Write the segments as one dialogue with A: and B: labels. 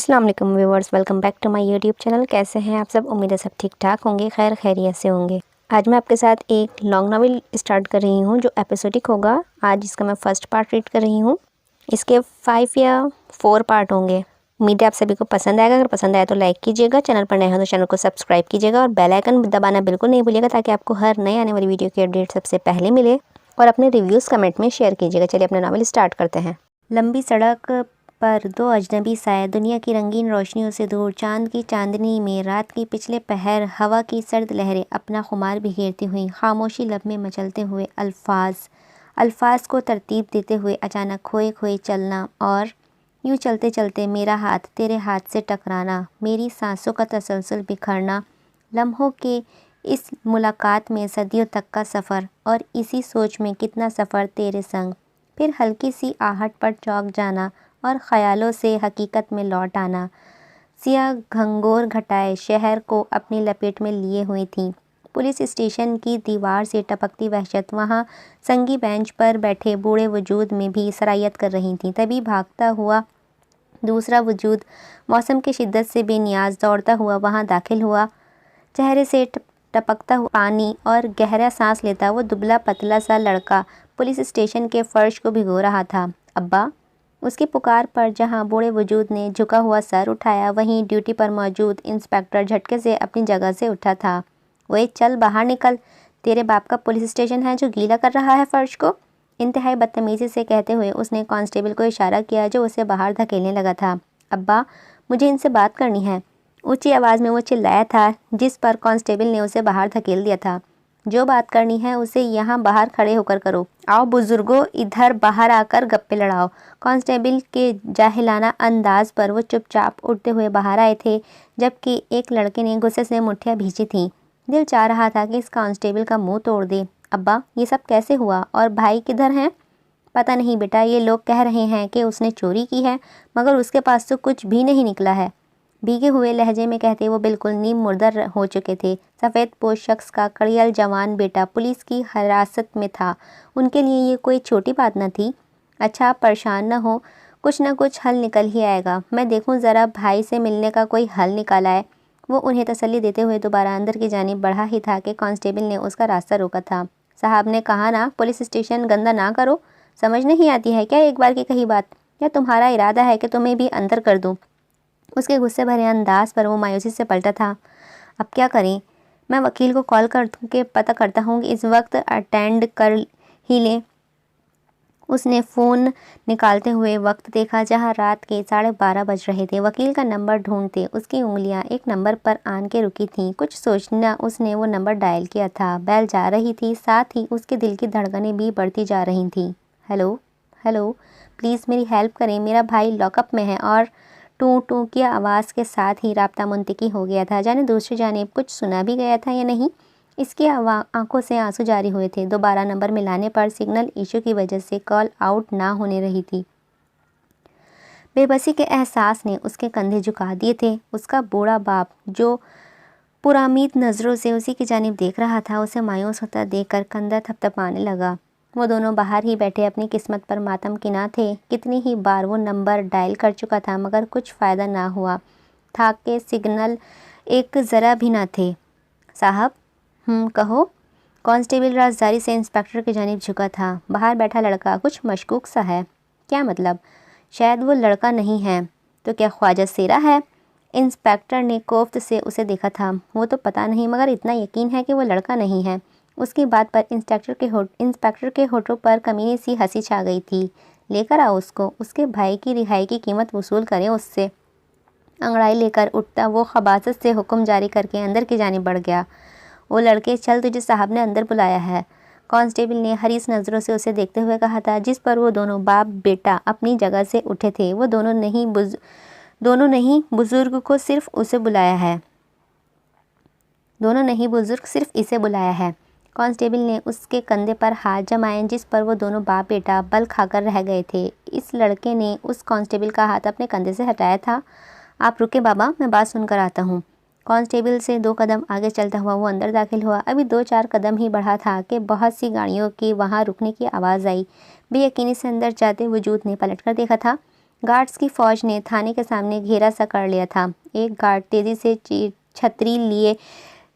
A: अस्सलाम वालेकुम viewers, welcome back to my YouTube channel. कैसे हैं आप सब? उम्मीद है सब ठीक ठाक होंगे, खैर खैरियत से होंगे। आज मैं आपके साथ एक लॉन्ग नॉवेल स्टार्ट कर रही हूं जो एपिसोडिक होगा। आज इसका मैं फर्स्ट पार्ट रीड कर रही हूं। इसके 5 या 4 पार्ट होंगे। उम्मीद है आप सभी को पसंद आएगा। अगर पसंद आया तो लाइक कीजिएगा, चैनल पर नए हो तो चैनल को सब्सक्राइब कीजिएगा और बेल आइकन दबाना बिल्कुल नहीं भूलिएगा ताकि आपको हर नए आने वाली वीडियो की अपडेट सबसे पहले मिले। और अपने रिव्यूज़ कमेंट में शेयर कीजिएगा। चलिए अपना नॉवेल स्टार्ट करते हैं। लंबी सड़क पर दो अजनबी साए दुनिया की रंगीन रोशनियों से दूर, चांद की चांदनी में रात की पिछले पहर, हवा की सर्द लहरें अपना खुमार बिखेरती हुई, खामोशी लब में मचलते हुए अल्फाज को तरतीब देते हुए अचानक खोए खोए चलना और यूँ चलते चलते मेरा हाथ तेरे हाथ से टकराना, मेरी सांसों का तसलसल बिखरना, लम्हों के इस मुलाकात में सदियों तक का सफ़र और इसी सोच में कितना सफ़र तेरे संग, फिर हल्की सी आहट पर चौंक जाना और ख़यालों से हकीकत में लौट आना। सियाह घंघोर घटाए शहर को अपनी लपेट में लिए हुई थी। पुलिस स्टेशन की दीवार से टपकती वहशत वहाँ संगी बेंच पर बैठे बूढ़े वजूद में भी सरायत कर रही थी। तभी भागता हुआ दूसरा वजूद मौसम की शिद्दत से बेनियाज दौड़ता हुआ वहाँ दाखिल हुआ। चेहरे से टपकता हुआ पानी और गहरा सांस लेता वो दुबला पतला सा लड़का पुलिस स्टेशन के फर्श को भिगो रहा था। अब्बा! उसकी पुकार पर जहां बूढ़े वजूद ने झुका हुआ सर उठाया, वहीं ड्यूटी पर मौजूद इंस्पेक्टर झटके से अपनी जगह से उठा था। ओए चल बाहर निकल, तेरे बाप का पुलिस स्टेशन है जो गीला कर रहा है फर्श को। इंतहाई बदतमीज़ी से कहते हुए उसने कांस्टेबल को इशारा किया जो उसे बाहर धकेलने लगा था। अब्बा, मुझे इनसे बात करनी है, ऊंची आवाज़ में वो चिल्लाया था, जिस पर कांस्टेबल ने उसे बाहर धकेल दिया था। जो बात करनी है उसे यहाँ बाहर खड़े होकर करो। आओ बुजुर्गों, इधर बाहर आकर गप्पे लड़ाओ। कांस्टेबल के जाहिलाना अंदाज पर वो चुपचाप उठते हुए बाहर आए थे, जबकि एक लड़के ने गुस्से से मुट्ठियाँ भींची थीं। दिल चाह रहा था कि इस कांस्टेबल का मुंह तोड़ दे। अब्बा, ये सब कैसे हुआ और भाई किधर हैं? पता नहीं बेटा, ये लोग कह रहे हैं कि उसने चोरी की है, मगर उसके पास तो कुछ भी नहीं निकला है। भीगे हुए लहजे में कहते वो बिल्कुल नीम मुर्दा हो चुके थे। सफ़ेद पोश शख्स का कड़ियल जवान बेटा पुलिस की हिरासत में था। उनके लिए ये कोई छोटी बात न थी। अच्छा, आप परेशान न हो, कुछ न कुछ हल निकल ही आएगा। मैं देखूं ज़रा भाई से मिलने का कोई हल निकाला है। वो उन्हें तसल्ली देते हुए दोबारा अंदर की जानिब बढ़ा ही था कि कांस्टेबल ने उसका रास्ता रोका था। साहब ने कहा ना, पुलिस स्टेशन गंदा ना करो। समझ नहीं आती है क्या एक बार की कही बात? या तुम्हारा इरादा है कि तुम्हें भी अंदर कर दूँ? उसके गुस्से भरे अंदाज पर वो मायूसी से पलटा था। अब क्या करें? मैं वकील को कॉल करके पता करता हूँ कि इस वक्त अटेंड कर ही ले। उसने फ़ोन निकालते हुए वक्त देखा जहाँ रात के 12:30 बज रहे थे। वकील का नंबर ढूंढते उसकी उंगलियाँ एक नंबर पर आन के रुकी थीं। कुछ सोचना उसने वो नंबर डायल किया था। बेल जा रही थी, साथ ही उसके दिल की धड़कनें भी बढ़ती जा रही थीं। हेलो हेलो, प्लीज़ मेरी हेल्प करें, मेरा भाई लॉकअप में है। और टू टू की आवाज़ के साथ ही राब्ता मुंतकी हो गया था। जाने दूसरी जानिब कुछ सुना भी गया था या नहीं। इसकी आंखों से आंसू जारी हुए थे। दोबारा नंबर मिलाने पर सिग्नल इशू की वजह से कॉल आउट ना होने रही थी। बेबसी के एहसास ने उसके कंधे झुका दिए थे। उसका बूढ़ा बाप जो पुरामीद नज़रों से उसी की जानिब देख रहा था, उसे मायूस होता देखकर कंधा थपथपाने लगा। वो दोनों बाहर ही बैठे अपनी किस्मत पर मातम किना थे। कितनी ही बार वो नंबर डायल कर चुका था, मगर कुछ फ़ायदा ना हुआ था कि सिग्नल एक ज़रा भी ना थे। साहब, कहो। कांस्टेबल राजदारी से इंस्पेक्टर की जानिब झुका था। बाहर बैठा लड़का कुछ मशकूक सा है। क्या मतलब? शायद वो लड़का नहीं है तो क्या ख्वाजा सेरा है? इंस्पेक्टर ने कोफ्त से उसे देखा था। वो तो पता नहीं, मगर इतना यकीन है कि वो लड़का नहीं है। उसकी बात पर इंस्पेक्टर के होठों पर कमीनी सी हंसी छा गई थी। लेकर आओ उसको, उसके भाई की रिहाई की कीमत वसूल करें उससे। अंगड़ाई लेकर उठता वो खबासत से हुक्म जारी करके अंदर की जानिब बढ़ गया। वो लड़के, चल, तुझे साहब ने अंदर बुलाया है। कांस्टेबल ने हरीस नज़रों से उसे देखते हुए कहा था, जिस पर वो दोनों बाप बेटा अपनी जगह से उठे थे। वो दोनों नहीं, बुजुर्ग को सिर्फ उसे बुलाया है। दोनों नहीं, बुजुर्ग सिर्फ इसे बुलाया है। कांस्टेबल ने उसके कंधे पर हाथ जमाए, जिस पर वो दोनों बाप बेटा बल खाकर रह गए थे। इस लड़के ने उस कांस्टेबल का हाथ अपने कंधे से हटाया था। आप रुके बाबा, मैं बात सुनकर आता हूँ। कांस्टेबल से 2 कदम आगे चलता हुआ वो अंदर दाखिल हुआ। अभी 2-4 कदम ही बढ़ा था कि बहुत सी गाड़ियों की वहाँ रुकने की आवाज़ आई। बेयकीनी से अंदर जाते वजूद ने पलटकर देखा था। गार्ड्स की फौज ने थाने के सामने घेरा सा कर लिया था। एक गार्ड तेजी से छतरी लिए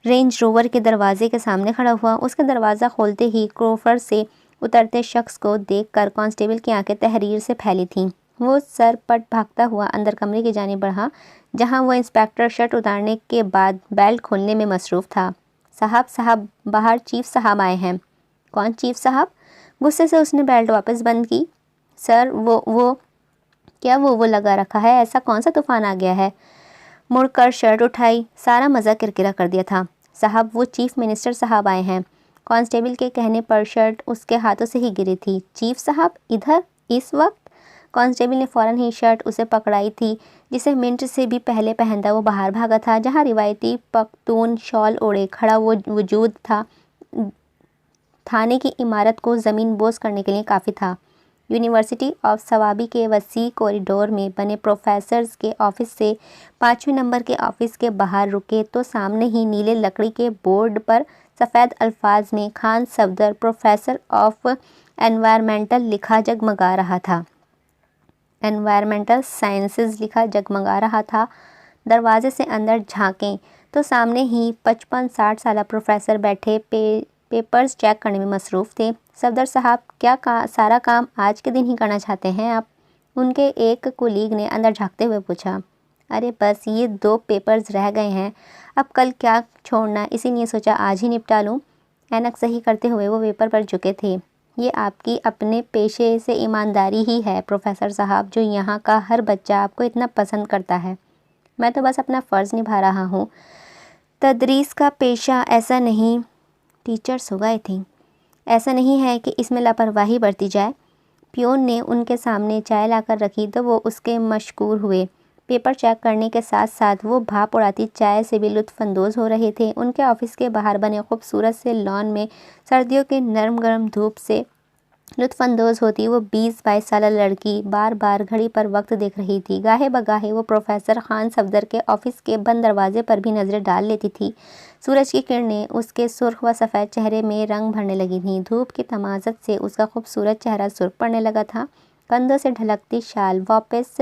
A: रेंज रोवर के दरवाजे के सामने खड़ा हुआ। उसका दरवाज़ा खोलते ही क्रोफर से उतरते शख्स को देखकर कांस्टेबल की आंखें तहरीर से फैली थीं। वो सर पट भागता हुआ अंदर कमरे की जानिब बढ़ा, जहां वो इंस्पेक्टर शर्ट उतारने के बाद बेल्ट खोलने में मसरूफ़ था। साहब, बाहर चीफ साहब आए हैं। कौन चीफ साहब? गुस्से से उसने बेल्ट वापस बंद की। सर, वो क्या वो लगा रखा है? ऐसा कौन सा तूफान आ गया है? मुड़कर शर्ट उठाई। सारा मज़ा किरकिरा कर दिया था। साहब, वो चीफ मिनिस्टर साहब आए हैं। कांस्टेबल के कहने पर शर्ट उसके हाथों से ही गिरी थी। चीफ साहब इधर इस वक्त? कांस्टेबल ने फ़ौरन ही शर्ट उसे पकड़ाई थी, जिसे मिनट से भी पहले पहनता वो बाहर भागा था, जहां रिवायती पख्तून शॉल ओढ़े खड़ा वो वजूद था। थाने की इमारत को ज़मीन बोस करने के लिए काफ़ी था। यूनिवर्सिटी ऑफ सवाबी के वसी कॉरिडोर में बने प्रोफेसर्स के ऑफिस से 5वें नंबर के ऑफिस के बाहर रुके तो सामने ही नीले लकड़ी के बोर्ड पर सफ़ेद अल्फाज में Khan Safdar professor of environmental लिखा जगमगा रहा था। एनवायरमेंटल साइंसेज लिखा जगमगा रहा था। दरवाजे से अंदर झांकें तो सामने ही 55-60 साल प्रोफेसर बैठे पेपर्स चेक करने में मसरूफ़ थे। सफदर साहब, क्या सारा काम आज के दिन ही करना चाहते हैं आप? उनके एक कोलीग ने अंदर झांकते हुए पूछा। अरे बस ये 2 पेपर्स रह गए हैं, अब कल क्या छोड़ना, इसीलिए सोचा आज ही निपटा लूँ। ऐनक सही करते हुए वो पेपर पर झुके थे। ये आपकी अपने पेशे से ईमानदारी ही है प्रोफेसर साहब, जो यहाँ का हर बच्चा आपको इतना पसंद करता है। मैं तो बस अपना फ़र्ज़ निभा रहा हूँ। तदरीस का पेशा ऐसा नहीं, टीचर्स हो गए थे, ऐसा नहीं है कि इसमें लापरवाही बरती जाए। पियोन ने उनके सामने चाय लाकर रखी तो वो उसके मशकूर हुए। पेपर चेक करने के साथ साथ वो भाप उड़ाती चाय से भी लुत्फ़अंदोज़ हो रहे थे। उनके ऑफिस के बाहर बने खूबसूरत से लॉन में सर्दियों के नरम गरम धूप से लुत्फ़अंदोज़ होती वो 20-22 साल लड़की बार बार घड़ी पर वक्त देख रही थी। गाहे बगाहे वो प्रोफेसर खान सफदर के ऑफिस के बंद दरवाजे पर भी नज़रें डाल लेती थी। सूरज की किरणें उसके सुर्ख व सफ़ेद चेहरे में रंग भरने लगी थीं। धूप की तमाज़त से उसका खूबसूरत चेहरा सुर्ख पड़ने लगा था। कंधों से ढलकती शाल वापस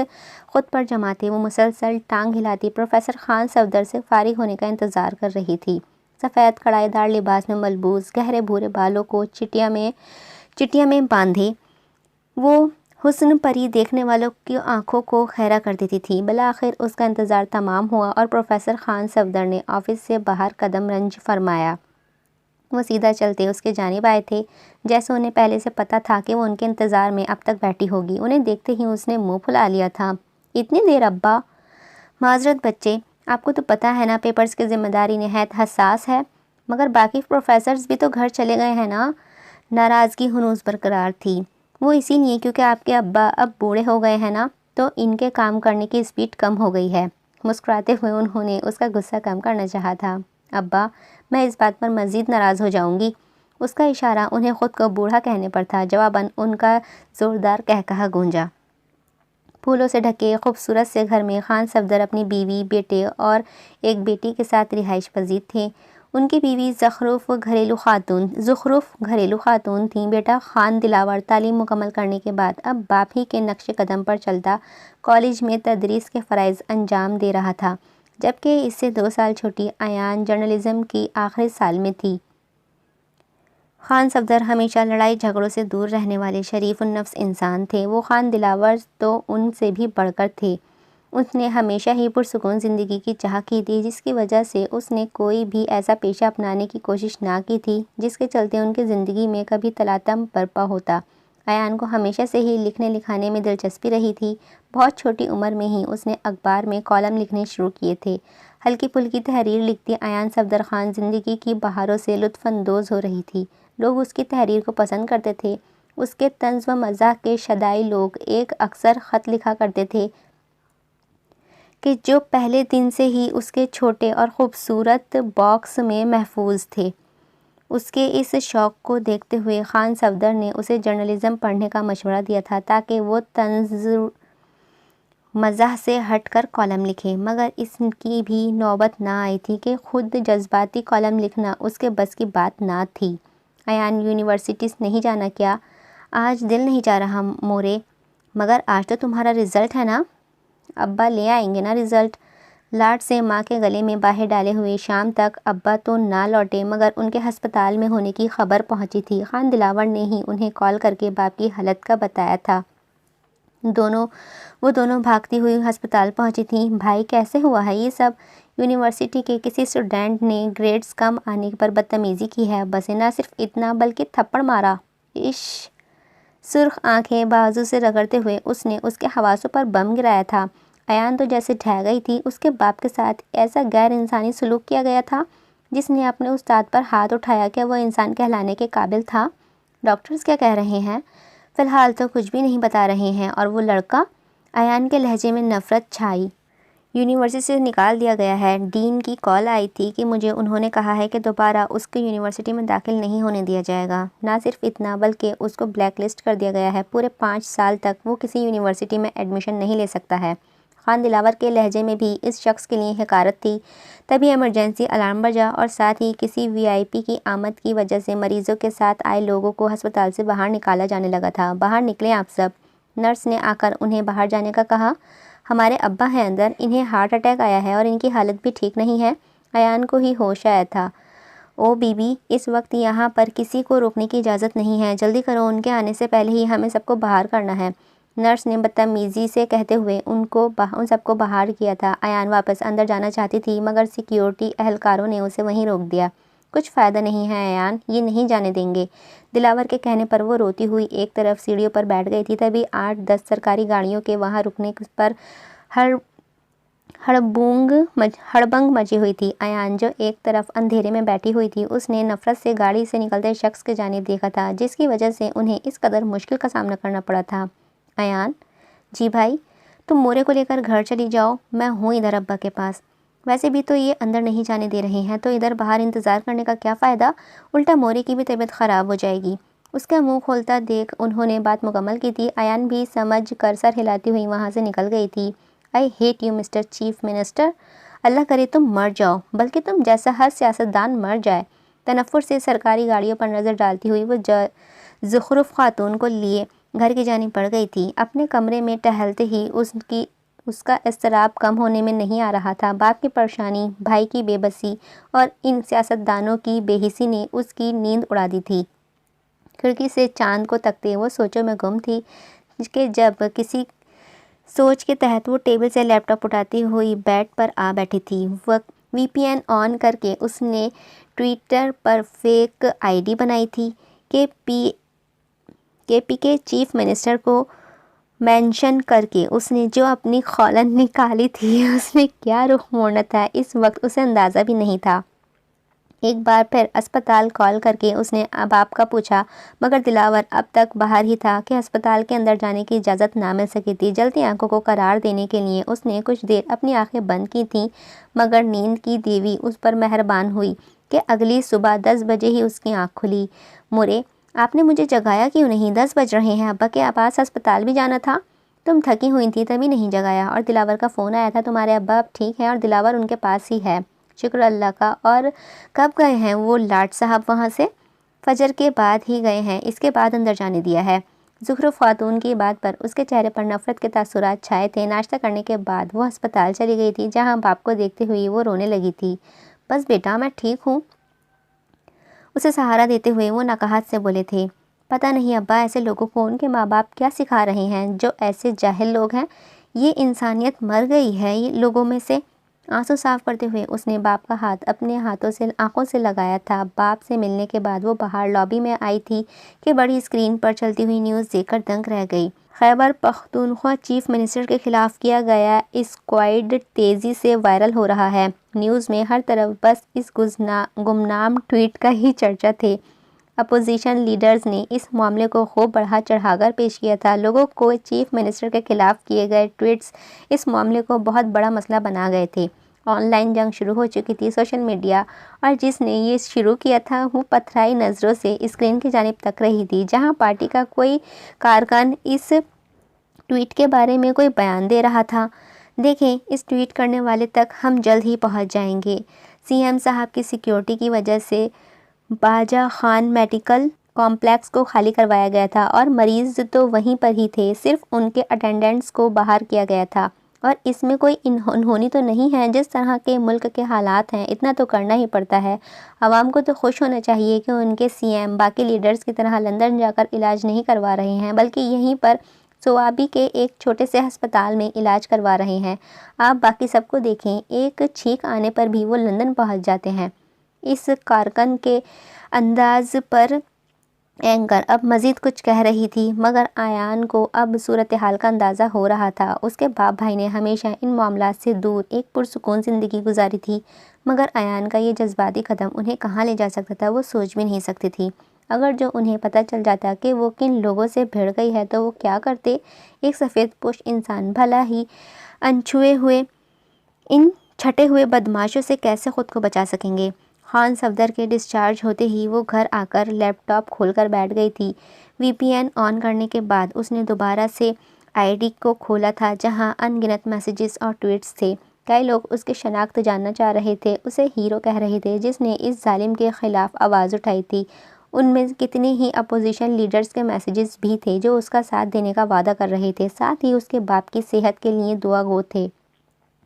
A: खुद पर जमाते वो मुसलसल टांग हिलाती प्रोफेसर खान सफदर से फारिग होने का इंतज़ार कर रही थी। सफ़ेद कढ़ाईदार लिबास में मलबूस गहरे भूरे बालों को चिटिया में बांधे वो हुस्न परी देखने वालों की आंखों को खैरा कर देती थी। बिलाखिर उसका इंतज़ार तमाम हुआ और प्रोफेसर खान सफदर ने ऑफिस से बाहर कदम रंज फरमाया। वो सीधा चलते उसके जानिब आए थे, जैसे उन्हें पहले से पता था कि वो उनके इंतज़ार में अब तक बैठी होगी। उन्हें देखते ही उसने मुंह फुला लिया था। इतनी देर अब्बा? माजरत बच्चे, आपको तो पता है ना पेपर्स की जिम्मेदारी नहायत हसास है। मगर बाकी प्रोफेसर्स भी तो घर चले गए हैं ना? नाराज़गी हुनूस बरकरार थी। वो इसीलिए क्योंकि आपके अब्बा अब बूढ़े हो गए हैं ना, तो इनके काम करने की स्पीड कम हो गई है। मुस्कुराते हुए उन्होंने उसका गुस्सा कम करना चाहा था। अब्बा, मैं इस बात पर मज़ीद नाराज़ हो जाऊंगी। उसका इशारा उन्हें ख़ुद को बूढ़ा कहने पर था। जवाबन उनका ज़ोरदार कहकहा गूंजा। फूलों से ढके खूबसूरत से घर में खान सफदर अपनी बीवी, बेटे और एक बेटी के साथ रिहाइश पजीर थे। उनकी बीवी ज़ुखरूफ घरेलू खातून थीं। बेटा खान दिलावर तालीम मुकम्मल करने के बाद अब बाप ही के नक्श कदम पर चलता कॉलेज में तदरीस के फ़राइज़ अंजाम दे रहा था, जबकि इससे 2 साल छोटी अयान जर्नलिज़म की आखिरी साल में थी। खान सफदर हमेशा लड़ाई झगड़ों से दूर रहने वाले शरीफ नफ्स इंसान थे। वो खान दिलावर तो उनसे भी बढ़कर थे। उसने हमेशा ही पुरसुकून ज़िंदगी की चाह की थी, जिसकी वजह से उसने कोई भी ऐसा पेशा अपनाने की कोशिश ना की थी जिसके चलते उनकी ज़िंदगी में कभी तलातम बरपा होता। अयान को हमेशा से ही लिखने लिखाने में दिलचस्पी रही थी। बहुत छोटी उम्र में ही उसने अखबार में कॉलम लिखने शुरू किए थे। हल्की फुल्की तहरीर लिखती अयान सफदर खान ज़िंदगी की बहारों से लुत्फ़अंदोज़ हो रही थी। लोग उसकी तहरीर को पसंद करते थे। उसके तंज़ व मज़ाक के शदाई लोग एक अक्सर ख़त लिखा करते थे कि जो पहले दिन से ही उसके छोटे और ख़ूबसूरत बॉक्स में महफूज थे। उसके इस शौक़ को देखते हुए खान सफदर ने उसे जर्नलिज़म पढ़ने का मशवरा दिया था, ताकि वो तंज़ मज़ाह से हटकर कॉलम लिखे। मगर इसकी भी नौबत ना आई थी कि खुद जज्बाती कॉलम लिखना उसके बस की बात ना थी। अयान, यूनिवर्सिटीज़ नहीं जाना क्या? आज दिल नहीं जा रहा मोरे। मगर आज तो तुम्हारा रिज़ल्ट है ना, अब्बा ले आएंगे ना रिज़ल्ट। लाड से माँ के गले में बाहें डाले हुए शाम तक अब्बा तो ना लौटे, मगर उनके अस्पताल में होने की खबर पहुंची थी। खान दिलावर ने ही उन्हें कॉल करके बाप की हालत का बताया था। वो दोनों भागती हुई अस्पताल पहुंची थी। भाई कैसे हुआ है ये सब? यूनिवर्सिटी के किसी स्टूडेंट ने ग्रेड्स कम आने पर बदतमीज़ी की है। बस ना सिर्फ इतना बल्कि थप्पड़ मारा। इश। सुर्ख आंखें बाजू से रगड़ते हुए उसने उसके हवासों पर बम गिराया था। अयान तो जैसे ढह गई थी। उसके बाप के साथ ऐसा गैर इंसानी सलूक किया गया था। जिसने अपने उस्ताद पर हाथ उठाया, क्या वो इंसान कहलाने के काबिल था? डॉक्टर्स क्या कह रहे हैं? फ़िलहाल तो कुछ भी नहीं बता रहे हैं। और वो लड़का? अयान के लहजे में नफ़रत छाई। यूनिवर्सिटी से निकाल दिया गया है। डीन की कॉल आई थी कि मुझे उन्होंने कहा है कि दोबारा उसको यूनिवर्सिटी में दाखिल नहीं होने दिया जाएगा। ना सिर्फ इतना बल्कि उसको ब्लैक लिस्ट कर दिया गया है। पूरे 5 साल तक वो किसी यूनिवर्सिटी में एडमिशन नहीं ले सकता है। खान दिलावर के लहजे में भी इस शख्स के लिए हकारत थी। तभी इमरजेंसी अलार्म बजा और साथ ही किसी वीआईपी की आमद की वजह से मरीजों के साथ आए लोगों को अस्पताल से बाहर निकाला जाने लगा था। बाहर निकले आप सब। नर्स ने आकर उन्हें बाहर जाने का कहा। हमारे अब्बा हैं अंदर, इन्हें हार्ट अटैक आया है और इनकी हालत भी ठीक नहीं है। अयान को ही होश आया था। ओ बीबी, इस वक्त यहाँ पर किसी को रोकने की इजाज़त नहीं है। जल्दी करो, उनके आने से पहले ही हमें सबको बाहर करना है। नर्स ने बदतमीज़ी से कहते हुए उन सबको बाहर किया था। अयान वापस अंदर जाना चाहती थी, मगर सिक्योरिटी एहलकारों ने उसे वहीं रोक दिया। कुछ फ़ायदा नहीं है अयान, ये नहीं जाने देंगे। दिलावर के कहने पर वो रोती हुई एक तरफ सीढ़ियों पर बैठ गई थी। तभी 8-10 सरकारी गाड़ियों के वहाँ रुकने पर हड़बंग मची हुई थी। अयान जो एक तरफ अंधेरे में बैठी हुई थी, उसने नफरत से गाड़ी से निकलते शख्स के जानिब देखा था, जिसकी वजह से उन्हें इस कदर मुश्किल का सामना करना पड़ा था। अयान, जी भाई, तुम मोरे को लेकर घर चली जाओ, मैं हूँ इधर अब्बा के पास। वैसे भी तो ये अंदर नहीं जाने दे रहे हैं, तो इधर बाहर इंतज़ार करने का क्या फ़ायदा? उल्टा मोरे की भी तबीयत ख़राब हो जाएगी। उसका मुंह खोलता देख उन्होंने बात मुकम्मल की थी। अयान भी समझ कर सर हिलाती हुई वहाँ से निकल गई थी। I hate you mister chief minister. अल्लाह करे तुम मर जाओ, बल्कि तुम जैसा हर सियासतदान मर जाए। तनफ्फुर से सरकारी गाड़ियों पर नज़र डालती हुई वो ज़ुखरुफ खातून को लिए घर की जानी पड़ गई थी। अपने कमरे में टहलते ही उसका इज़्तिराब कम होने में नहीं आ रहा था। बाप की परेशानी, भाई की बेबसी और इन सियासतदानों की बेहिसी ने उसकी नींद उड़ा दी थी। खिड़की से चांद को तकते वो सोचों में गुम थी कि जब किसी सोच के तहत वो टेबल से लैपटॉप उठाती हुई बेड पर आ बैठी थी। वह वीपीएन ऑन करके उसने ट्विटर पर फेक आईडी बनाई थी। केपी के चीफ मिनिस्टर को मेंशन करके उसने जो अपनी खौलन निकाली थी, उसने क्या रुख मोड़ना था इस वक्त उसे अंदाज़ा भी नहीं था। एक बार फिर अस्पताल कॉल करके उसने बाप का पूछा, मगर दिलावर अब तक बाहर ही था कि अस्पताल के अंदर जाने की इजाज़त ना मिल सकी थी। जलती आंखों को करार देने के लिए उसने कुछ देर अपनी आंखें बंद की थीं, मगर नींद की देवी उस पर मेहरबान हुई कि अगली सुबह 10 बजे ही उसकी आँख खुली। मोरे, आपने मुझे जगाया क्यों नहीं? 10 बज रहे हैं, अब्बा के पास अस्पताल भी जाना था। तुम थकी हुई थी तभी नहीं जगाया, और दिलावर का फ़ोन आया था। तुम्हारे अब्बा अब ठीक हैं और दिलावर उनके पास ही है, शुक्र अल्लाह का। और कब गए हैं वो लाट साहब वहाँ से? फजर के बाद ही गए हैं, इसके बाद अंदर जाने दिया है। ज़ुखरुफ खातून की बात पर उसके चेहरे पर नफ़रत के तासुरात छाए थे। नाश्ता करने के बाद वो अस्पताल चली गई थी, जहाँ बाप को देखते हुए वो रोने लगी थी। बस बेटा, मैं ठीक हूँ, उसे सहारा देते हुए वो नकाहत से बोले थे। पता नहीं अब्बा, ऐसे लोगों को उनके माँ बाप क्या सिखा रहे हैं जो ऐसे जाहिल लोग हैं। ये इंसानियत मर गई है ये लोगों में से। आंसू साफ करते हुए उसने बाप का हाथ अपने आंखों से लगाया था। बाप से मिलने के बाद वो बाहर लॉबी में आई थी कि बड़ी स्क्रीन पर चलती हुई न्यूज़ देखकर दंग रह गई। खैबर पख्तूनख्वा चीफ मिनिस्टर के खिलाफ किया गया स्क्वाड तेज़ी से वायरल हो रहा है। न्यूज़ में हर तरफ बस इस गुमनाम ट्वीट का ही चर्चा थे। अपोजिशन लीडर्स ने इस मामले को खूब बढ़ा चढ़ाकर पेश किया था। लोगों को चीफ मिनिस्टर के खिलाफ किए गए ट्वीट्स इस मामले को बहुत बड़ा मसला बना गए थे। ऑनलाइन जंग शुरू हो चुकी थी। सोशल मीडिया और जिसने ये शुरू किया था वो पथराई नज़रों से स्क्रीन की जानिब तक रही थी, जहां पार्टी का कोई कारकुन इस ट्वीट के बारे में कोई बयान दे रहा था। देखें, इस ट्वीट करने वाले तक हम जल्द ही पहुंच जाएंगे। सीएम साहब की सिक्योरिटी की वजह से बाजा खान मेडिकल कॉम्प्लेक्स को खाली करवाया गया था और मरीज़ तो वहीं पर ही थे, सिर्फ उनके अटेंडेंट्स को बाहर किया गया था। और इसमें कोई अनहोनी तो नहीं है, जिस तरह के मुल्क के हालात हैं इतना तो करना ही पड़ता है। आवाम को तो खुश होना चाहिए कि उनके सीएम बाकी लीडर्स की तरह लंदन जाकर इलाज नहीं करवा रहे हैं, बल्कि यहीं पर सोआबी के एक छोटे से अस्पताल में इलाज करवा रहे हैं। आप बाकी सबको देखें, एक छींक आने पर भी वो लंदन पहुंच जाते हैं। इस कारकन के अंदाज पर एंकर अब मज़ीद कुछ कह रही थी, मगर आयान को अब सूरत हाल का अंदाज़ा हो रहा था। उसके बाप भाई ने हमेशा इन मामलात से दूर एक पुरसुकून ज़िंदगी गुजारी थी, मगर आयान का ये जज्बाती कदम उन्हें कहाँ ले जा सकता था वो सोच भी नहीं सकती थी। अगर जो उन्हें पता चल जाता कि वो किन लोगों से भिड़ गई है तो वो क्या करते। एक सफ़ेद पोश इंसान भला ही अनछुए हुए इन छटे हुए बदमाशों से कैसे ख़ुद को बचा सकेंगे। खान सफदर के डिस्चार्ज होते ही वो घर आकर लैपटॉप खोलकर बैठ गई थी। वीपीएन ऑन करने के बाद उसने दोबारा से आईडी को खोला था, जहां अनगिनत मैसेजेस और ट्वीट्स थे। कई लोग उसकी शनाख्त जानना चाह रहे थे, उसे हीरो कह रहे थे जिसने इस जालिम के ख़िलाफ़ आवाज़ उठाई थी। उनमें कितने ही अपोजिशन लीडर्स के मैसेजेस भी थे जो उसका साथ देने का वादा कर रहे थे, साथ ही उसके बाप की सेहत के लिए दुआ गो थे।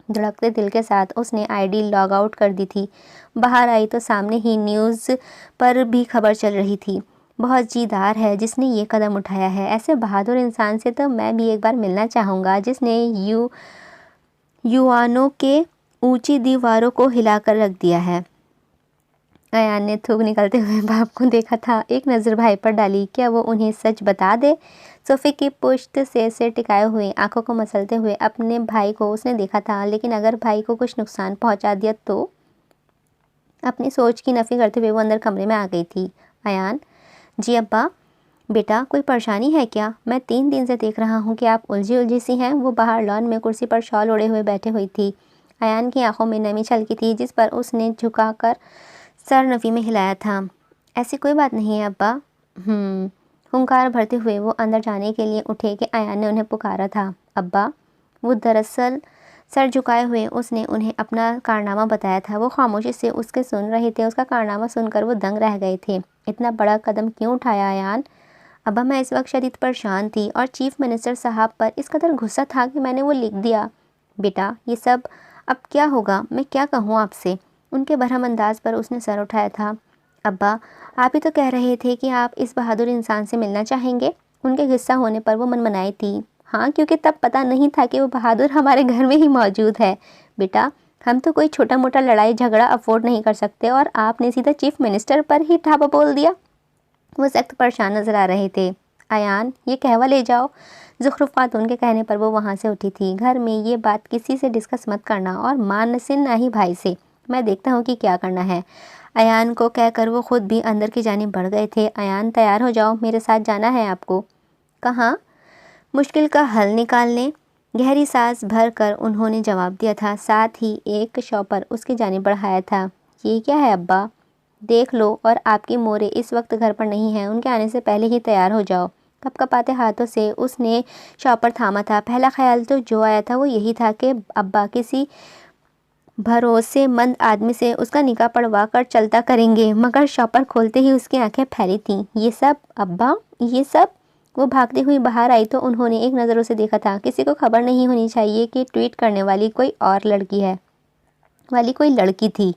A: धड़कते दिल के साथ उसने आईडी लॉग आउट कर दी थी। बाहर आई तो सामने ही न्यूज़ पर भी खबर चल रही थी, बहुत जीदार है जिसने ये कदम उठाया है। ऐसे बहादुर इंसान से तो मैं भी एक बार मिलना चाहूँगा जिसने युआनों के ऊंची दीवारों को हिलाकर रख दिया है। अयान ने थूक निकलते हुए बाप को देखा था, एक नज़र भाई पर डाली। क्या वो उन्हें सच बता दे? सोफ़े की पुश्त से टिकाए हुए आंखों को मसलते हुए अपने भाई को उसने देखा था, लेकिन अगर भाई को कुछ नुकसान पहुंचा दिया तो? अपनी सोच की नफ़ी करते हुए वो अंदर कमरे में आ गई थी। अयान, जी अब्बा। बेटा कोई परेशानी है क्या? मैं 3 दिन से देख रहा हूँ कि आप उलझी सी हैं। वो बाहर लॉन में कुर्सी पर शॉल ओढ़े हुए बैठे हुई थी। अयान की आंखों में नमी छलकी थी, जिस पर उसने झुकाकर सर नफ़ी में हिलाया था। ऐसी कोई बात नहीं है अब्बा। हुंकार भरते हुए वो अंदर जाने के लिए उठे कि अयान ने उन्हें पुकारा था। अब्बा। वो दरअसल सर झुकाए हुए उसने उन्हें अपना कारनामा बताया था। वो खामोशी से उसके सुन रहे थे। उसका कारनामा सुनकर वो दंग रह गए थे। इतना बड़ा कदम क्यों उठाया अयान? अब्बा मैं इस वक्त शदीद परेशान थी और चीफ मिनिस्टर साहब पर इस कदर गुस्सा था कि मैंने वो लिख दिया। बेटा ये सब अब क्या होगा? मैं क्या कहूँ आपसे? उनके बरहम अंदाज पर उसने सर उठाया था। अब्बा आप ही तो कह रहे थे कि आप इस बहादुर इंसान से मिलना चाहेंगे। उनके गुस्सा होने पर वो मनमनाई थी। हाँ, क्योंकि तब पता नहीं था कि वो बहादुर हमारे घर में ही मौजूद है। बेटा हम तो कोई छोटा मोटा लड़ाई झगड़ा अफोर्ड नहीं कर सकते और आपने सीधा चीफ मिनिस्टर पर ही ठापा बोल दिया। वो सख्त परेशान नजर आ रहे थे। अयान ये कहवा ले जाओ। ज़ुखरुफ खातून के कहने पर वो वहाँ से उठी थी। घर में ये बात किसी से डिस्कस मत करना और मान से ना ही भाई से। मैं देखता हूँ कि क्या करना है। अयान को कहकर वो खुद भी अंदर की जानिब बढ़ गए थे। अयान तैयार हो जाओ, मेरे साथ जाना है आपको। कहाँ? मुश्किल का हल निकालने। गहरी सांस भर कर उन्होंने जवाब दिया था, साथ ही एक शॉपर उसकी जानिब बढ़ाया था। ये क्या है अब्बा? देख लो, और आपकी मोरे इस वक्त घर पर नहीं है, उनके आने से पहले ही तैयार हो जाओ। कपकपाते हाथों से उसने शॉपर थामा था। पहला ख्याल तो जो आया था वो यही था कि अब्बा किसी भरोसेमंद आदमी से उसका निकाह पढ़वा कर चलता करेंगे, मगर शॉपर खोलते ही उसकी आंखें फैली थीं। ये सब अब्बा, ये सब? वो भागती हुई बाहर आई तो उन्होंने एक नज़र उसे देखा था। किसी को खबर नहीं होनी चाहिए कि ट्वीट करने वाली कोई और लड़की है, वाली कोई लड़की थी।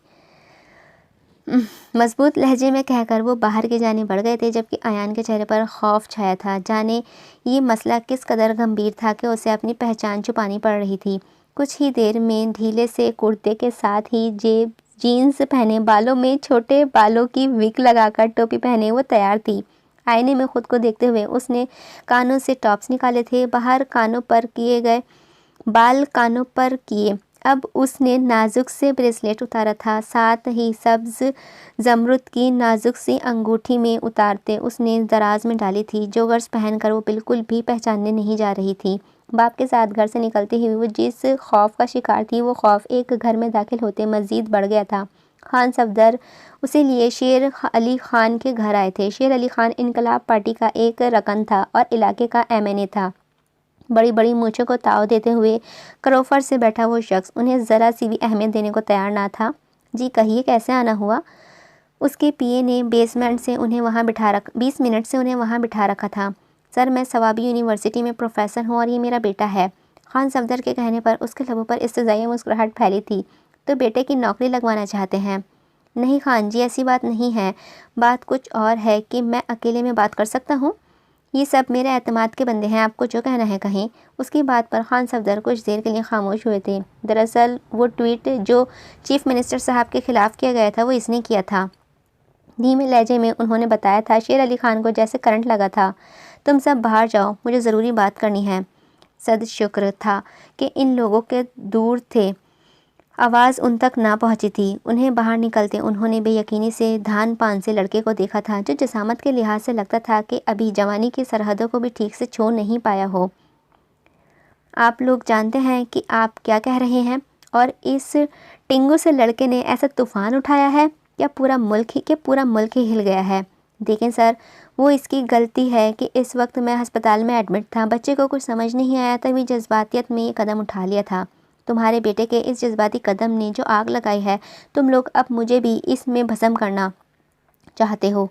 A: मजबूत लहजे में कहकर वो बाहर की जाने बढ़ गए थे, जबकि अयान के चेहरे पर खौफ छाया था। जाने ये मसला किस कदर गंभीर था कि उसे अपनी पहचान छुपानी पड़ रही थी। कुछ ही देर में ढीले से कुर्ते के साथ ही जेब जीन्स पहने, बालों में छोटे बालों की विग लगाकर टोपी पहने वो तैयार थी। आईने में खुद को देखते हुए उसने कानों से टॉप्स निकाले थे, बाहर कानों पर किए गए बाल कानों पर किए। अब उसने नाजुक से ब्रेसलेट उतारा था, साथ ही सब्ज जमरुद की नाजुक सी अंगूठी में उतारते उसने दराज में डाली थी। जोगर्स पहनकर वो बिल्कुल भी पहचानने नहीं जा रही थी। बाप के साथ घर से निकलते हुए वो जिस खौफ का शिकार थी, वो खौफ एक घर में दाखिल होते मज़ीद बढ़ गया था। खान सफदर उसे लिए शेर अली खान के घर आए थे। शेर अली खान इनकलाब पार्टी का एक रकन था और इलाके का एमएनए था। बड़ी बड़ी मूँछों को ताव देते हुए क्रोफर से बैठा वो शख्स उन्हें ज़रा सी भी अहमियत देने को तैयार ना था। जी कहिए, कैसे आना हुआ? उसके पीए ने 20 मिनट से उन्हें वहाँ बिठा रखा था। सर, मैं सवाबी यूनिवर्सिटी में प्रोफेसर हूँ और ये मेरा बेटा है। खान सफदर के कहने पर उसके लबों पर इस्तज़ाई मुस्कुराहट फैली थी। तो बेटे की नौकरी लगवाना चाहते हैं? नहीं खान जी, ऐसी बात नहीं है। बात कुछ और है कि मैं अकेले में बात कर सकता हूँ। ये सब मेरे एतमाद के बंदे हैं, आपको जो कहना है कहें। उसकी बात पर खान सफदर कुछ देर के लिए खामोश हुए थे। दरअसल वो ट्वीट जो चीफ मिनिस्टर साहब के खिलाफ किया गया था वो इसने किया था। धीमे लहजे में उन्होंने बताया था। शेर अली खान को जैसे करंट लगा था। तुम सब बाहर जाओ, मुझे ज़रूरी बात करनी है। सद शुक्र था कि इन लोगों के दूर थे, आवाज़ उन तक ना पहुंची थी। उन्हें बाहर निकलते उन्होंने बेयकीनी से धान पान से लड़के को देखा था, जो जिसामत के लिहाज से लगता था कि अभी जवानी की सरहदों को भी ठीक से छू नहीं पाया हो। आप लोग जानते हैं कि आप क्या कह रहे हैं, और इस टिंगू से लड़के ने ऐसा तूफ़ान उठाया है या पूरा मुल्क ही हिल गया है। देखें सर, वो इसकी गलती है कि इस वक्त मैं अस्पताल में एडमिट था। बच्चे को कुछ समझ नहीं आया, तभी जज्बातियत में ये कदम उठा लिया था। तुम्हारे बेटे के इस जज्बाती कदम ने जो आग लगाई है, तुम लोग अब मुझे भी इसमें भस्म करना चाहते हो।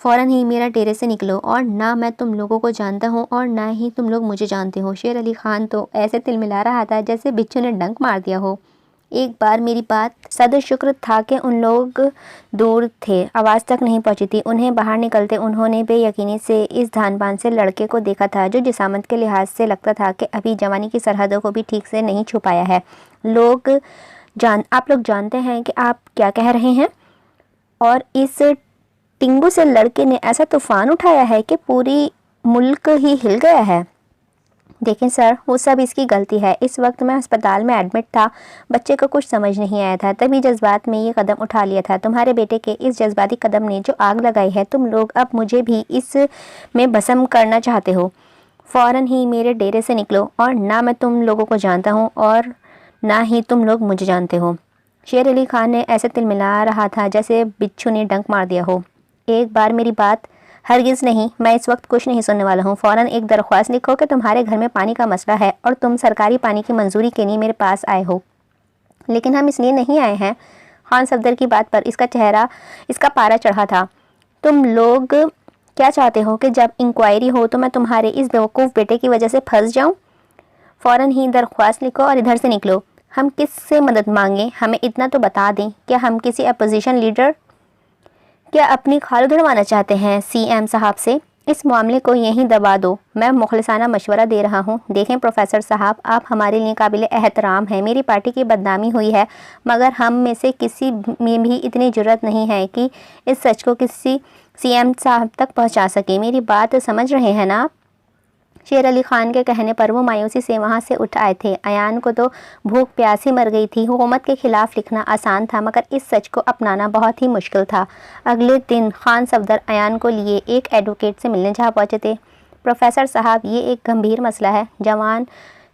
A: फ़ौरन ही मेरा डेरे से निकलो, और ना मैं तुम लोगों को जानता हूँ और ना ही तुम लोग मुझे जानते हो। शेर अली खान तो ऐसे तिलमिला रहा था जैसे बिच्छू ने डंक मार दिया हो। एक बार मेरी बात। सद शुक्र था कि उन लोग दूर थे, आवाज़ तक नहीं पहुंची थी। उन्हें बाहर निकलते उन्होंने बेयकीनी से इस धानपान से लड़के को देखा था, जो जिसामत के लिहाज से लगता था कि अभी जवानी की सरहदों को भी ठीक से नहीं छुपाया है। आप लोग जानते हैं कि आप क्या कह रहे हैं, और इस टिंगू से लड़के ने ऐसा तूफ़ान उठाया है कि पूरी मुल्क ही हिल गया है। देखें सर, वो सब इसकी गलती है। इस वक्त मैं अस्पताल में एडमिट था, बच्चे को कुछ समझ नहीं आया था, तभी जज्बात में ये कदम उठा लिया था। तुम्हारे बेटे के इस जज्बाती कदम ने जो आग लगाई है, तुम लोग अब मुझे भी इस में भस्म करना चाहते हो। फ़ौरन ही मेरे डेरे से निकलो, और ना मैं तुम लोगों को जानता हूँ और ना ही तुम लोग मुझे जानते हो। शेर अली खान ने ऐसे तिलमिला रहा था जैसे बिच्छू ने डंक मार दिया हो। एक बार मेरी बात। हरगिज़ नहीं, मैं इस वक्त कुछ नहीं सुनने वाला हूँ। फ़ौरन एक दरख्वास्त लिखो कि तुम्हारे घर में पानी का मसला है और तुम सरकारी पानी की मंजूरी के लिए मेरे पास आए हो। लेकिन हम इसलिए नहीं आए हैं। खान सफदर की बात पर इसका पारा चढ़ा था। तुम लोग क्या चाहते हो कि जब इंक्वायरी हो तो मैं तुम्हारे इस बेवकूफ़ बेटे की वजह से फंस जाऊँ? फ़ौरन ही दरख्वास्त लिखो और इधर से निकलो। हम किस से मदद मांगें, हमें इतना तो बता दें। क्या हम किसी अपोजिशन लीडर, क्या अपनी खाल उधड़वाना चाहते हैं सीएम साहब से? इस मामले को यहीं दबा दो। मैं मुखलिसाना मशवरा दे रहा हूँ। देखें प्रोफेसर साहब, आप हमारे लिए काबिल एहतराम हैं। मेरी पार्टी की बदनामी हुई है, मगर हम में से किसी में भी इतनी जुर्रत नहीं है कि इस सच को किसी सीएम साहब तक पहुँचा सके। मेरी बात समझ रहे हैं ना आप? शेर अली खान के कहने पर वो मायूसी से वहाँ से उठ आए थे। अयान को तो भूख प्यास ही मर गई थी। हुकूमत के खिलाफ लिखना आसान था, मगर इस सच को अपनाना बहुत ही मुश्किल था। अगले दिन खान सफदर अयान को लिए एक एडवोकेट से मिलने जा पहुँचे थे। प्रोफेसर साहब, ये एक गंभीर मसला है जवान,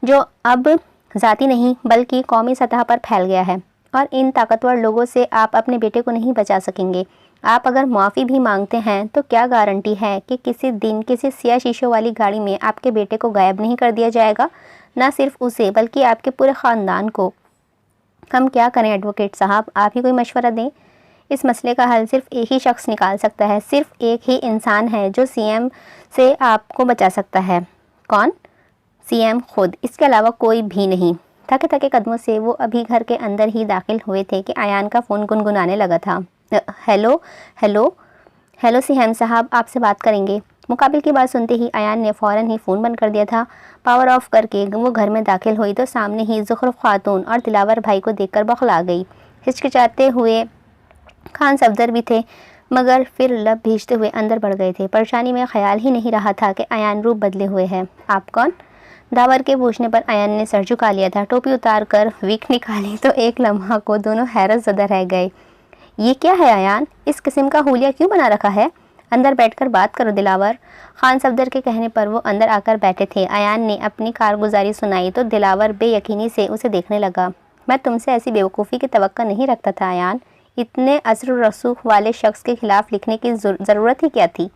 A: जो अब ज़ाती नहीं बल्कि कौमी सतह पर फैल गया है, और इन ताकतवर लोगों से आप अपने बेटे को नहीं बचा सकेंगे। आप अगर मुआफ़ी भी मांगते हैं तो क्या गारंटी है कि किसी दिन किसी सियाह शीशों वाली गाड़ी में आपके बेटे को गायब नहीं कर दिया जाएगा? न सिर्फ उसे बल्कि आपके पूरे ख़ानदान को। हम क्या करें एडवोकेट साहब, आप ही कोई मशवरा दें। इस मसले का हल सिर्फ एक ही शख्स निकाल सकता है। सिर्फ एक ही इंसान है जो सीएम से आपको बचा सकता है। कौन? सीएम खुद, इसके अलावा कोई भी नहीं। थके थके कदमों से वो अभी घर के अंदर ही दाखिल हुए थे कि अयान का फ़ोन गुनगुनाने लगा था। हेलो हेलो हेलो सीएम साहब, आपसे बात करेंगे। मुकाबिल की बात सुनते ही अयान ने फ़ौरन ही फ़ोन बंद कर दिया था। पावर ऑफ करके वो घर में दाखिल हुई तो सामने ही ज़ुखरुफ खातून और दिलावर भाई को देखकर बौखला गई। हिचकिचाते हुए खान सफदर भी थे, मगर फिर लब भींचते हुए अंदर बढ़ गए थे। परेशानी में ख्याल ही नहीं रहा था कि अयान रूप बदले हुए है। आप कौन? दावर के पूछने पर अयान ने सर झुका लिया था। टोपी उतार कर विक निकाली तो एक लम्हा को दोनों हैरत ज़दा रह गए। ये क्या है अयान, इस किस्म का हुलिया क्यों बना रखा है? अंदर बैठकर बात करो दिलावर। खान सफदर के कहने पर वो अंदर आकर बैठे थे। अयान ने अपनी कारगुजारी सुनाई तो दिलावर बेयकीनी से उसे देखने लगा। मैं तुमसे ऐसी बेवकूफ़ी की तवक्को नहीं रखता था अयान। इतने असर रसूख वाले शख्स के खिलाफ लिखने की ज़रूरत ही क्या थी?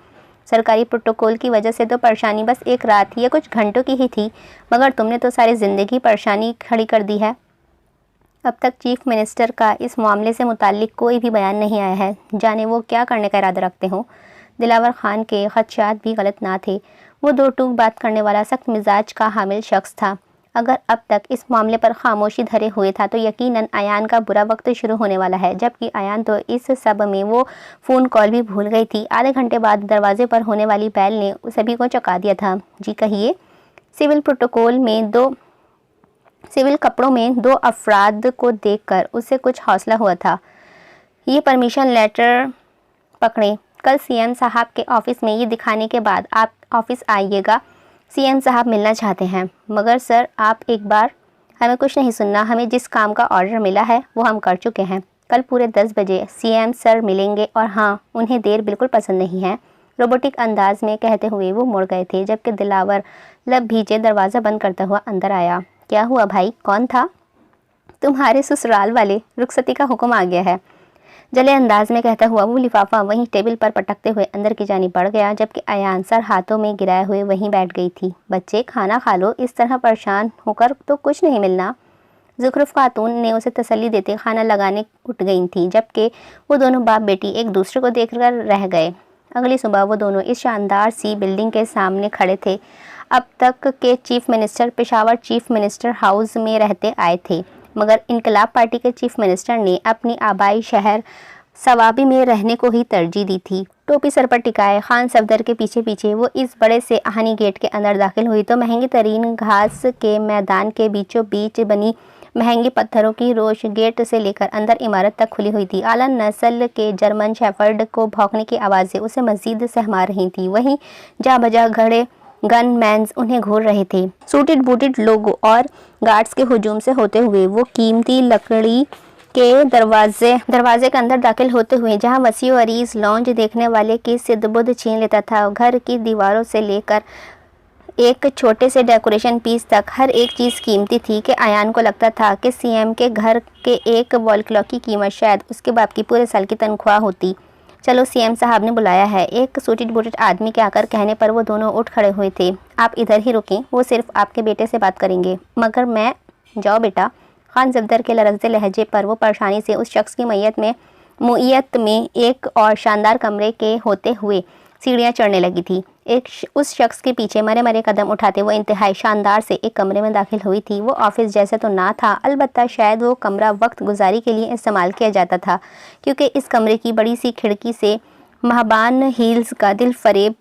A: सरकारी प्रोटोकॉल की वजह से तो परेशानी बस एक रात या कुछ घंटों की ही थी, मगर तुमने तो सारी ज़िंदगी परेशानी खड़ी कर दी है। अब तक चीफ मिनिस्टर का इस मामले से मुताल्लिक कोई भी बयान नहीं आया है। जाने वो क्या करने का इरादा रखते हो। दिलावर खान के खदशात भी गलत ना थे। वो दो टूक बात करने वाला सख्त मिजाज का हामिल शख्स था। अगर अब तक इस मामले पर खामोशी धरे हुए था तो यकीनन अयान का बुरा वक्त शुरू होने वाला है, जबकि अयान तो इस सब में वो फ़ोन कॉल भी भूल गई थी। आधे घंटे बाद दरवाजे पर होने वाली बैल ने सभी को चौंका दिया था। जी कहिए। सिविल कपड़ों में दो अफराद को देखकर उसे कुछ हौसला हुआ था। ये परमिशन लेटर पकड़ें। कल सीएम साहब के ऑफिस में ये दिखाने के बाद आप ऑफिस आइएगा। सीएम साहब मिलना चाहते हैं। मगर सर आप एक बार, हमें कुछ नहीं सुनना। हमें जिस काम का ऑर्डर मिला है वो हम कर चुके हैं। कल पूरे 10 बजे सीएम सर मिलेंगे और हाँ, उन्हें देर बिल्कुल पसंद नहीं है। रोबोटिक अंदाज में कहते हुए वो मुड़ गए थे, जबकि दिलावर लब भीजे दरवाज़ा बंद करता हुआ अंदर आया। क्या हुआ भाई, कौन था? तुम्हारे ससुराल वाले, रुखसती का हुक्म आ गया है। जले अंदाज में कहता हुआ वो लिफाफा वहीं टेबल पर पटकते हुए अंदर की जानिब बढ़ गया, जबकि अयान सर हाथों में गिराए हुए वहीं बैठ गई थी। बच्चे खाना खा लो, इस तरह परेशान होकर तो कुछ नहीं मिलना। ज़ुखरुफ खातून ने उसे तसल्ली देते खाना लगाने उठ गई थी, जबकि वो दोनों बाप बेटी एक दूसरे को देखकर रह गए। अगली सुबह वो दोनों इस शानदार सी बिल्डिंग के सामने खड़े थे। अब तक के chief minister Peshawar chief minister house में रहते आए थे, मगर इनकलाब पार्टी के चीफ मिनिस्टर ने अपनी आबाई शहर सवाबी में रहने को ही तरजीह दी थी। टोपी सर पर टिकाए खान सफदर के पीछे पीछे वो इस बड़े से आहनी गेट के अंदर दाखिल हुई तो महंगी तरीन घास के मैदान के बीचों बीच बनी महंगी पत्थरों की रोश गेट से लेकर अंदर इमारत तक खुली हुई थी। आला नस्ल के जर्मन शेफर्ड को भौंकने की आवाज़ें उसे मजीद सहमा रही थी। वहीं जा बजा घड़े गनमैन्स उन्हें घूर रहे थे। सूटेड बूटेड लोगों और गार्ड्स के हुजूम से होते हुए वो कीमती लकड़ी के दरवाजे के अंदर दाखिल होते हुए जहां वसीओ अरीज लॉन्ज देखने वाले की सिद्ध-बुद्ध छीन लेता था। घर की दीवारों से लेकर एक छोटे से डेकोरेशन पीस तक हर एक चीज़ कीमती थी कि अयान को लगता था कि सीएम के घर के एक वॉल क्लॉक की कीमत शायद उसके बाप की पूरे साल की तनख्वाह होती। चलो, सीएम साहब ने बुलाया है। एक सूटेड बूटेड आदमी के आकर कहने पर वो दोनों उठ खड़े हुए थे। आप इधर ही रुकें, वो सिर्फ आपके बेटे से बात करेंगे। मगर मैं, जाओ बेटा। खान सफदर के लरज़ते लहजे पर वो परेशानी से उस शख्स की मुइयत में एक और शानदार कमरे के होते हुए सीढ़ियाँ चढ़ने लगी थी। उस शख्स के पीछे मरे मरे कदम उठाते वो इंतहाई शानदार से एक कमरे में दाखिल हुई थी। वो ऑफिस जैसे तो ना था, अलबत्ता शायद वो कमरा वक्त गुजारी के लिए इस्तेमाल किया जाता था, क्योंकि इस कमरे की बड़ी सी खिड़की से महाबान हिल्स का दिल फरेब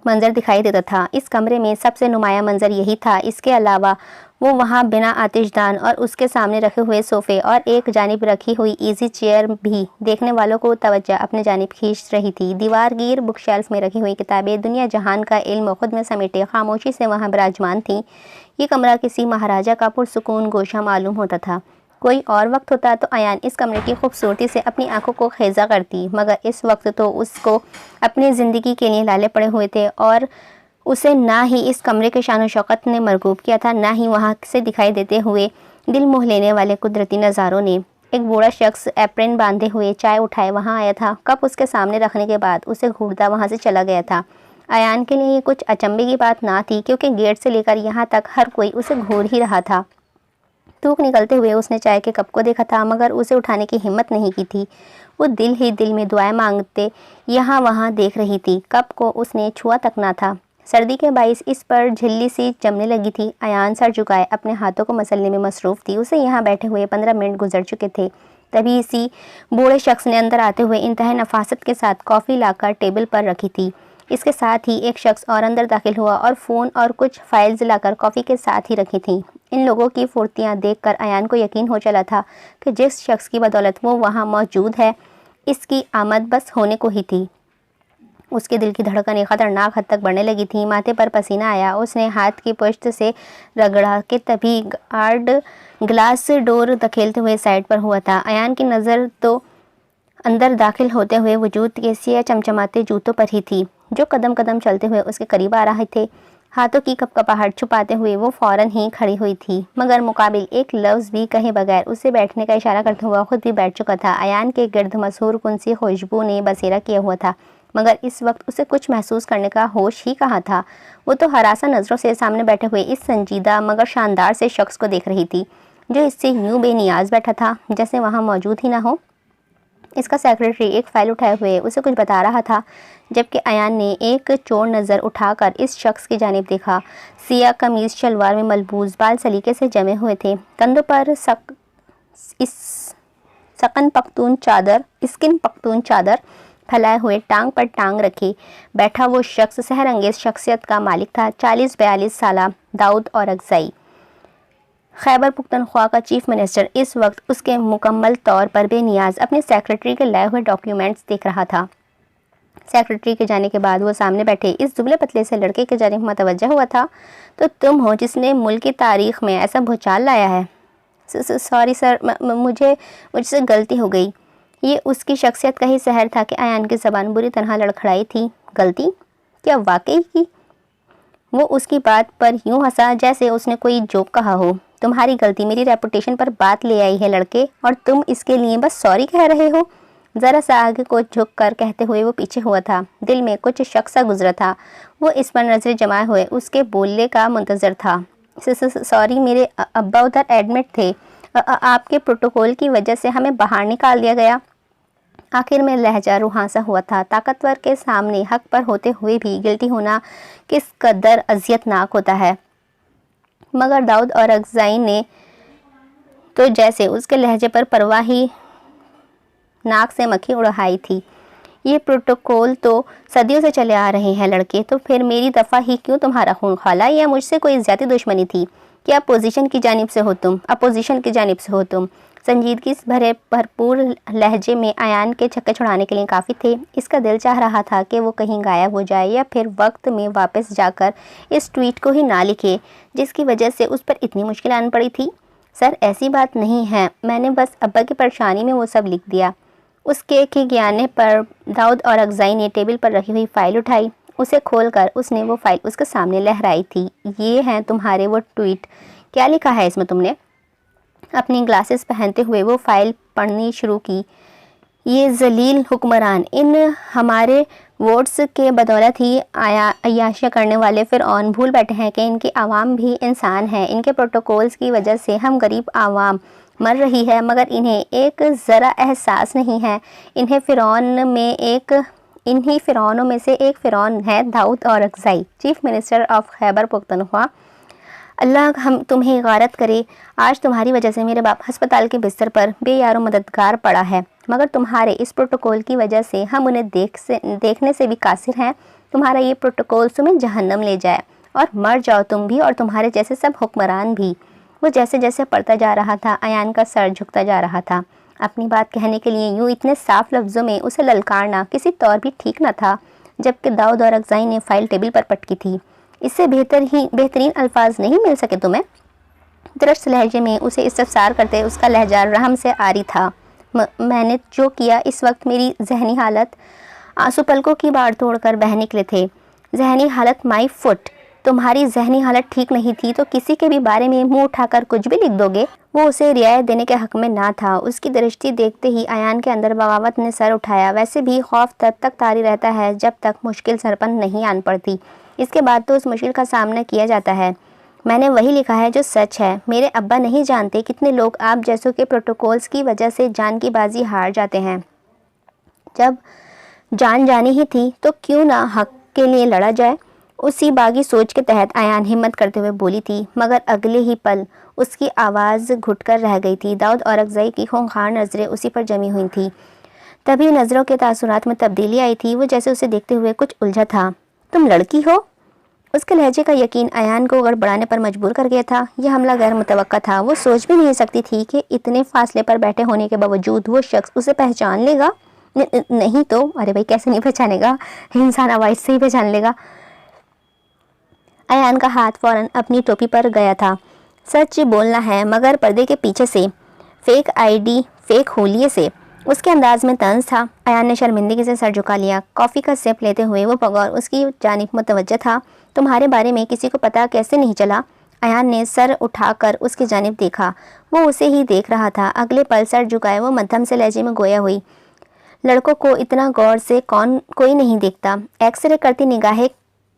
A: मंजर दिखाई देता था। इस कमरे में सबसे नुमाया मंजर यही था। इसके अलावा वो वहाँ बिना आतिशदान और उसके सामने रखे हुए सोफ़े और एक जानिब रखी हुई इजी चेयर भी देखने वालों को तवज्जो अपने जानिब खींच रही थी। दीवारगीर बुकशेल्फ में रखी हुई किताबें दुनिया जहान का इल्म खुद में समेटे खामोशी से वहाँ विराजमान थीं। ये कमरा किसी महाराजा का पुरसुकून गोशा मालूम होता था। कोई और वक्त होता तो अयान इस कमरे की खूबसूरती से अपनी आंखों को खेजा करती, मगर इस वक्त तो उसको अपनी ज़िंदगी के लिए लाले पड़े हुए थे और उसे ना ही इस कमरे के शान शौकत ने मरगूब किया था, ना ही वहाँ से दिखाई देते हुए दिल मोह लेने वाले कुदरती नज़ारों ने। एक बूढ़ा शख्स एप्रन बांधे हुए चाय उठाए वहाँ आया था। कप उसके सामने रखने के बाद उसे घूरता वहाँ से चला गया था। अयान के लिए ये कुछ अचंभे की बात ना थी, क्योंकि गेट से लेकर यहाँ तक हर कोई उसे घूर ही रहा था। थूक निकलते हुए उसने चाय के कप को देखा था, मगर उसे उठाने की हिम्मत नहीं की थी। वो दिल ही दिल में दुआएं मांगते यहाँ वहाँ देख रही थी। कप को उसने छुआ तक ना था। सर्दी के बाइस इस पर झिल्ली सी जमने लगी थी। अयान सर झुकाए अपने हाथों को मसलने में मसरूफ़ थी। उसे यहाँ बैठे हुए 15 मिनट गुजर चुके थे। तभी इसी बूढ़े शख्स ने अंदर आते हुए इंतहा नफासत के साथ कॉफ़ी लाकर टेबल पर रखी थी। इसके साथ ही एक शख्स और अंदर दाखिल हुआ और फ़ोन और कुछ फाइल्स लाकर कॉफ़ी के साथ ही रखी थी। इन लोगों की फुर्तियाँ देखकर अयान को यकीन हो चला था कि जिस शख्स की बदौलत वो वहाँ मौजूद है, इसकी आमद बस होने को ही थी। उसके दिल की धड़कनें ख़तरनाक हद तक बढ़ने लगी थी। माथे पर पसीना आया। उसने हाथ की पुश्त से रगड़ा कि तभी गार्ड ग्लास डोर धकेलते हुए साइड पर हुआ था। अयान की नज़र तो अंदर दाखिल होते हुए वजूद के सिया चमचमाते जूतों पर ही थी, जो कदम कदम चलते हुए उसके करीब आ रहे थे। हाथों की कपकपाहट छुपाते हुए वो फ़ौरन ही खड़ी हुई थी, मगर मुकाबिल एक लफ्ज़ भी कहे बगैर उसे बैठने का इशारा करते हुआ खुद भी बैठ चुका था। अयान के गिर्द मशहूर कुंसी खुशबू ने बसेरा किया हुआ था, मगर इस वक्त उसे कुछ महसूस करने का होश ही कहाँ था। वो तो हरासा नज़रों से सामने बैठे हुए इस संजीदा मगर शानदार से शख्स को देख रही थी। जो इससे यूं बेनियाज बैठा था जैसे वहाँ मौजूद ही ना हो। इसका सेक्रेटरी एक फ़ाइल उठाए हुए उसे कुछ बता रहा था, जबकि अयान ने एक चोर नज़र उठाकर इस शख्स की जानिब देखा। सिया कमीज़ शलवार में मलबूस बाल सलीके से जमे हुए थे, कंधों पर स्किन पख्तून चादर फैलाए हुए टांग पर टांग रखी बैठा वो शख्स सहरंगेज शख्सियत का मालिक था। 40-42 साला दाऊद औरकज़ई, खैबर पुख्तनख्वा का चीफ मिनिस्टर, इस वक्त उसके मुकम्मल तौर पर बेनियाज अपने सेक्रेटरी के लाए हुए डॉक्यूमेंट्स देख रहा था। सेक्रेटरी के जाने के बाद वो सामने बैठे इस दुबले पतले से लड़के के जानिब मतवज्जा हुआ था। तो तुम हो जिसने मुल्क की तारीख में ऐसा भूचाल लाया है। सॉरी सर, मुझसे गलती हो गई। ये उसकी शख्सियत का ही सहर था कि अयान की ज़बान बुरी तरह लड़खड़ाई थी। गलती? क्या वाकई की? वो उसकी बात पर यूं हंसा जैसे उसने कोई जोक कहा हो। तुम्हारी गलती मेरी रेपुटेशन पर बात ले आई है लड़के, और तुम इसके लिए बस सॉरी कह रहे हो। ज़रा सा आगे को झुक कर कहते हुए वो पीछे हुआ था। दिल में कुछ शक सा गुजरा था। वो इस पर नज़रें जमाए हुए उसके बोलने का मुंतज़र था। सॉरी, मेरे अब्बा उधर एडमिट थे। आपके प्रोटोकॉल की वजह से हमें बाहर निकाल दिया गया। आखिर में लहजा रूहां सा हुआ था। ताकतवर के सामने हक पर होते हुए भी गिल्टी होना किस कदर अजियतनाक होता है। मगर दाऊद औरकज़ई ने तो जैसे उसके लहजे पर परवाह ही नाक से मक्खी उड़ाई थी। ये प्रोटोकॉल तो सदियों से चले आ रहे हैं लड़के, तो फिर मेरी दफ़ा ही क्यों तुम्हारा खून खाला, या मुझसे कोई ज़्यादा दुश्मनी थी? क्या अपोजिशन की जानिब से हो तुम? संजीदगी भरे भरपूर लहजे में अयान के छक्के छुड़ाने के लिए काफ़ी थे। इसका दिल चाह रहा था कि वो कहीं गायब हो जाए या फिर वक्त में वापस जाकर इस ट्वीट को ही ना लिखे जिसकी वजह से उस पर इतनी मुश्किल आन पड़ी थी। सर, ऐसी बात नहीं है, मैंने बस अब्बा की परेशानी में वो सब लिख दिया। उसके खिंचाने पर दाऊद औरकज़ई ने टेबल पर रखी हुई फ़ाइल उठाई। उसे खोलकर उसने वो फ़ाइल उसके सामने लहराई थी। ये हैं तुम्हारे वो ट्वीट। क्या लिखा है इसमें तुमने? अपनी ग्लासेस पहनते हुए वो फ़ाइल पढ़नी शुरू की। ये जलील हुक्मरान इन हमारे वोट्स के बदौलत ही अय्याशियाँ करने वाले फ़िरऔन भूल बैठे हैं कि इनकी आवाम भी इंसान है। इनके प्रोटोकॉल्स की वजह से हम गरीब आवाम मर रही है, मगर इन्हें एक ज़रा एहसास नहीं है। इन्हीं फ़िरौनों में से एक फ़िरौन है Dawood Orakzai, chief minister of Khyber Pakhtunkhwa. अल्लाह हम तुम्हें गारत करे। आज तुम्हारी वजह से मेरे बाप अस्पताल के बिस्तर पर बेयारो मददगार पड़ा है, मगर तुम्हारे इस प्रोटोकॉल की वजह से हम उन्हें देखने से भी कासिर हैं। तुम्हारा ये प्रोटोकॉल तुम्हें जहन्नम ले जाए और मर जाओ तुम भी और तुम्हारे जैसे सब हुक्मरान भी। वो जैसे जैसे पढ़ता जा रहा था, अयान का सर झुकता जा रहा था। अपनी बात कहने के लिए यूँ इतने साफ लफ्ज़ों में उसे ललकारना किसी तौर भी ठीक न था, जबकि दाऊद औरकज़ई ने फ़ाइल टेबल पर पटकी थी। इससे बेहतरीन अल्फाज नहीं मिल सके तुम्हें? दरस्त लहजे में उसे इस्तफसार करते उसका लहजा रहम से आरी था। मैंने जो किया, इस वक्त मेरी जहनी हालत, आंसू पलकों की बाढ़ तोड़कर बह निकले थे। जहनी हालत माई फुट। तुम्हारी जहनी हालत ठीक नहीं थी तो किसी के भी बारे में मुंह उठाकर कुछ भी लिख दोगे? वो उसे रियायत देने के हक में ना था। उसकी दृष्टि देखते ही अयान के अंदर बगावत ने सर उठाया। वैसे भी खौफ तब तक तारी रहता है जब तक मुश्किल सर पर नहीं आन पड़ती। इसके बाद तो उस मुश्किल का सामना किया जाता है। मैंने वही लिखा है जो सच है। मेरे अब्बा नहीं जानते कितने लोग आप जैसों के प्रोटोकॉल्स की वजह से जान की बाजी हार जाते हैं। जब जान जानी ही थी तो क्यों ना हक के लिए लड़ा जाए। उसी बागी सोच के तहत अयान हिम्मत करते हुए बोली थी, मगर अगले ही पल उसकी आवाज़ घुटकर रह गई थी। दाऊद औरकज़ई की खूंखार नज़रें उसी पर जमी हुई थी। तभी नज़रों के तासुरात में तब्दीली आई थी। वो जैसे उसे देखते हुए कुछ उलझा था। तुम लड़की हो? उसके लहजे का यकीन अयान को गड़बड़ाने पर मजबूर कर गया था। यह हमला गैर मुतवक्का था। वो सोच भी नहीं सकती थी कि इतने फासले पर बैठे होने के बावजूद वो शख्स उसे पहचान लेगा। नहीं तो अरे भाई, कैसे नहीं पहचानेगा? इंसान आवाज़ से ही पहचान लेगा। अयान का हाथ फ़ौरन अपनी टोपी पर गया था। सच बोलना है, मगर पर्दे के पीछे से, फेक आईडी, फेक होलिये से। उसके अंदाज में तंज था। अयान ने शर्मिंदगी से सर झुका लिया। कॉफ़ी का सिप लेते हुए वो बगौर उसकी जानिब मुतवज्जह था। तुम्हारे बारे में किसी को पता कैसे नहीं चला? अयान ने सर उठाकर उसकी जानिब देखा। वो उसे ही देख रहा था। अगले पल सर झुकाए वो मध्यम से लहजे में गोया हुई, लड़कों को इतना गौर से कोई नहीं देखता। एक्सरे करती निगाहें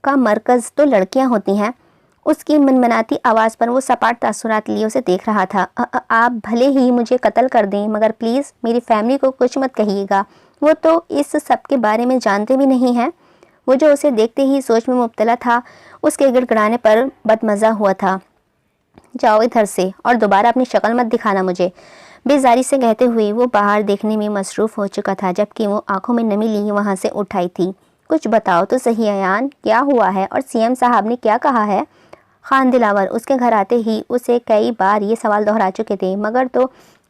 A: का मरकज़ तो लड़कियां होती हैं। उसकी मनमनाती आवाज़ पर वो सपाट तासुरात लिए उसे देख रहा था। आप भले ही मुझे कत्ल कर दें, मगर प्लीज़ मेरी फैमिली को कुछ मत कहिएगा। वो तो इस सब के बारे में जानते भी नहीं हैं। वो जो उसे देखते ही सोच में मुब्तला था, उसके गिड़गिड़ाने पर बदमज़ा हुआ था। जाओ इधर से और दोबारा अपनी शक्ल मत दिखाना मुझे, बेजारी से कहते हुए वो बाहर देखने में मसरूफ़ हो चुका था, जबकि वो आंखों में नमी लिए वहाँ से उठाई थी। कुछ बताओ तो सही अयान, क्या हुआ है और सीएम साहब ने क्या कहा है? खान दिलावर उसके घर आते ही उसे कई बार ये सवाल दोहरा चुके थे, मगर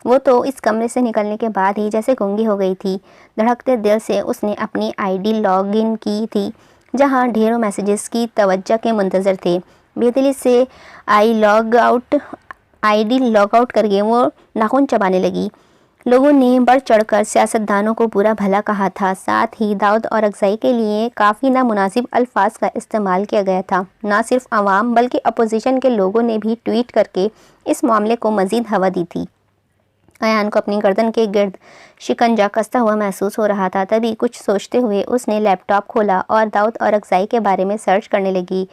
A: वो तो इस कमरे से निकलने के बाद ही जैसे गूंगी हो गई थी। धड़कते दिल से उसने अपनी आईडी लॉगिन की थी, जहां ढेरों मैसेजेस की तवज्जो के मुंतज़र थे। बेदिली से आईडी लॉग आउट करके वो नाखून चबाने लगी। लोगों ने बढ़ चढ़कर सियासतदानों को बुरा भला कहा था, साथ ही दाऊद और अगज़ई के लिए काफ़ी नामुनासिब अल्फाज का इस्तेमाल किया गया था। ना सिर्फ आवाम बल्कि अपोजिशन के लोगों ने भी ट्वीट करके इस मामले को मज़ीद हवा दी थी। अयान को अपनी गर्दन के गिर्द शिकंजा कसता हुआ महसूस हो रहा था। तभी कुछ सोचते हुए उसने लैपटॉप खोला और दाऊद और अगज़ई के बारे में सर्च करने लगी।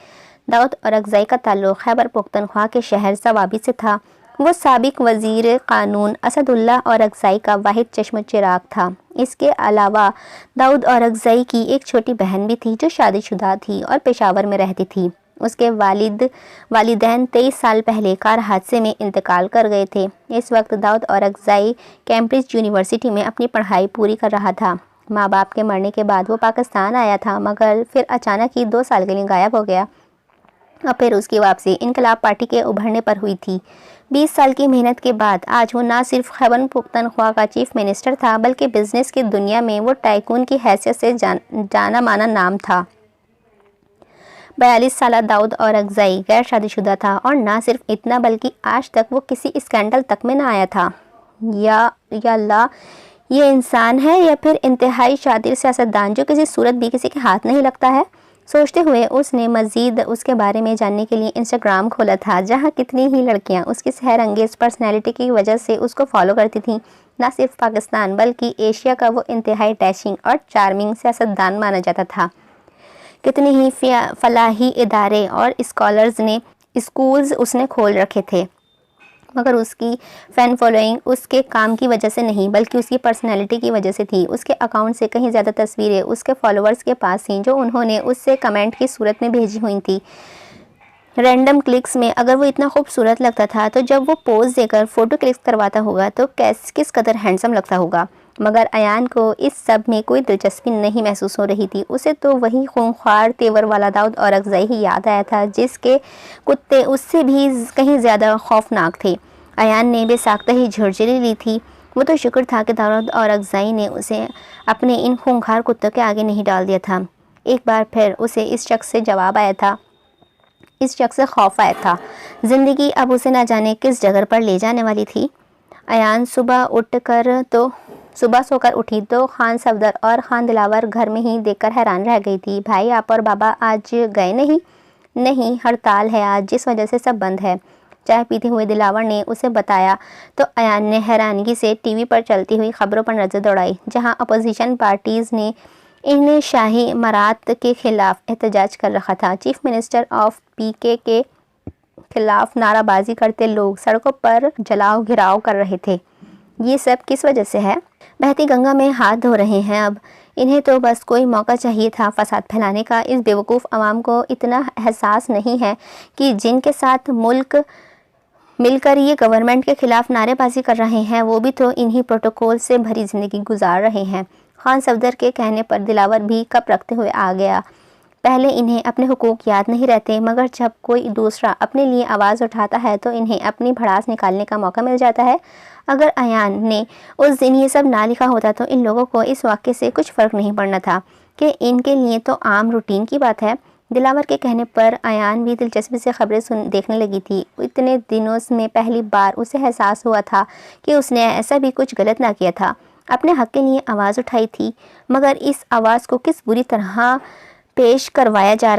A: दाऊद और अगज़ई का ताल्लुक़ खैबर पुख्तनख्वा के शहर सवाबी से था। वो साबिक वज़ीर क़ानून असदुल्ला और अगज़ई का वाहिद चश्म चिराग था। इसके अलावा दाऊद और अगज़ई की एक छोटी बहन भी थी जो शादीशुदा थी और पेशावर में रहती थी। उसके वालिदैन 23 साल पहले कार हादसे में इंतकाल कर गए थे। इस वक्त दाऊद और अगज़ई कैम्ब्रिज यूनिवर्सिटी में अपनी पढ़ाई पूरी कर रहा था। माँ बाप के मरने के बाद वो पाकिस्तान आया था, मगर फिर अचानक ही 2 साल के लिए गायब हो गया और फिर उसकी वापसी इनकलाब पार्टी के उभरने पर हुई थी। 20 साल की मेहनत के बाद आज वो ना सिर्फ खैबर पुख्तनख्वा का चीफ मिनिस्टर था, बल्कि बिजनेस की दुनिया में वो टाइकून की हैसियत से जाना माना नाम था। 42 साल दाऊद और अगज़ई गैर शादीशुदा था और ना सिर्फ इतना बल्कि आज तक वो किसी स्कैंडल तक में ना आया था। या अल्लाह, ये इंसान है या फिर इंतहाई शातिर सियासतदान जो किसी सूरत भी किसी के हाथ नहीं लगता है। सोचते हुए उसने मज़ीद उसके बारे में जानने के लिए इंस्टाग्राम खोला था, जहां कितनी ही लड़कियां उसकी सहर अंगेज़ पर्सनैलिटी की वजह से उसको फॉलो करती थीं। ना सिर्फ पाकिस्तान बल्कि एशिया का वो इंतहाई डैशिंग और चार्मिंग सियासतदान माना जाता था। कितनी ही फलाही इदारे और स्कूल्स उसने खोल रखे थे, मगर उसकी फ़ैन फॉलोइंग उसके काम की वजह से नहीं बल्कि उसकी पर्सनैलिटी की वजह से थी। उसके अकाउंट से कहीं ज़्यादा तस्वीरें उसके फॉलोअर्स के पास थीं जो उन्होंने उससे कमेंट की सूरत में भेजी हुई थी। रैंडम क्लिक्स में अगर वो इतना खूबसूरत लगता था तो जब वो पोज देकर फ़ोटो क्लिक्स करवाता होगा तो किस कदर हैंडसम लगता होगा। मगर अयान को इस सब में कोई दिलचस्पी नहीं महसूस हो रही थी। उसे तो वही खूंखार तेवर वाला दाऊद और अगज़ई ही याद आया था, जिसके कुत्ते उससे भी कहीं ज़्यादा खौफनाक थे। अयान ने बेसाख्ता ही झुरझुरी ली थी। वो तो शुक्र था कि दाऊद और अगज़ई ने उसे अपने इन खूंखार कुत्तों के आगे नहीं डाल दिया था। एक बार फिर उसे इस शख्स से जवाब आया था, इस शख्स से खौफ आया था। ज़िंदगी अब उसे ना जाने किस जगह पर ले जाने वाली थी। अयान सुबह सोकर उठी तो खान सफदर और खान दिलावर घर में ही देखकर हैरान रह गई थी। भाई, आप और बाबा आज गए नहीं? नहीं, हड़ताल है आज, जिस वजह से सब बंद है, चाय पीते हुए दिलावर ने उसे बताया। तो अयान ने हैरानगी से टीवी पर चलती हुई खबरों पर नज़र दौड़ाई, जहां अपोजिशन पार्टीज़ ने इन शाही इमारात के खिलाफ एहतजाज कर रखा था। चीफ मिनिस्टर ऑफ पीके के खिलाफ नाराबाजी करते लोग सड़कों पर जलाओ घिराव कर रहे थे। ये सब किस वजह से है? बहती गंगा में हाथ धो रहे हैं अब। इन्हें तो बस कोई मौका चाहिए था फसाद फैलाने का। इस बेवकूफ़ आवाम को इतना एहसास नहीं है कि जिनके साथ मुल्क मिलकर ये गवर्नमेंट के खिलाफ नारेबाजी कर रहे हैं, वो भी तो इन्हीं प्रोटोकॉल से भरी ज़िंदगी गुजार रहे हैं। खान सफदर के कहने पर दिलावर भी कप रखते हुए आ गया। पहले इन्हें अपने हुकूक याद नहीं रहते, मगर जब कोई दूसरा अपने लिए आवाज़ उठाता है तो इन्हें अपनी भड़ास निकालने का मौका मिल जाता है। अगर अयान ने उस दिन ये सब ना लिखा होता तो इन लोगों को इस वाक़े से कुछ फ़र्क नहीं पड़ना था कि इनके लिए तो आम रूटीन की बात है। दिलावर के कहने पर अयान भी दिलचस्पी से खबरें देखने लगी थी। इतने दिनों में पहली बार उसे एहसास हुआ था कि उसने ऐसा भी कुछ गलत ना किया था, अपने हक़ के लिए आवाज़ उठाई थी, मगर इस आवाज़ को किस बुरी तरह कैश करवाया जा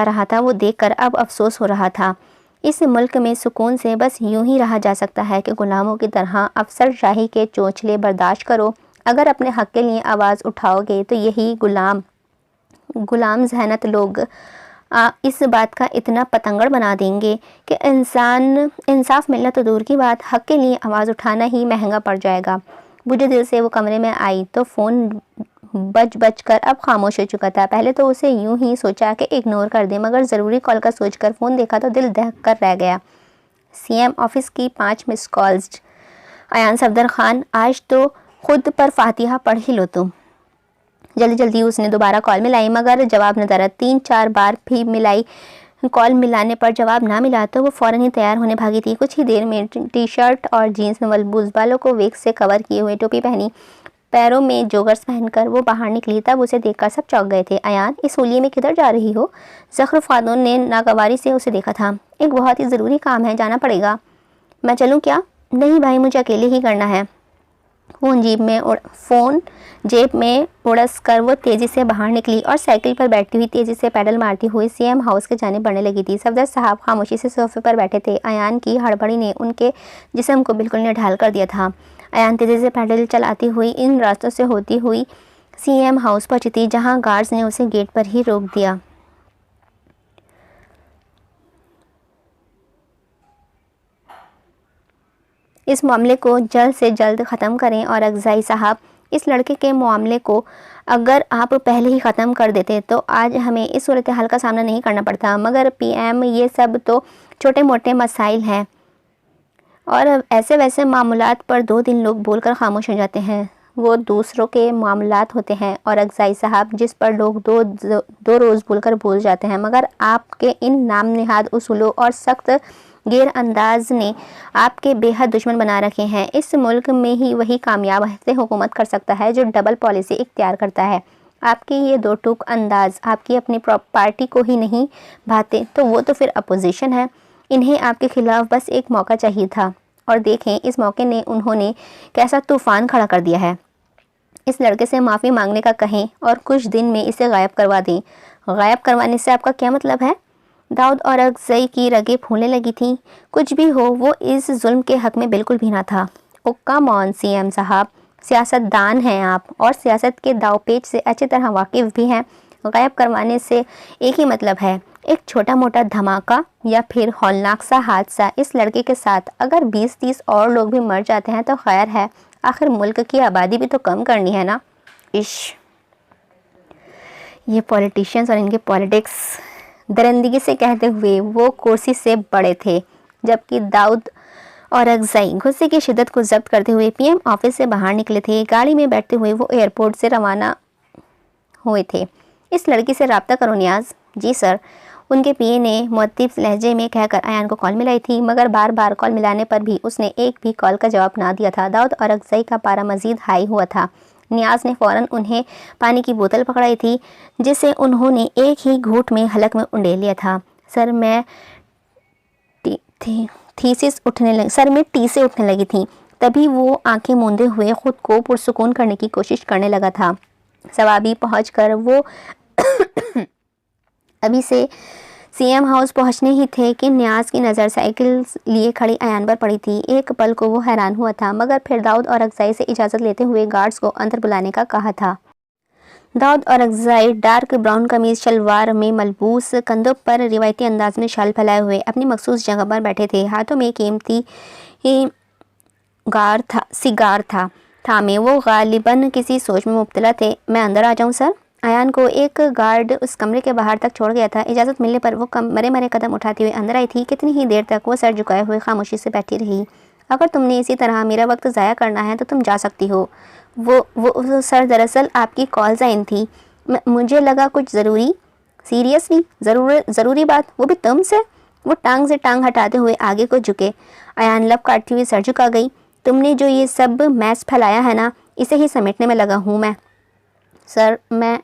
A: रहा था, वो देखकर अब अफसोस हो रहा था। इस मुल्क में सुकून से बस यूं ही रहा जा सकता है कि गुलामों की तरह अफसरशाही के चोंचले बर्दाश्त करो। अगर अपने हक़ के लिए आवाज़ उठाओगे तो यही गुलाम जहनत लोग इस बात का इतना पतंगड़ बना देंगे कि इंसाफ मिलना तो दूर की बात, हक के लिए आवाज़ उठाना ही महंगा पड़ जाएगा। बुझे दिल से वो कमरे में आई तो फ़ोन बज कर अब खामोश हो चुका था। पहले तो उसे यूं ही सोचा कि इग्नोर कर दे, मगर ज़रूरी कॉल का सोचकर फ़ोन देखा तो दिल दहक कर रह गया। सीएम ऑफिस की 5 मिस कॉल्स। अयान सफदर खान, आज तो खुद पर फातिहा पढ़ ही लो तुम। जल्दी जल्दी उसने दोबारा कॉल मिलाई, मगर जवाब न दरा। 3-4 बार भी मिलाई, कॉल मिलाने पर जवाब ना मिला तो वो फ़ौरन ही तैयार होने भागी थी। कुछ ही देर में टी शर्ट और जीन्स में मलबूस, बालों को वेग से कवर किए हुए, टोपी पहनी, पैरों में जोगर्स पहनकर वो बाहर निकली। तब उसे देखकर सब चौंक गए थे। अयान, इस होलिये में किधर जा रही हो? ज़फ़र खातून ने नागवारी से उसे देखा था। एक बहुत ही ज़रूरी काम है, जाना पड़ेगा। मैं चलूँ क्या? नहीं भाई, मुझे अकेले ही करना है। फ़ोन जेब में उड़स कर वो तेज़ी से बाहर निकली और साइकिल पर बैठी हुई तेज़ी से पैडल मारती हुई सीएम हाउस के जाने बढ़ने लगी थी। सफदर साहब खामोशी से सोफे पर बैठे थे। अयान की हड़बड़ी ने उनके जिस्म को बिल्कुल निढाल कर दिया था। अयान तेज़ी से पैडल चलाती हुई इन रास्तों से होती हुई सीएम हाउस पहुंची थी, जहां गार्ड्स ने उसे गेट पर ही रोक दिया। इस मामले को जल्द से जल्द ख़त्म करें और अगज़ाई साहब, इस लड़के के मामले को अगर आप पहले ही ख़त्म कर देते तो आज हमें इस सूरत हाल का सामना नहीं करना पड़ता। मगर पीएम, ये सब तो छोटे मोटे मसाइल हैं और ऐसे वैसे मामलात पर 2 दिन लोग बोलकर खामोश हो जाते हैं, वो दूसरों के मामलात होते हैं। और अगज़ाई साहब, जिस पर लोग दो रोज़ बोलकर भूल जाते हैं, मगर आपके इन नाम निहाद उसूलों और सख्त गैर अंदाज ने आपके बेहद दुश्मन बना रखे हैं। इस मुल्क में ही वही कामयाब से हुकूमत कर सकता है जो डबल पॉलिसी इख्तियार करता है। आपके ये 2 टूक अंदाज आपकी अपनी पार्टी को ही नहीं भाते तो वो तो फिर अपोजिशन है। इन्हें आपके खिलाफ बस एक मौका चाहिए था और देखें इस मौके ने उन्होंने कैसा तूफ़ान खड़ा कर दिया है। इस लड़के से माफ़ी मांगने का कहें और कुछ दिन में इसे गायब करवा दें। गायब करवाने से आपका क्या मतलब है? दाऊद और अगज़ई की रगें फूलने लगी थीं। कुछ भी हो, वो इस जुल्म के हक़ में बिल्कुल भी ना था। ओ कम ऑन सीएम साहब, सियासतदान हैं आप और सियासत के दावपेच से अच्छी तरह वाकिफ़ भी हैं। गायब करवाने से एक ही मतलब है, एक छोटा मोटा धमाका या फिर हौलनाक सा हादसा। इस लड़के के साथ अगर 20-30 और लोग भी मर जाते हैं तो खैर है, आखिर मुल्क की आबादी भी तो कम करनी है ना। ये पॉलिटिशियंस और इनके पॉलिटिक्स, दरिंदगी से कहते हुए वो कुर्सी से बड़े थे, जबकि दाऊद और अगज़ई गुस्से की शिद्दत को जब्त करते हुए पीएम ऑफिस से बाहर निकले थे। गाड़ी में बैठते हुए वो एयरपोर्ट से रवाना हुए थे। इस लड़की से रब्ता करो नियाज़। जी सर। उनके पीए ने मुअत्तिब लहजे में कहकर अयान को कॉल मिलाई थी, मगर बार बार कॉल मिलाने पर भी उसने एक भी कॉल का जवाब ना दिया था। दाऊद और अगज़ई का पारा मज़ीद हाई हुआ था। नियाज़ ने फ़ौरन उन्हें पानी की बोतल पकड़ाई थी, जिसे उन्होंने एक ही घूंट में हलक में उंडेल लिया था। सर में टी से उठने लगी थी। तभी वो आंखें मूंदे हुए खुद को पुरसुकून करने की कोशिश करने लगा था। सवाबी पहुंचकर वो अभी से सीएम हाउस पहुंचने ही थे कि नियाज़ की नज़र साइकिल लिए खड़ी अयान पर पड़ी थी। एक पल को वो हैरान हुआ था, मगर फिर दाऊद और अगज़ई से इजाज़त लेते हुए गार्ड्स को अंदर बुलाने का कहा था। दाऊद और अगज़ई डार्क ब्राउन कमीज़ शलवार में मलबूस, कंधों पर रिवायती अंदाज में शाल फैलाए हुए अपनी मखसूस जगह पर बैठे थे। हाथों में कीमती सिगार था थामे वो गालिबन किसी सोच में मुब्तला थे। मैं अंदर आ जाऊं सर? अयान को एक गार्ड उस कमरे के बाहर तक छोड़ गया था। इजाज़त मिलने पर वो मरे मरे कदम उठाते हुए अंदर आई थी। कितनी ही देर तक वो सर झुकाए हुए खामोशी से बैठी रही। अगर तुमने इसी तरह मेरा वक्त ज़ाया करना है तो तुम जा सकती हो। वो सर, दरअसल आपकी कॉल्स आई थी, मुझे लगा कुछ ज़रूरी, सीरियसली ज़रूरी बात, वो भी तुमसे। वो टांग से टांग हटाते हुए आगे को झुके। अयान लब काटती हुई सर झुका गई। तुमने जो ये सब मैस फैलाया है ना, इसे ही समेटने में लगा हूँ मैं। सर, मैं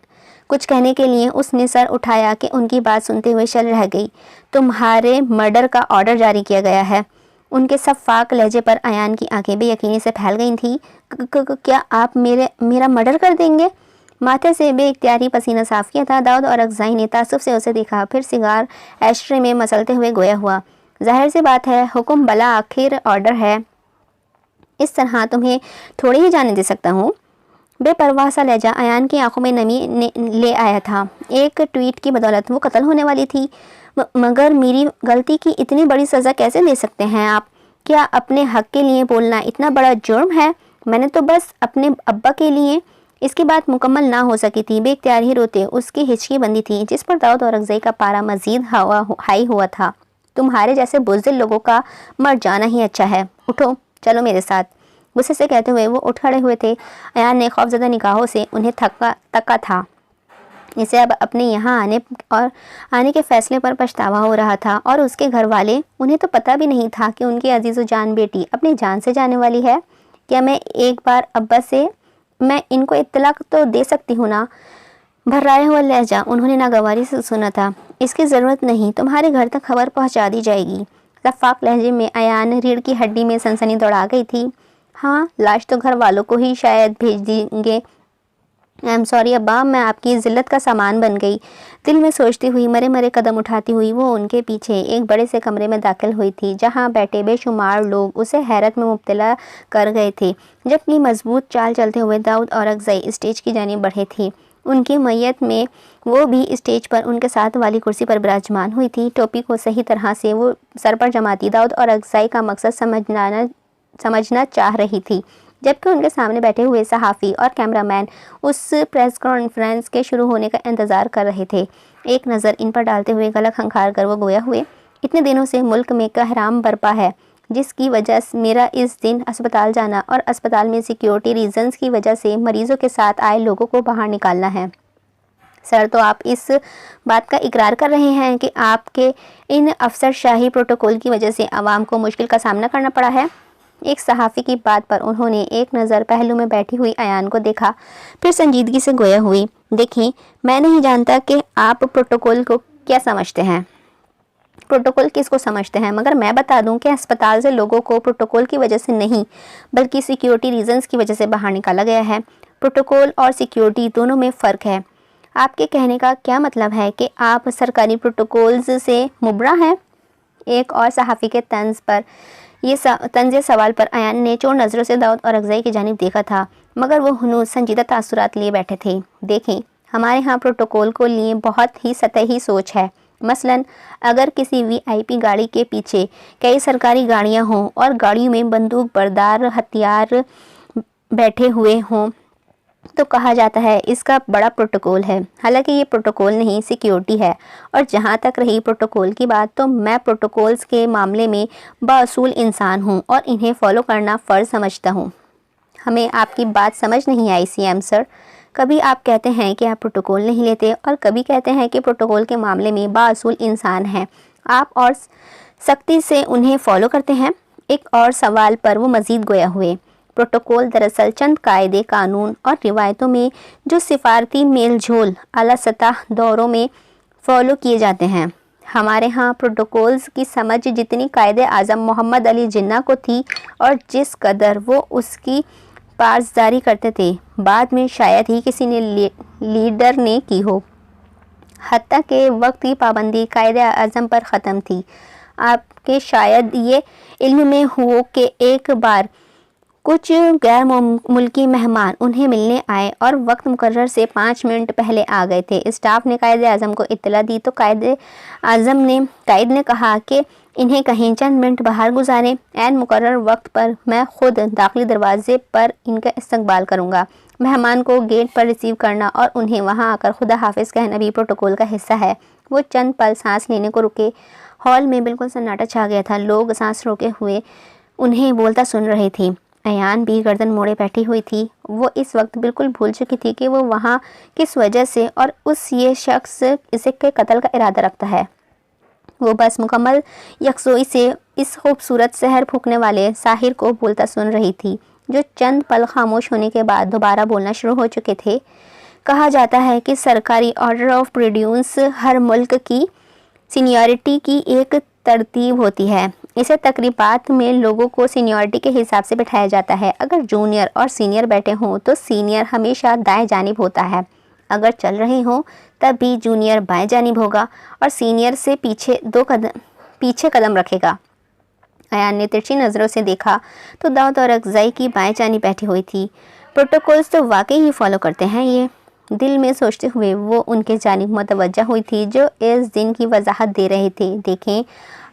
A: कुछ कहने के लिए उसने सर उठाया कि उनकी बात सुनते हुए चल रह गई। तुम्हारे मर्डर का ऑर्डर जारी किया गया है। उनके सफ़ाक लहजे पर अयान की आंखें बेयकीनी से फैल गई थी। क्या आप मेरा मर्डर कर देंगे? माथे से बेइख्तियारी पसीना साफ किया था। दाऊद और अगज़ई ने तासुब से उसे देखा, फिर सिगार एशट्रे में मसलते हुए गोया हुआ। जाहिर सी बात है, हुक्म भला आखिर ऑर्डर है, इस तरह तुम्हें थोड़ी ही जाने दे सकता हूँ। बेपरवाह सा लहजा अयान की आंखों में नमी ले आया था। एक ट्वीट की बदौलत वो कत्ल होने वाली थी, मगर मेरी गलती की इतनी बड़ी सज़ा कैसे दे सकते हैं आप? क्या अपने हक के लिए बोलना इतना बड़ा जुर्म है? मैंने तो बस अपने अब्बा के लिए। इसकी बात मुकम्मल ना हो सकी थी। बेख्तियार ही रोते उसकी हिचकी बंदी थी, जिस पर दाऊद औरकज़ई का पारा मजीद हाई हुआ था। तुम्हारे जैसे बुज़दिल लोगों का मर जाना ही अच्छा है। उठो, चलो मेरे साथ। गुस्से से कहते हुए वो उठ खड़े हुए थे। अयान ने खौफज़दा निगाहों से उन्हें तका था। इसे अब अपने यहाँ आने के फ़ैसले पर पछतावा हो रहा था, और उसके घर वाले, उन्हें तो पता भी नहीं था कि उनकी अजीज़ो जान बेटी अपनी जान से जाने वाली है। क्या मैं एक बार अब्बा से मैं इनको इत्तला तो दे सकती हूँ ना? भर्राया हुआ लहजा उन्होंने नागवारी से सुना था। इसकी ज़रूरत नहीं, तुम्हारे घर तक खबर पहुँचा दी जाएगी। रफ़ाक लहजे में अयान रीढ़ की हड्डी में सनसनी दौड़ा गई थी। हाँ, लाश तो घर वालों को ही शायद भेज देंगे। आई एम सॉरी अब्बा, मैं आपकी ज़िल्लत का सामान बन गई। दिल में सोचती हुई मरे मरे कदम उठाती हुई वो उनके पीछे एक बड़े से कमरे में दाखिल हुई थी, जहाँ बैठे बेशुमार लोग उसे हैरत में मुब्तला कर गए थे। जबकि मजबूत चाल चलते हुए दाऊद औरकज़ई स्टेज की जानिब बढ़े थे। उनकी मैयत में वो भी स्टेज पर उनके साथ वाली कुर्सी पर विराजमान हुई थी। टोपी को सही तरह से वो सर पर जमाती दाऊद औरकज़ई का मकसद समझना चाह रही थी, जबकि उनके सामने बैठे हुए सहाफ़ी और कैमरामैन उस प्रेस कॉन्फ्रेंस के शुरू होने का इंतज़ार कर रहे थे। एक नज़र इन पर डालते हुए गला खंखार कर वो गोया हुए, इतने दिनों से मुल्क में कहराम बरपा है, जिसकी वजह से मेरा इस दिन अस्पताल जाना और अस्पताल में सिक्योरिटी रीजंस की वजह से मरीज़ों के साथ आए लोगों को बाहर निकालना है। सर, तो आप इस बात का इकरार कर रहे हैं कि आपके इन अफसरशाही प्रोटोकॉल की वजह से आवाम को मुश्किल का सामना करना पड़ा है? एक सहाफ़ी की बात पर उन्होंने एक नज़र पहलू में बैठी हुई अयान को देखा, फिर संजीदगी से गोया हुई। देखें, मैं नहीं जानता कि आप प्रोटोकॉल को क्या समझते हैं, प्रोटोकॉल किसको समझते हैं, मगर मैं बता दूं कि अस्पताल से लोगों को प्रोटोकॉल की वजह से नहीं, बल्कि सिक्योरिटी रीजंस की वजह से बाहर निकाला गया है। प्रोटोकॉल और सिक्योरिटी दोनों में फ़र्क है। आपके कहने का क्या मतलब है कि आप सरकारी प्रोटोकॉल्स से मुबरा हैं? एक और सहाफ़ी के तंज़ सवाल पर अयान ने चोर नज़रों से दाऊद औरकज़ई की जानिब देखा था, मगर वो हनूज़ संजीदा तासुरात लिए बैठे थे। देखें, हमारे यहाँ प्रोटोकॉल को लिए बहुत ही सतही सोच है। मसलन, अगर किसी VIP गाड़ी के पीछे कई सरकारी गाड़ियाँ हों और गाड़ियों में बंदूक बरदार हथियार बैठे हुए हों, तो कहा जाता है इसका बड़ा प्रोटोकॉल है। हालांकि ये प्रोटोकॉल नहीं, सिक्योरिटी है। और जहाँ तक रही प्रोटोकॉल की बात, तो मैं प्रोटोकॉल्स के मामले में बाअसूल इंसान हूँ और इन्हें फॉलो करना फ़र्ज़ समझता हूँ। हमें आपकी बात समझ नहीं आई CM सर। कभी आप कहते हैं कि आप प्रोटोकॉल नहीं लेते और कभी कहते हैं कि प्रोटोकॉल के मामले में बाअसूल इंसान हैं आप और सख्ती से उन्हें फ़ॉलो करते हैं। एक और सवाल पर वो मज़ीद गोया हुए। प्रोटोकॉल दरअसल चंद कायदे, कानून और रिवायतों में जो सिफारती मेल झोल आला सतह दौरों में फ़ॉलो किए जाते हैं। हमारे यहाँ प्रोटोकॉल्स की समझ जितनी कायदे आज़म मोहम्मद अली जिन्ना को थी और जिस कदर वो उसकी पासदारी करते थे, बाद में शायद ही किसी ने लीडर ने की हो। हत्ता के वक्त की पाबंदी कायदे आज़म पर ख़त्म थी। आपके शायद ये इल्म में हो कि एक बार कुछ गैर मुल्की मेहमान उन्हें मिलने आए और वक्त मुकर्रर से 5 मिनट पहले आ गए थे। स्टाफ ने कायदे आज़म को इत्तला दी तो कायद ने कहा कि इन्हें कहीं चंद मिनट बाहर गुजारें। ऐन मुकर्रर वक्त पर मैं खुद दाखिली दरवाजे पर इनका इस्तकबाल करूँगा। मेहमान को गेट पर रिसीव करना और उन्हें वहाँ आकर खुदा हाफिज़ कहना भी प्रोटोकॉल का हिस्सा है। वो चंद पल सांस लेने को रुके। हॉल में बिल्कुल सन्नाटा छा गया था। लोग सांस रोके हुए उन्हें बोलता सुन रहे थे। अयान भी गर्दन मोड़े बैठी हुई थी। वो इस वक्त बिल्कुल भूल चुकी थी कि वो वहाँ किस वजह से और ये शख्स इसे के कत्ल का इरादा रखता है। वो बस मुकम्मल यकसोई से इस खूबसूरत शहर फूकने वाले साहिर को बोलता सुन रही थी, जो चंद पल खामोश होने के बाद दोबारा बोलना शुरू हो चुके थे। कहा जाता है कि सरकारी ऑर्डर ऑफ प्रोड्यूस हर मुल्क की सीनियरिटी की एक तरतीब होती है। इसे तकरीबात में लोगों को सीनियरिटी के हिसाब से बिठाया जाता है। अगर जूनियर और सीनियर बैठे हों तो सीनियर हमेशा दाएं जानिब होता है। अगर चल रहे हों तब भी जूनियर बाएं जानिब होगा और सीनियर से पीछे कदम रखेगा। अयान ने तिरछी नज़रों से देखा तो दाऊद औरकज़ई की बाएं जानिब बैठी हुई थी। प्रोटोकॉल्स तो वाकई ही फॉलो करते हैं ये, दिल में सोचते हुए वो उनके जानिब मुतवज्जा हुई थी जो इस दिन की वजाहत दे रहे थे। देखें,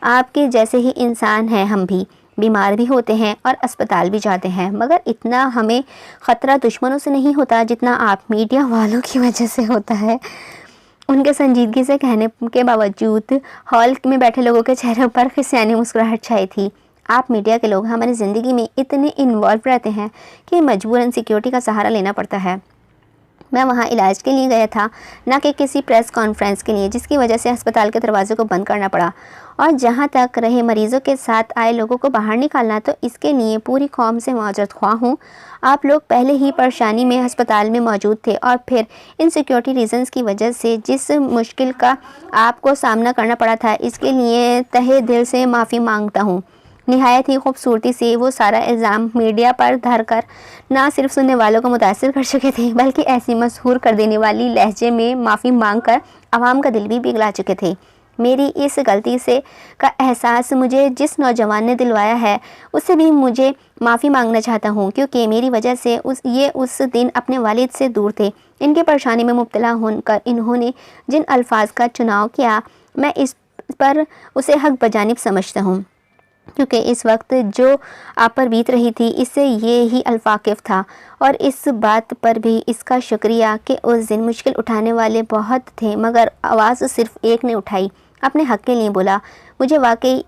A: आपके जैसे ही इंसान हैं हम भी, बीमार भी होते हैं और अस्पताल भी जाते हैं, मगर इतना हमें ख़तरा दुश्मनों से नहीं होता जितना आप मीडिया वालों की वजह से होता है। उनके संजीदगी से कहने के बावजूद हॉल में बैठे लोगों के चेहरों पर खिसियानी मुस्कुराहट छाई थी। आप मीडिया के लोग हमारी ज़िंदगी में इतने इन्वॉल्व रहते हैं कि मजबूरन सिक्योरिटी का सहारा लेना पड़ता है। मैं वहाँ इलाज के लिए गया था, ना कि किसी प्रेस कॉन्फ्रेंस के लिए, जिसकी वजह से अस्पताल के दरवाजे को बंद करना पड़ा। और जहाँ तक रहे मरीज़ों के साथ आए लोगों को बाहर निकालना, तो इसके लिए पूरी कौम से माजरत ख्वाह हूँ। आप लोग पहले ही परेशानी में अस्पताल में मौजूद थे और फिर इन सिक्योरिटी रीज़न्स की वजह से जिस मुश्किल का आपको सामना करना पड़ा था, इसके लिए तहे दिल से माफ़ी मांगता हूँ। निहायत ही खूबसूरती से वो सारा इल्ज़ाम मीडिया पर धरकर ना सिर्फ सुनने वालों को मुतासिर कर चुके थे, बल्कि ऐसी मशहूर कर देने वाली लहजे में माफ़ी मांगकर आवाम का दिल भी पिघला चुके थे। मेरी इस गलती से का एहसास मुझे जिस नौजवान ने दिलवाया है, उससे भी मुझे माफ़ी मांगना चाहता हूँ, क्योंकि मेरी वजह से उस दिन अपने वालिद से दूर थे। इनके परेशानी में मुब्तला होकर इन्होंने जिन अल्फाज का चुनाव किया, मैं इस पर उसे हक बजानिब समझता हूँ, क्योंकि इस वक्त जो आप पर बीत रही थी, इससे ये ही अल्फाकिफ़ था। और इस बात पर भी इसका शुक्रिया कि उस दिन मुश्किल उठाने वाले बहुत थे, मगर आवाज़ सिर्फ एक ने उठाई, अपने हक़ के लिए बोला। मुझे वाकई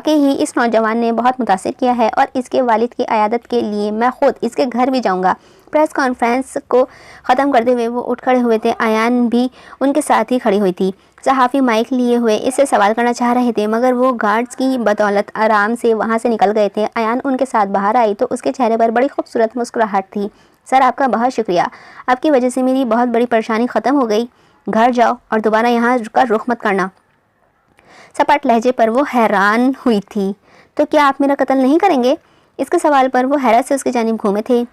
A: ही इस नौजवान ने बहुत मुतासिर किया है और इसके वालिद की अयादत के लिए मैं ख़ुद इसके घर भी जाऊंगा। प्रेस कॉन्फ्रेंस को ख़त्म करते हुए वो उठ खड़े हुए थे। अयान भी उनके साथ ही खड़ी हुई थी। सहाफ़ी माइक लिए हुए इससे सवाल करना चाह रहे थे, मगर वो गार्ड्स की बदौलत आराम से वहाँ से निकल गए थे। अयान उनके साथ बाहर आई तो उसके चेहरे पर बड़ी खूबसूरत मुस्कुराहट थी। सर, आपका बहुत शुक्रिया, आपकी वजह से मेरी बहुत बड़ी परेशानी ख़त्म हो गई। घर जाओ और दोबारा यहाँ का रुख मत करना। सपाट लहजे पर वो हैरान हुई थी। तो क्या आप मेरा कत्ल नहीं करेंगे? इसके सवाल पर वो हैरत से उसकी जानिब घूमे थे।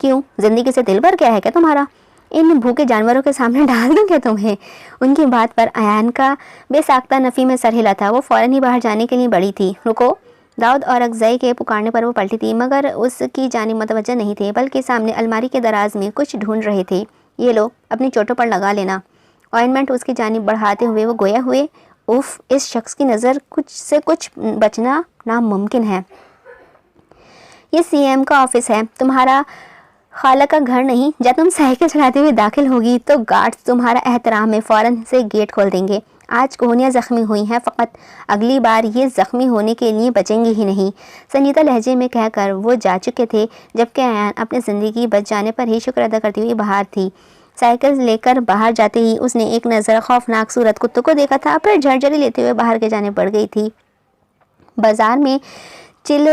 A: क्यों, ज़िंदगी से दिल भर गया है क्या तुम्हारा? इन भूखे जानवरों के सामने डाल दूं क्या तुम्हें? उनकी बात पर अयान का बेसाख्ता नफ़ी में सर हिला था। वो फ़ौरन ही बाहर जाने के लिए बढ़ी थी। रुको, दाऊद और अगज़ई के पुकारने पर वो पलटी थी, मगर उसकी जानिब मुतवज्जा नहीं थे, बल्कि सामने अलमारी के दराज में कुछ ढूंढ रहे थे। ये लो, अपनी चोटों पर लगा लेना। ऑइंटमेंट उसकी जानिब बढ़ाते हुए वो गोया हुए। उफ, इस शख्स की नज़र कुछ बचना नामुमकिन है। ये सीएम का ऑफिस है, तुम्हारा खाला का घर नहीं। जब तुम साइकिल चलाते हुए दाखिल होगी तो गार्ड्स तुम्हारा एहतराम में फ़ौरन से गेट खोल देंगे। आज कोहनियाँ ज़ख्मी हुई हैं, फ़कत अगली बार ये ज़ख्मी होने के लिए बचेंगी ही नहीं। संजीदा लहजे में कहकर वो जा चुके थे, जबकि अयान अपनी ज़िंदगी बच जाने पर ही शुक्र अदा करती हुई बाहर थी। साइकिल लेकर बाहर जाते ही उसने एक नज़र खौफनाक सूरत कुत्तों को देखा था, फिर झरझरी लेते हुए बाहर के जाने पड़ गई थी। बाजार में चल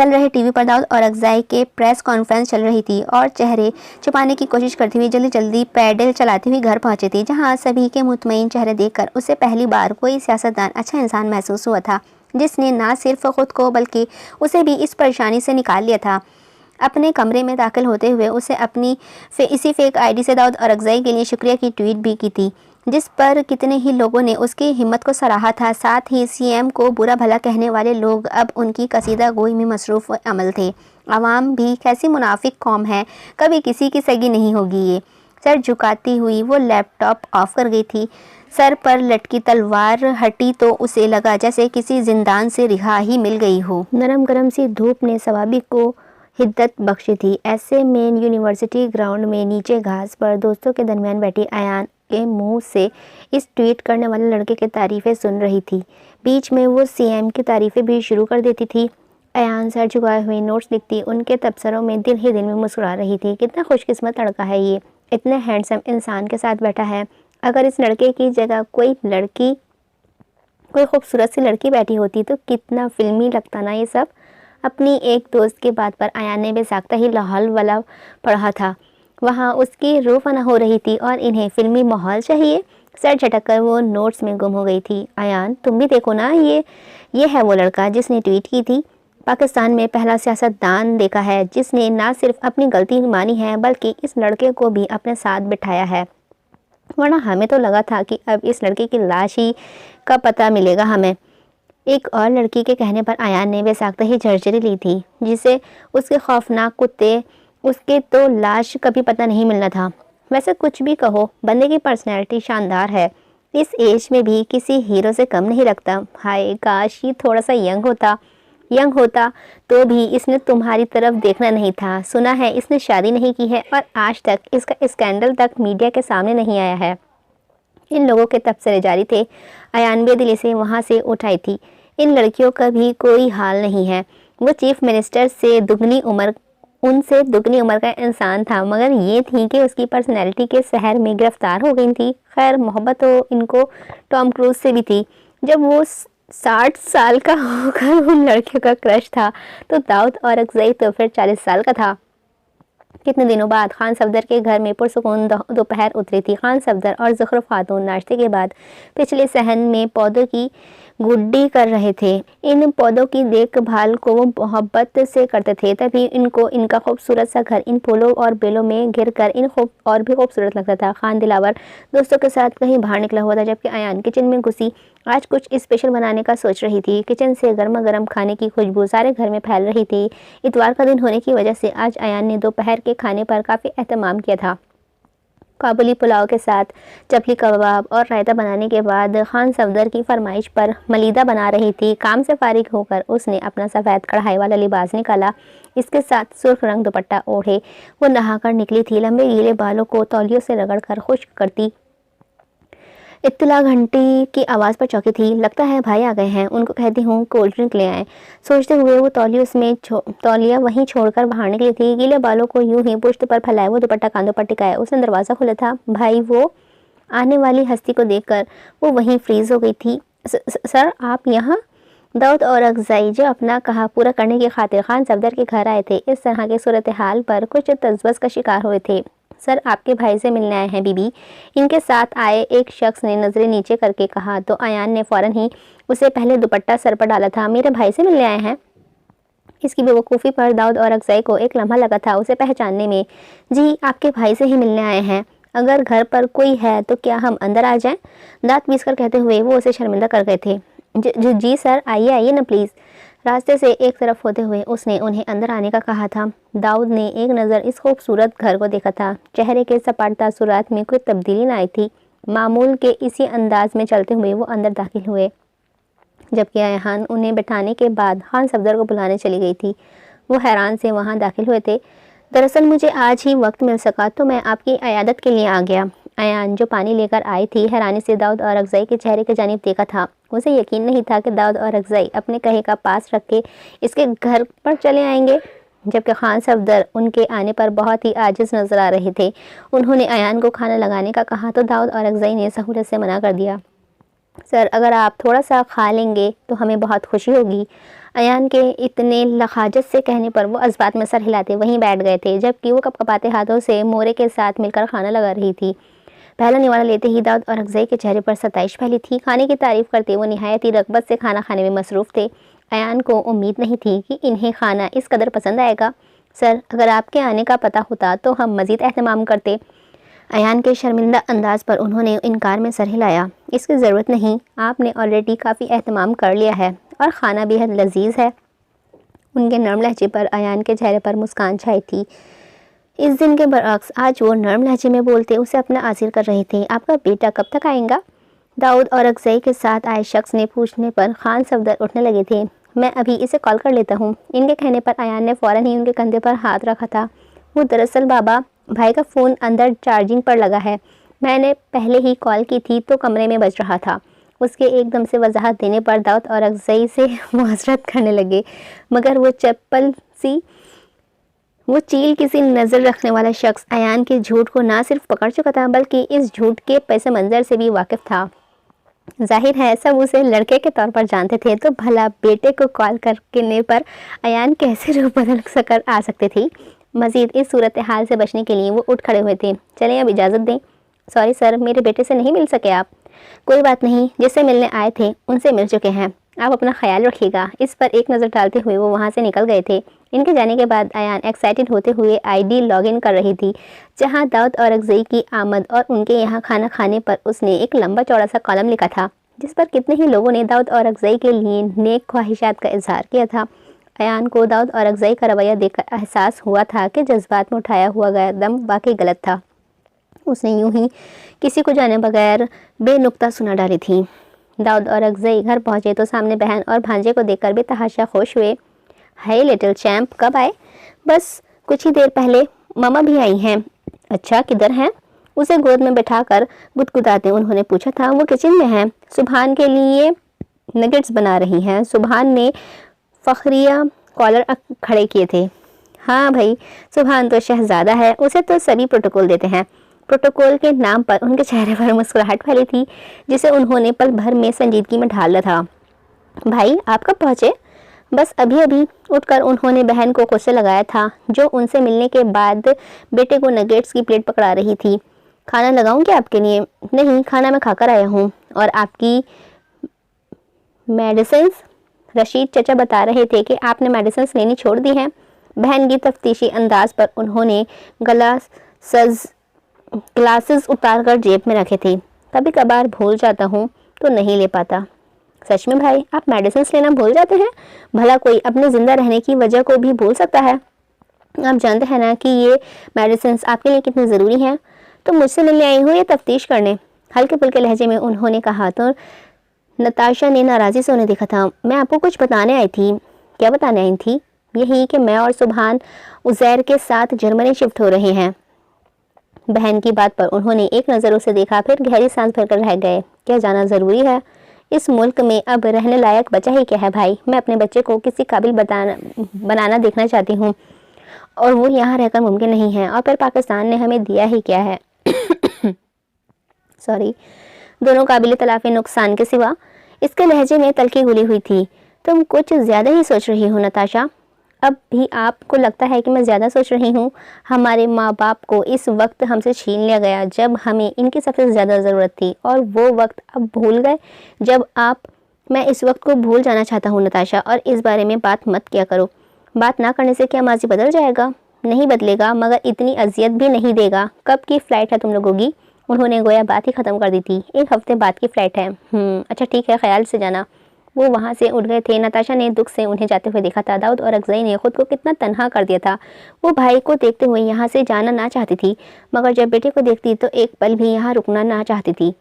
A: रहे टीवी पर दाऊद और अगज़ई के प्रेस कॉन्फ्रेंस चल रही थी और चेहरे छुपाने की कोशिश करती हुई जल्दी जल्दी पैडल चलाती हुई घर पहुंचे थे, जहां सभी के मुतमईन चेहरे देखकर उसे पहली बार कोई सियासतदान अच्छा इंसान महसूस हुआ था, जिसने ना सिर्फ ख़ुद को बल्कि उसे भी इस परेशानी से निकाल लिया था। अपने कमरे में दाखिल होते हुए उसे अपनी इसी फेक आईडी से दाऊद और अगज़ई के लिए शुक्रिया की ट्वीट भी की थी, जिस पर कितने ही लोगों ने उसकी हिम्मत को सराहा था। साथ ही सीएम को बुरा भला कहने वाले लोग अब उनकी कसीदा गोई में मसरूफ़ अमल थे। आवाम भी कैसी मुनाफिक कौम है, कभी किसी की सगी नहीं होगी ये। सर झुकाती हुई वो लैपटॉप ऑफ कर गई थी। सर पर लटकी तलवार हटी तो उसे लगा जैसे किसी जिंदान से रिहा ही मिल गई हो। नरम गरम सी धूप ने सवाबी को हिद्दत बख्शी थी। ऐसे में यूनिवर्सिटी ग्राउंड में नीचे घास पर दोस्तों के दरमियान बैठी अयान के मुंह से इस ट्वीट करने वाले लड़के की तारीफ़ें सुन रही थी। बीच में वो सीएम की तारीफ़ें भी शुरू कर देती थी। अयान सर झुकाए हुए नोट्स लिखती उनके तबसरों में दिल ही दिल में मुस्कुरा रही थी। कितना खुशकिस्मत लड़का है ये, इतने हैंडसम इंसान के साथ बैठा है। अगर इस लड़के की जगह कोई खूबसूरत सी लड़की बैठी होती तो कितना फिल्मी लगता ना ये सब। अपनी एक दोस्त की बात पर अयान ने बेसाख्ता ही लाहौल वाला पढ़ा था। वहाँ उसकी रूह फना हो रही थी और इन्हें फिल्मी माहौल चाहिए। सर झटक कर वो नोट्स में गुम हो गई थी। अयान, तुम भी देखो ना, ये है वो लड़का जिसने ट्वीट की थी। पाकिस्तान में पहला सियासतदान देखा है जिसने ना सिर्फ अपनी गलती मानी है बल्कि इस लड़के को भी अपने साथ बिठाया है, वरना हमें तो लगा था कि अब इस लड़के की लाश ही का पता मिलेगा हमें। एक और लड़की के कहने पर अयान ने बेसाख्ता ही सर्जरी ली थी, जिसे उसके खौफनाक कुत्ते उसके तो लाश कभी पता नहीं मिलना था। वैसे कुछ भी कहो, बंदे की पर्सनैलिटी शानदार है। इस एज में भी किसी हीरो से कम नहीं लगता। हाय काश ये थोड़ा सा यंग होता तो भी इसने तुम्हारी तरफ देखना नहीं था। सुना है इसने शादी नहीं की है और आज तक इसका स्कैंडल तक मीडिया के सामने नहीं आया है। इन लोगों के तबसरे जारी थे। अयान बेदिली से वहाँ से उठाई थी। इन लड़कियों का भी कोई हाल नहीं है। वो चीफ मिनिस्टर से उनसे दुगनी उम्र का इंसान था, मगर ये थी कि उसकी पर्सनैलिटी के शहर में गिरफ्तार हो गई थी। खैर मोहब्बत तो इनको टॉम क्रूज से भी थी। जब वो 60 साल का होकर उन लड़कियों का क्रश था तो दाऊद और अक्सई तो फिर 40 साल का था। कितने दिनों बाद खान सफदर के घर में पुरसुकून दोपहर उतरी थी। खान सफदर और ज़ुखर खातून नाश्ते के बाद पिछले सहन में पौधों की गुड्डी कर रहे थे। इन पौधों की देखभाल को वो मोहब्बत से करते थे, तभी इनका खूबसूरत सा घर इन फूलों और बेलों में घिरकर और भी खूबसूरत लगता था। खान दिलावर दोस्तों के साथ कहीं बाहर निकला हुआ था, जबकि अयान किचन में घुसी आज कुछ स्पेशल बनाने का सोच रही थी। किचन से गर्मा गर्म खाने की खुशबू सारे घर में फैल रही थी। इतवार का दिन होने की वजह से आज अयान ने दोपहर के खाने पर काफ़ी एहतमाम किया था। काबुली पुलाव के साथ चपली कबाब और रायता बनाने के बाद खान सफदर की फरमाइश पर मलीदा बना रही थी। काम से फारिग होकर उसने अपना सफ़ेद कढ़ाई वाला लिबास निकाला। इसके साथ सुर्ख रंग दुपट्टा ओढ़े वो नहाकर निकली थी। लंबे गीले बालों को तौलियों से रगड़कर खुश्क करती इत्तला घंटी की आवाज़ पर चौंकी थी। लगता है भाई आ गए हैं, उनको कहती हूँ कोल्ड ड्रिंक ले आए। सोचते हुए वो तौलिया वहीं छोड़कर बाहर निकली थी। गीले बालों को यूं ही पुश्त पर फैलाए वो दुपट्टा कांधों पर टिकाया। उसने दरवाज़ा खोला था। भाई वो आने वाली हस्ती को देखकर वो वहीं फ्रीज हो गई थी। सर आप यहाँ? दाऊद और अक्सई जो अपना कहा पूरा करने की खातिर खान सफदर के घर आए थे, इस तरह के सूरत हाल पर कुछ तजबस का शिकार हुए थे। सर आपके भाई से मिलने आए हैं बीबी, इनके साथ आए एक शख्स ने नजरें नीचे करके कहा तो अयान ने फौरन ही उसे पहले दुपट्टा सर पर डाला था। मेरे भाई से मिलने आए हैं? इसकी बेवकूफ़ी पर दाऊद और अक्सई को एक लम्हा लगा था उसे पहचानने में। जी आपके भाई से ही मिलने आए हैं। अगर घर पर कोई है तो क्या हम अंदर आ जाएं? दांत पीसकर कहते हुए वो उसे शर्मिंदा कर गए थे। जी सर आइए आइए ना प्लीज़। रास्ते से एक तरफ होते हुए उसने उन्हें अंदर आने का कहा था। दाऊद ने एक नज़र इस खूबसूरत घर को देखा था। चेहरे के सपाट तासुरात में कोई तब्दीली न आई थी। मामूल के इसी अंदाज में चलते हुए वो अंदर दाखिल हुए, जबकि अयान उन्हें बैठाने के बाद खान सफदर को बुलाने चली गई थी। वो हैरान से वहाँ दाखिल हुए थे। दरअसल मुझे आज ही वक्त मिल सका तो मैं आपकी अयादत के लिए आ गया। अयान जो पानी लेकर आई थी हैरानी से दाऊद और अक्सई के चेहरे की जानिब देखा था। उसे यकीन नहीं था कि दाऊद और अक्सई अपने कहे का पास रख के इसके घर पर चले आएंगे, जबकि खान सफदर उनके आने पर बहुत ही आजिज़ नजर आ रहे थे। उन्होंने अयान को खाना लगाने का कहा तो दाऊद और अक्सई ने सहूलत से मना कर दिया। सर अगर आप थोड़ा सा खा लेंगे तो हमें बहुत खुशी होगी। अयान के इतने लखाजत से कहने पर वो इस्बात में सर हिलाते वहीं बैठ गए थे, जबकि वो कपकपाते हाथों से मोरे के साथ मिलकर खाना लगा रही थी। पहला निवाला लेते ही दाऊद और अक्सई के चेहरे पर सताइश फैली थी। खाने की तारीफ करते वो निहायत ही रग़बत से खाना खाने में मसरूफ़ थे। अयान को उम्मीद नहीं थी कि इन्हें खाना इस कदर पसंद आएगा। सर अगर आपके आने का पता होता तो हम मज़ीद एहतमाम करते। अयान के शर्मिंदा अंदाज पर उन्होंने इनकार में सर हिलाया। इसकी ज़रूरत नहीं, आपने ऑलरेडी काफ़ी एहतमाम कर लिया है और ख़ाना बेहद लजीज है। उनके नर्म लहजे पर अयान के चेहरे पर मुस्कान छाई थी। इस दिन के बरअक्स आज वो नर्म लहजे में बोलते उसे अपना आसिर कर रहे थे। आपका बेटा कब तक आएगा? दाऊद और अक्सई के साथ आए शख्स ने पूछने पर खान सफदर उठने लगे थे। मैं अभी इसे कॉल कर लेता हूँ। इनके कहने पर अयान ने फ़ौरन ही उनके कंधे पर हाथ रखा था। वो दरअसल बाबा भाई का फ़ोन अंदर चार्जिंग पर लगा है, मैंने पहले ही कॉल की थी तो कमरे में बज रहा था। उसके एकदम से वजाहत देने पर दाऊद और अक्सई से मुआसरत करने लगे, मगर वो चील किसी नज़र रखने वाला शख्स अयान के झूठ को ना सिर्फ पकड़ चुका था बल्कि इस झूठ के पैसे मंजर से भी वाकिफ़ था। जाहिर है सब उसे लड़के के तौर पर जानते थे, तो भला बेटे को कॉल करने पर अयान कैसे रूप बदल कर आ सकते थे। मज़ीद इस सूरत हाल से बचने के लिए वो उठ खड़े हुए थे। चलें अब इजाज़त दें। सॉरी सर, मेरे बेटे से नहीं मिल सके आप? कोई बात नहीं, जिससे मिलने आए थे उनसे मिल चुके हैं, आप अपना ख्याल रखिएगा। इस पर एक नज़र डालते हुए वो वहाँ से निकल गए थे। इनके जाने के बाद अयान एक्साइटेड होते हुए आईडी लॉगिन कर रही थी, जहाँ दाऊद और अक्सई की आमद और उनके यहाँ खाना खाने पर उसने एक लंबा चौड़ा सा कॉलम लिखा था। जिस पर कितने ही लोगों ने दाऊद और अक्सई के लिए नेक ख्वाहिशात का इजहार किया था। अयान को दाऊद और अक्सई का रवैया देखकर एहसास हुआ था कि जज्बात में उठाया हुआ कदम वाकई गलत था। उसने यूं ही किसी को जाने बगैर बेनुक्ता सुना डाली थी। दाऊद और अक्सई घर पहुंचे तो सामने बहन और भांजे को देखकर बेतहाशा खुश हुए। हाय लिटिल चैम्प, कब आए? बस कुछ ही देर पहले। मामा भी आई हैं। अच्छा, किधर हैं? उसे गोद में बैठाकर गुदगुदाते उन्होंने पूछा था। वो किचन में हैं, सुभान के लिए नगेट्स बना रही हैं। सुभान ने फखरिया कॉलर खड़े किए थे। हाँ भाई, सुभान तो शहजादा है, उसे तो सभी प्रोटोकॉल देते हैं। प्रोटोकॉल के नाम पर उनके चेहरे पर मुस्कुराहट फैली थी, जिसे उन्होंने पल भर में संजीदगी में ढाला था। भाई, आप कब पहुँचे? बस अभी अभी। उठकर उन्होंने बहन को गुस्से लगाया था, जो उनसे मिलने के बाद बेटे को नगेट्स की प्लेट पकड़ा रही थी। खाना लगाऊं क्या आपके लिए? नहीं, खाना मैं खाकर आया हूँ। और आपकी मेडिसिन? रशीद चचा बता रहे थे कि आपने मेडिसिन लेनी छोड़ दी हैं। बहन की तफ्तीशी अंदाज पर उन्होंने ग्लासेस उतारकर जेब में रखे थे। कभी कभार भूल जाता हूँ तो नहीं ले पाता। सच में भाई, आप मेडिसिन लेना भूल जाते हैं? भला कोई अपने जिंदा रहने की वजह को भी भूल सकता है? आप जानते हैं ना कि ये मेडिसिन आपके लिए कितनी ज़रूरी हैं। तो मुझसे मिलने आई हूँ ये तफ्तीश करने, हल्के फुल्के लहजे में उन्होंने कहा। तो नताशा ने नाराज़ी से उन्हें देखा था। मैं आपको कुछ बताने आई थी। क्या बताने आई थी? यही कि मैं और सुभान उज़ैर के साथ जर्मनी शिफ्ट हो रहे हैं। बहन की बात पर उन्होंने एक नज़र उसे देखा, फिर गहरी सांस भरकर रह गए। क्या जाना ज़रूरी है? इस मुल्क में अब रहने लायक बचा ही क्या है भाई? मैं अपने बच्चे को किसी काबिल बनाना देखना चाहती हूँ, और वो यहाँ रहकर मुमकिन नहीं है। और फिर पाकिस्तान ने हमें दिया ही क्या है? सॉरी, दोनों काबिल तलाफी नुकसान के सिवा। इसके लहजे में तलखी घुली हुई थी। तुम कुछ ज़्यादा ही सोच रही हो नताशा। अब भी आपको लगता है कि मैं ज़्यादा सोच रही हूँ? हमारे माँ बाप को इस वक्त हमसे छीन लिया गया जब हमें इनकी सबसे ज़्यादा ज़रूरत थी, और वो वक्त अब भूल गए जब आप। मैं इस वक्त को भूल जाना चाहता हूँ नताशा, और इस बारे में बात मत किया करो। बात ना करने से क्या माजी बदल जाएगा? नहीं बदलेगा, मगर इतनी अजियत भी नहीं देगा। कब की फ़्लाइट है तुम लोगों की? उन्होंने गोया बात ही ख़त्म कर दी थी। 1 हफ्ते बाद की फ़्लाइट है। अच्छा ठीक है, ख्याल से जाना। वो वहाँ से उठ गए थे। नताशा ने दुख से उन्हें जाते हुए देखा था। दाऊद और अक्सई ने खुद को कितना तन्हा कर दिया था। वो भाई को देखते हुए यहाँ से जाना ना चाहती थी, मगर जब बेटे को देखती तो एक पल भी यहाँ रुकना ना चाहती थी।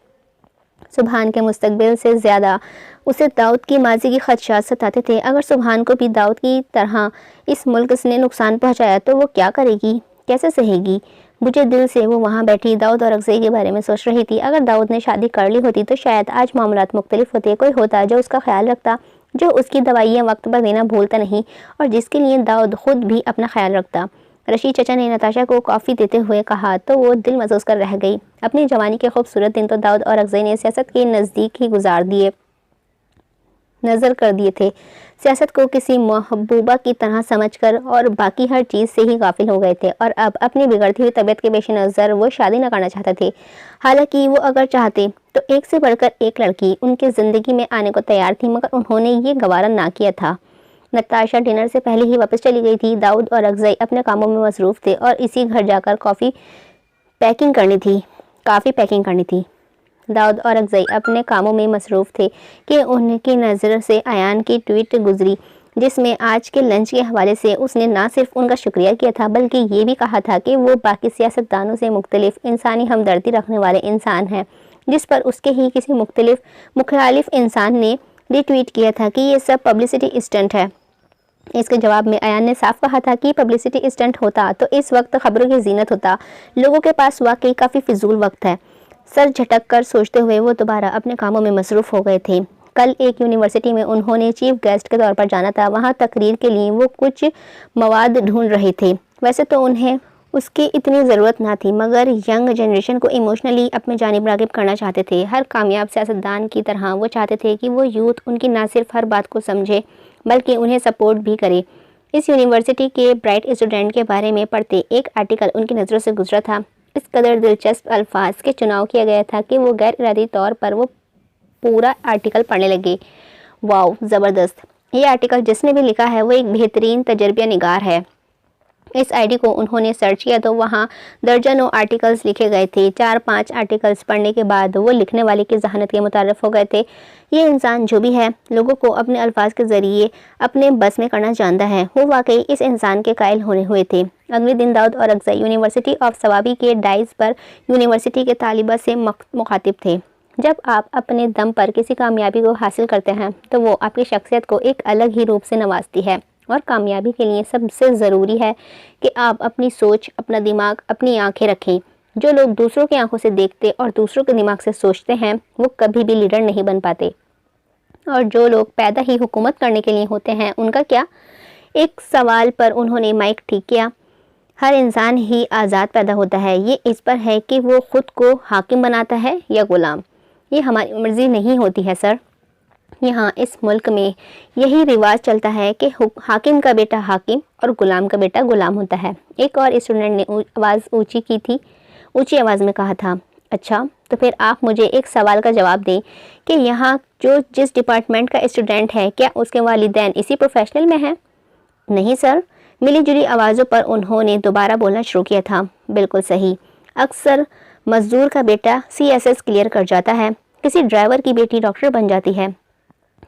A: सुभान के मुस्तकबिल से ज़्यादा उसे दाऊद की माजी की खदशात सताते थे। अगर सुभान को भी दाऊद की तरह इस मुल्क ने नुकसान पहुँचाया तो वो क्या करेगी, कैसे सहेगी? बुझे दिल से वो वहाँ बैठी दाऊद और अक्सई के बारे में सोच रही थी। अगर दाऊद ने शादी कर ली होती तो शायद आज मामलात मुख्तलिफ होते। कोई होता जो उसका ख्याल रखता, जो उसकी दवाइयाँ वक्त पर देना भूलता नहीं, और जिसके लिए दाऊद खुद भी अपना ख्याल रखता। रशीद चचा ने नताशा को कॉफ़ी देते हुए कहा तो वो दिल महसूस कर रह गई। अपनी जवानी के खूबसूरत दिन तो दाऊद और अक्सई ने सियासत के नज़दीक ही नज़र कर दिए थे। सियासत को किसी महबूबा की तरह समझकर और बाकी हर चीज़ से ही गाफिल हो गए थे, और अब अपनी बिगड़ती हुई तबीयत के पेश नज़र वो शादी न करना चाहते थे। हालांकि वो अगर चाहते तो एक से बढ़कर एक लड़की उनकी ज़िंदगी में आने को तैयार थी, मगर उन्होंने ये गवारा ना किया था। नताशा डिनर से पहले ही वापस चली गई थी। दाऊद और अक्सई अपने कामों में मसरूफ़ थे, और इसी घर जाकर काफ़ी पैकिंग करनी थी। दाऊद और अक्सई अपने कामों में मसरूफ़ थे कि उनकी नज़र से अयान की ट्वीट गुजरी, जिसमें आज के लंच के हवाले से उसने ना सिर्फ उनका शुक्रिया किया था, बल्कि ये भी कहा था कि वो बाकी सियासतदानों से मुख्तलिफ इंसानी हमदर्दी रखने वाले इंसान हैं, जिस पर उसके ही किसी मुखालिफ इंसान ने रिट्वीट किया था कि ये सब पब्लिसिटी स्टंट है। इसके जवाब में अयान ने साफ कहा था कि पब्लिसिटी स्टंट होता तो इस वक्त खबरों की जीनत होता। लोगों के पास वाकई काफ़ी फिजूल वक्त है। सर झटक कर सोचते हुए वो दोबारा अपने कामों में मसरूफ़ हो गए थे। कल एक यूनिवर्सिटी में उन्होंने चीफ गेस्ट के तौर पर जाना था। वहाँ तकरीर के लिए वो कुछ मवाद ढूंढ रहे थे। वैसे तो उन्हें उसकी इतनी ज़रूरत ना थी, मगर यंग जनरेशन को इमोशनली अपने जानिब राग़िब करना चाहते थे। हर कामयाब सियासतदान की तरह वो चाहते थे कि वो यूथ उनकी ना सिर्फ हर बात को समझे, बल्कि उन्हें सपोर्ट भी करे। इस यूनिवर्सिटी के ब्राइट स्टूडेंट के बारे में पढ़ते एक आर्टिकल उनकी नज़रों से गुजरा था। इस कदर दिलचस्प अल्फाज के चुनाव किया गया था कि वो गैर इरादी तौर पर वो पूरा आर्टिकल पढ़ने लगे। वाओ, ज़बरदस्त! ये आर्टिकल जिसने भी लिखा है वो एक बेहतरीन तजर्बा निगार है। इस आईडी को उन्होंने सर्च किया तो वहाँ दर्जनों आर्टिकल्स लिखे गए थे। 4-5 आर्टिकल्स पढ़ने के बाद वो लिखने वाले की जहानत के मुतारिफ हो गए थे। ये इंसान जो भी है, लोगों को अपने अल्फाज के ज़रिए अपने बस में करना जानता है। वो वाकई इस इंसान के कायल होने हुए थे। अगले दिन दाऊद औरकज़ई यूनिवर्सिटी ऑफ सवाबी के डाइस पर यूनिवर्सिटी के तालिबा से मुखातिब थे। जब आप अपने दम पर किसी कामयाबी को हासिल करते हैं तो वो आपकी शख्सियत को एक अलग ही रूप से नवाजती है। और कामयाबी के लिए सबसे ज़रूरी है कि आप अपनी सोच, अपना दिमाग, अपनी आंखें रखें। जो लोग दूसरों की आंखों से देखते और दूसरों के दिमाग से सोचते हैं वो कभी भी लीडर नहीं बन पाते। और जो लोग पैदा ही हुकूमत करने के लिए होते हैं उनका क्या। एक सवाल पर उन्होंने माइक ठीक किया, हर इंसान ही आज़ाद पैदा होता है, ये इस पर है कि वो ख़ुद को हाकिम बनाता है या ग़ुलाम। ये हमारी मर्ज़ी नहीं होती है सर। यहाँ इस मुल्क में यही रिवाज चलता है कि हाकिम का बेटा हाकिम और ग़ुलाम का बेटा ग़ुलाम होता है। एक और स्टूडेंट ने आवाज़ ऊंची की थी, ऊंची आवाज़ में कहा था, अच्छा तो फिर आप मुझे एक सवाल का जवाब दें कि यहाँ जो जिस डिपार्टमेंट का स्टूडेंट है क्या उसके वालिदैन इसी प्रोफेशनल में हैं? नहीं सर। मिली जुली आवाज़ों पर उन्होंने दोबारा बोलना शुरू किया था, बिल्कुल सही। अक्सर मज़दूर का बेटा CSS क्लियर कर जाता है, किसी ड्राइवर की बेटी डॉक्टर बन जाती है।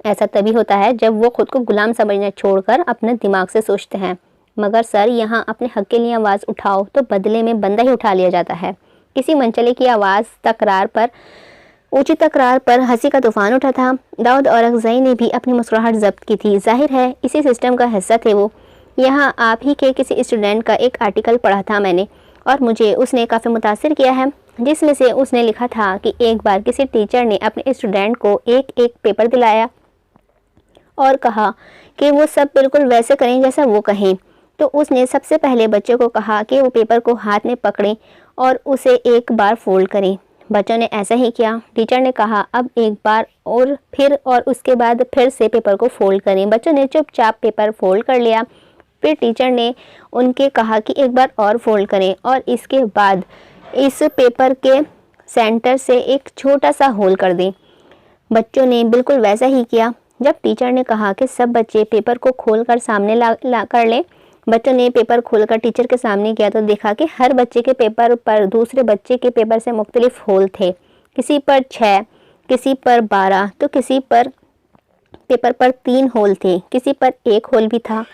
A: ऐसा तभी होता है जब वो खुद को गुलाम समझना छोड़कर अपने दिमाग से सोचते हैं। मगर सर यहाँ अपने हक के लिए आवाज़ उठाओ तो बदले में बंदा ही उठा लिया जाता है। किसी मनचले की आवाज़ ऊंची तकरार पर हंसी का तूफान उठा था। दाऊद औरकज़ई ने भी अपनी मुस्कुराहट जब्त की थी। जाहिर है इसी सिस्टम का हिस्सा थे वो। यहाँ आप ही के किसी स्टूडेंट का एक आर्टिकल पढ़ा था मैंने और मुझे उसने काफ़ी मुतासिर किया है, जिसमें से उसने लिखा था कि एक बार किसी टीचर ने अपने स्टूडेंट को एक पेपर दिलाया और कहा कि वो सब बिल्कुल वैसे करें जैसा वो कहें। तो उसने सबसे पहले बच्चे को कहा कि वो पेपर को हाथ में पकड़ें और उसे एक बार फोल्ड करें। बच्चों ने ऐसा ही किया। टीचर ने कहा अब एक बार और उसके बाद फिर से पेपर को फोल्ड करें। बच्चों ने चुपचाप पेपर फोल्ड कर लिया। फिर टीचर ने उनके कहा कि एक बार और फोल्ड करें और इसके बाद इस पेपर के सेंटर से एक छोटा सा होल कर दें। बच्चों ने बिल्कुल वैसा ही किया। जब टीचर ने कहा कि सब बच्चे पेपर को खोलकर सामने ला कर लें, बच्चों ने पेपर खोलकर टीचर के सामने किया तो देखा कि हर बच्चे के पेपर पर दूसरे बच्चे के पेपर से मुख्तलिफ होल थे। किसी पर 6, किसी पर 12 तो किसी पर पेपर पर 3 होल थे, किसी पर 1 होल भी था।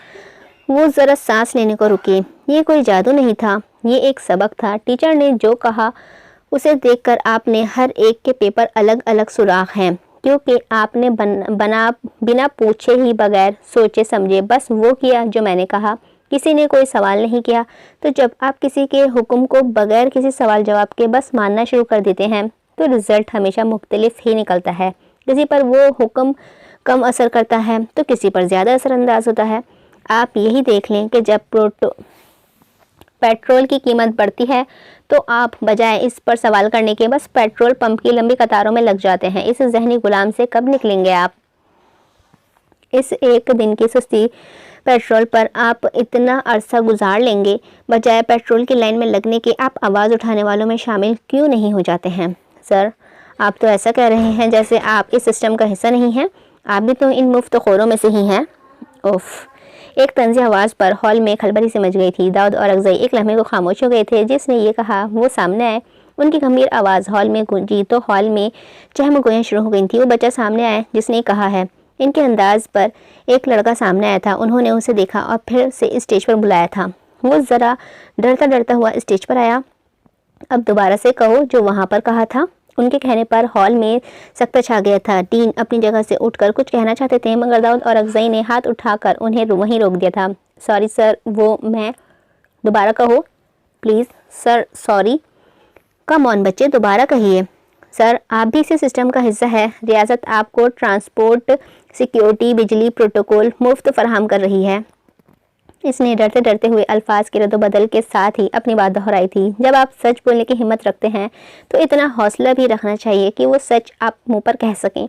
A: वो ज़रा सांस लेने को रुके। ये कोई जादू नहीं था, ये एक सबक था। टीचर ने जो कहा उसे देखकर आपने हर एक के पेपर अलग अलग सुराख हैं, क्योंकि आपने बिना पूछे ही बगैर सोचे समझे बस वो किया जो मैंने कहा। किसी ने कोई सवाल नहीं किया। तो जब आप किसी के हुक्म को बगैर किसी सवाल जवाब के बस मानना शुरू कर देते हैं तो रिज़ल्ट हमेशा मुख्तलिफ ही निकलता है। किसी पर वो हुक्म कम असर करता है तो किसी पर ज़्यादा असरअंदाज होता है। आप यही देख लें कि जब पेट्रोल की कीमत बढ़ती है तो आप बजाय इस पर सवाल करने के बस पेट्रोल पंप की लंबी कतारों में लग जाते हैं। इस जहनी गुलाम से कब निकलेंगे आप? इस एक दिन की सुस्ती पेट्रोल पर आप इतना अरसा गुजार लेंगे, बजाय पेट्रोल की लाइन में लगने के आप आवाज़ उठाने वालों में शामिल क्यों नहीं हो जाते हैं? सर आप तो ऐसा कह रहे हैं जैसे आप इस सिस्टम का हिस्सा नहीं हैं। आप भी तो इन मुफ्तखोरों में से ही हैं। उफ! एक तंज़ी आवाज़ पर हॉल में खलबली से मच गई थी। दाऊद औरकज़ई एक लम्हे को खामोश हो गए थे। जिसने ये कहा वो सामने आए। उनकी गंभीर आवाज़ हॉल में गूंजी तो हॉल में चहमगोयां शुरू हो गई थी। वो बच्चा सामने आया जिसने कहा है। इनके अंदाज पर एक लड़का सामने आया था। उन्होंने उसे देखा और फिर से स्टेज पर बुलाया था। वो ज़रा डरता डरता हुआ स्टेज पर आया। अब दोबारा से कहो जो वहाँ पर कहा था। उनके कहने पर हॉल में सकता छा गया था। डीन अपनी जगह से उठकर कुछ कहना चाहते थे मगर दाऊद औरकज़ई ने हाथ उठाकर उन्हें वहीं रोक दिया था। सॉरी सर, वो मैं दोबारा कहो please. Sir sorry. Come on बच्चे, दोबारा कहिए। सर आप भी इसी सिस्टम का हिस्सा है। रियासत आपको ट्रांसपोर्ट, सिक्योरिटी, बिजली, प्रोटोकॉल मुफ्त फराहम कर रही है। इसने डरते डरते हुए अल्फाज के रद्दोबदल के साथ ही अपनी बात दोहराई थी। जब आप सच बोलने की हिम्मत रखते हैं तो इतना हौसला भी रखना चाहिए कि वो सच आप मुंह पर कह सकें।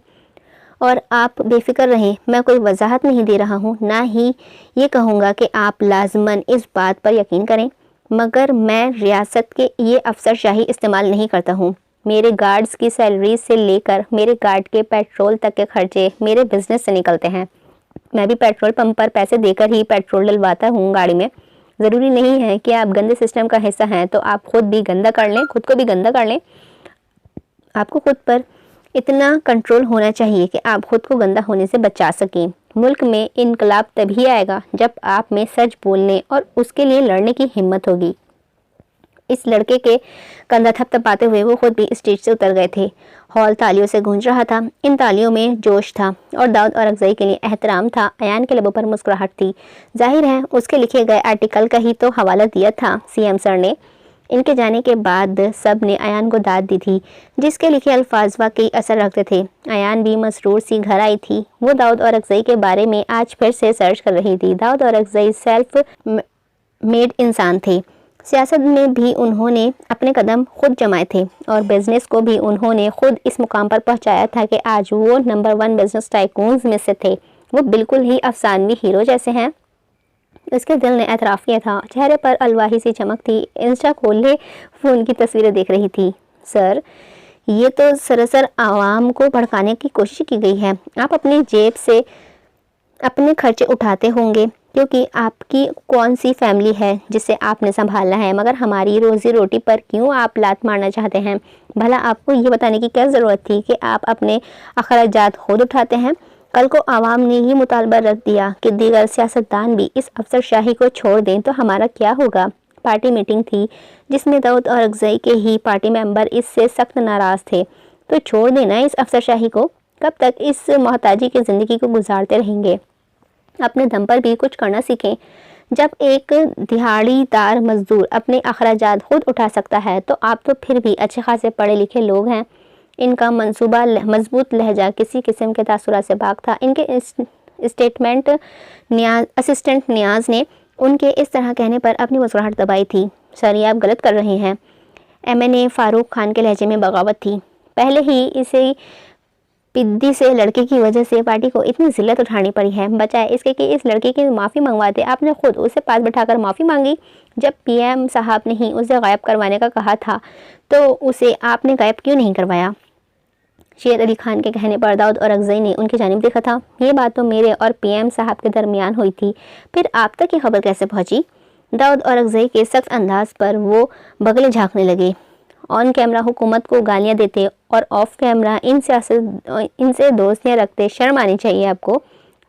A: और आप बेफिक्र रहें, मैं कोई वजाहत नहीं दे रहा हूँ, ना ही ये कहूँगा कि आप लाजमन इस बात पर यकीन करें, मगर मैं रियासत के ये अफसरशाही इस्तेमाल नहीं करता हूँ। मेरे गार्ड्स की सैलरी से लेकर मेरे गार्ड के पेट्रोल तक के खर्चे मेरे बिजनेस से निकलते हैं। मैं भी पेट्रोल पंप पर पैसे देकर ही पेट्रोल डलवाता हूँ गाड़ी में। ज़रूरी नहीं है कि आप गंदे सिस्टम का हिस्सा हैं तो आप खुद भी गंदा कर लें, खुद को भी गंदा कर लें। आपको खुद पर इतना कंट्रोल होना चाहिए कि आप खुद को गंदा होने से बचा सकें। मुल्क में इनकलाब तभी आएगा जब आप में सच बोलने और उसके लिए लड़ने की हिम्मत होगी। इस लड़के के कंधा थपथपाते हुए वो खुद भी स्टेज से उतर गए थे। हॉल तालियों से गूंज रहा था। इन तालियों में जोश था और दाऊद और अफजई के लिए एहतराम था। अयान के लबों पर मुस्कुराहट थी। जाहिर है उसके लिखे गए आर्टिकल का ही तो हवाला दिया था सीएम सर ने। इनके जाने के बाद सब ने अयान को दाद दी थी, जिसके लिखे अल्फाज वाकई असर रखते थे। अयान भी मसरूर सी घर आई थी। वो दाऊद और अफजई के बारे में आज फिर से सर्च कर रही थी। दाऊद और अफजई सेल्फ मेड इंसान थे। सियासत में भी उन्होंने अपने कदम खुद जमाए थे और बिजनेस को भी उन्होंने खुद इस मुकाम पर पहुंचाया था कि आज वो नंबर 1 बिजनेस टाइकून्स में से थे। वो बिल्कुल ही अफसानवी हीरो जैसे हैं। उसके दिल ने एतराफ़ किया था। चेहरे पर अलवाही सी चमक थी। इंस्टा खोले फ़ोन की तस्वीरें देख रही थी। सर, ये तो सरासर आवाम को भड़काने की कोशिश की गई है। आप अपनी जेब से अपने खर्चे उठाते होंगे क्योंकि आपकी कौन सी फैमिली है जिसे आपने संभालना है, मगर हमारी रोज़ी रोटी पर क्यों आप लात मारना चाहते हैं? भला आपको ये बताने की क्या ज़रूरत थी कि आप अपने अखराजात खुद उठाते हैं? कल को आवाम ने ये मुतालबा रख दिया कि दीगर सियासतदान भी इस अफसरशाही को छोड़ दें तो हमारा क्या होगा? पार्टी मीटिंग थी जिसमें दाऊद और अफजई के ही पार्टी मेंबर इससे सख्त नाराज़ थे। तो छोड़ देना इस अफसरशाही को। कब तक इस मोहताजी की ज़िंदगी को गुजारते रहेंगे? अपने दम पर भी कुछ करना सीखें। जब एक दिहाड़ीदार मजदूर अपने अखराजात खुद उठा सकता है तो आप तो फिर भी अच्छे खासे पढ़े लिखे लोग हैं। इनका मंसूबा मजबूत लहजा किसी किस्म के तासुरात से पाक था। इनके असिस्टेंट नियाज ने उनके इस तरह कहने पर अपनी मुस्कुराहट दबाई थी। सर, ये आप गलत कर रहे हैं। एमएनए फारूक खान के लहजे में बगावत थी। पहले ही इसे पिद्दी से लड़के की वजह से पार्टी को इतनी जिल्लत उठानी पड़ी है, बचाए इसके कि इस लड़के की माफ़ी मंगवाते आपने खुद उसे पास बिठाकर माफ़ी मांगी। जब पीएम साहब ने ही उसे गायब करवाने का कहा था तो उसे आपने गायब क्यों नहीं करवाया? शेर अली खान के कहने पर दाऊद और अफजई ने उनकी जानिब देखा था। ये बात तो मेरे और पीएम साहब के दरमियान हुई थी, फिर आप तक ये खबर कैसे पहुंची? दाऊद और अफजई के सख्त अंदाज पर वो बगले झाँकने लगे। ऑन कैमरा हुकूमत को गालियां देते और ऑफ कैमरा इनसे दोस्तियां रखते। शर्म आनी चाहिए आपको।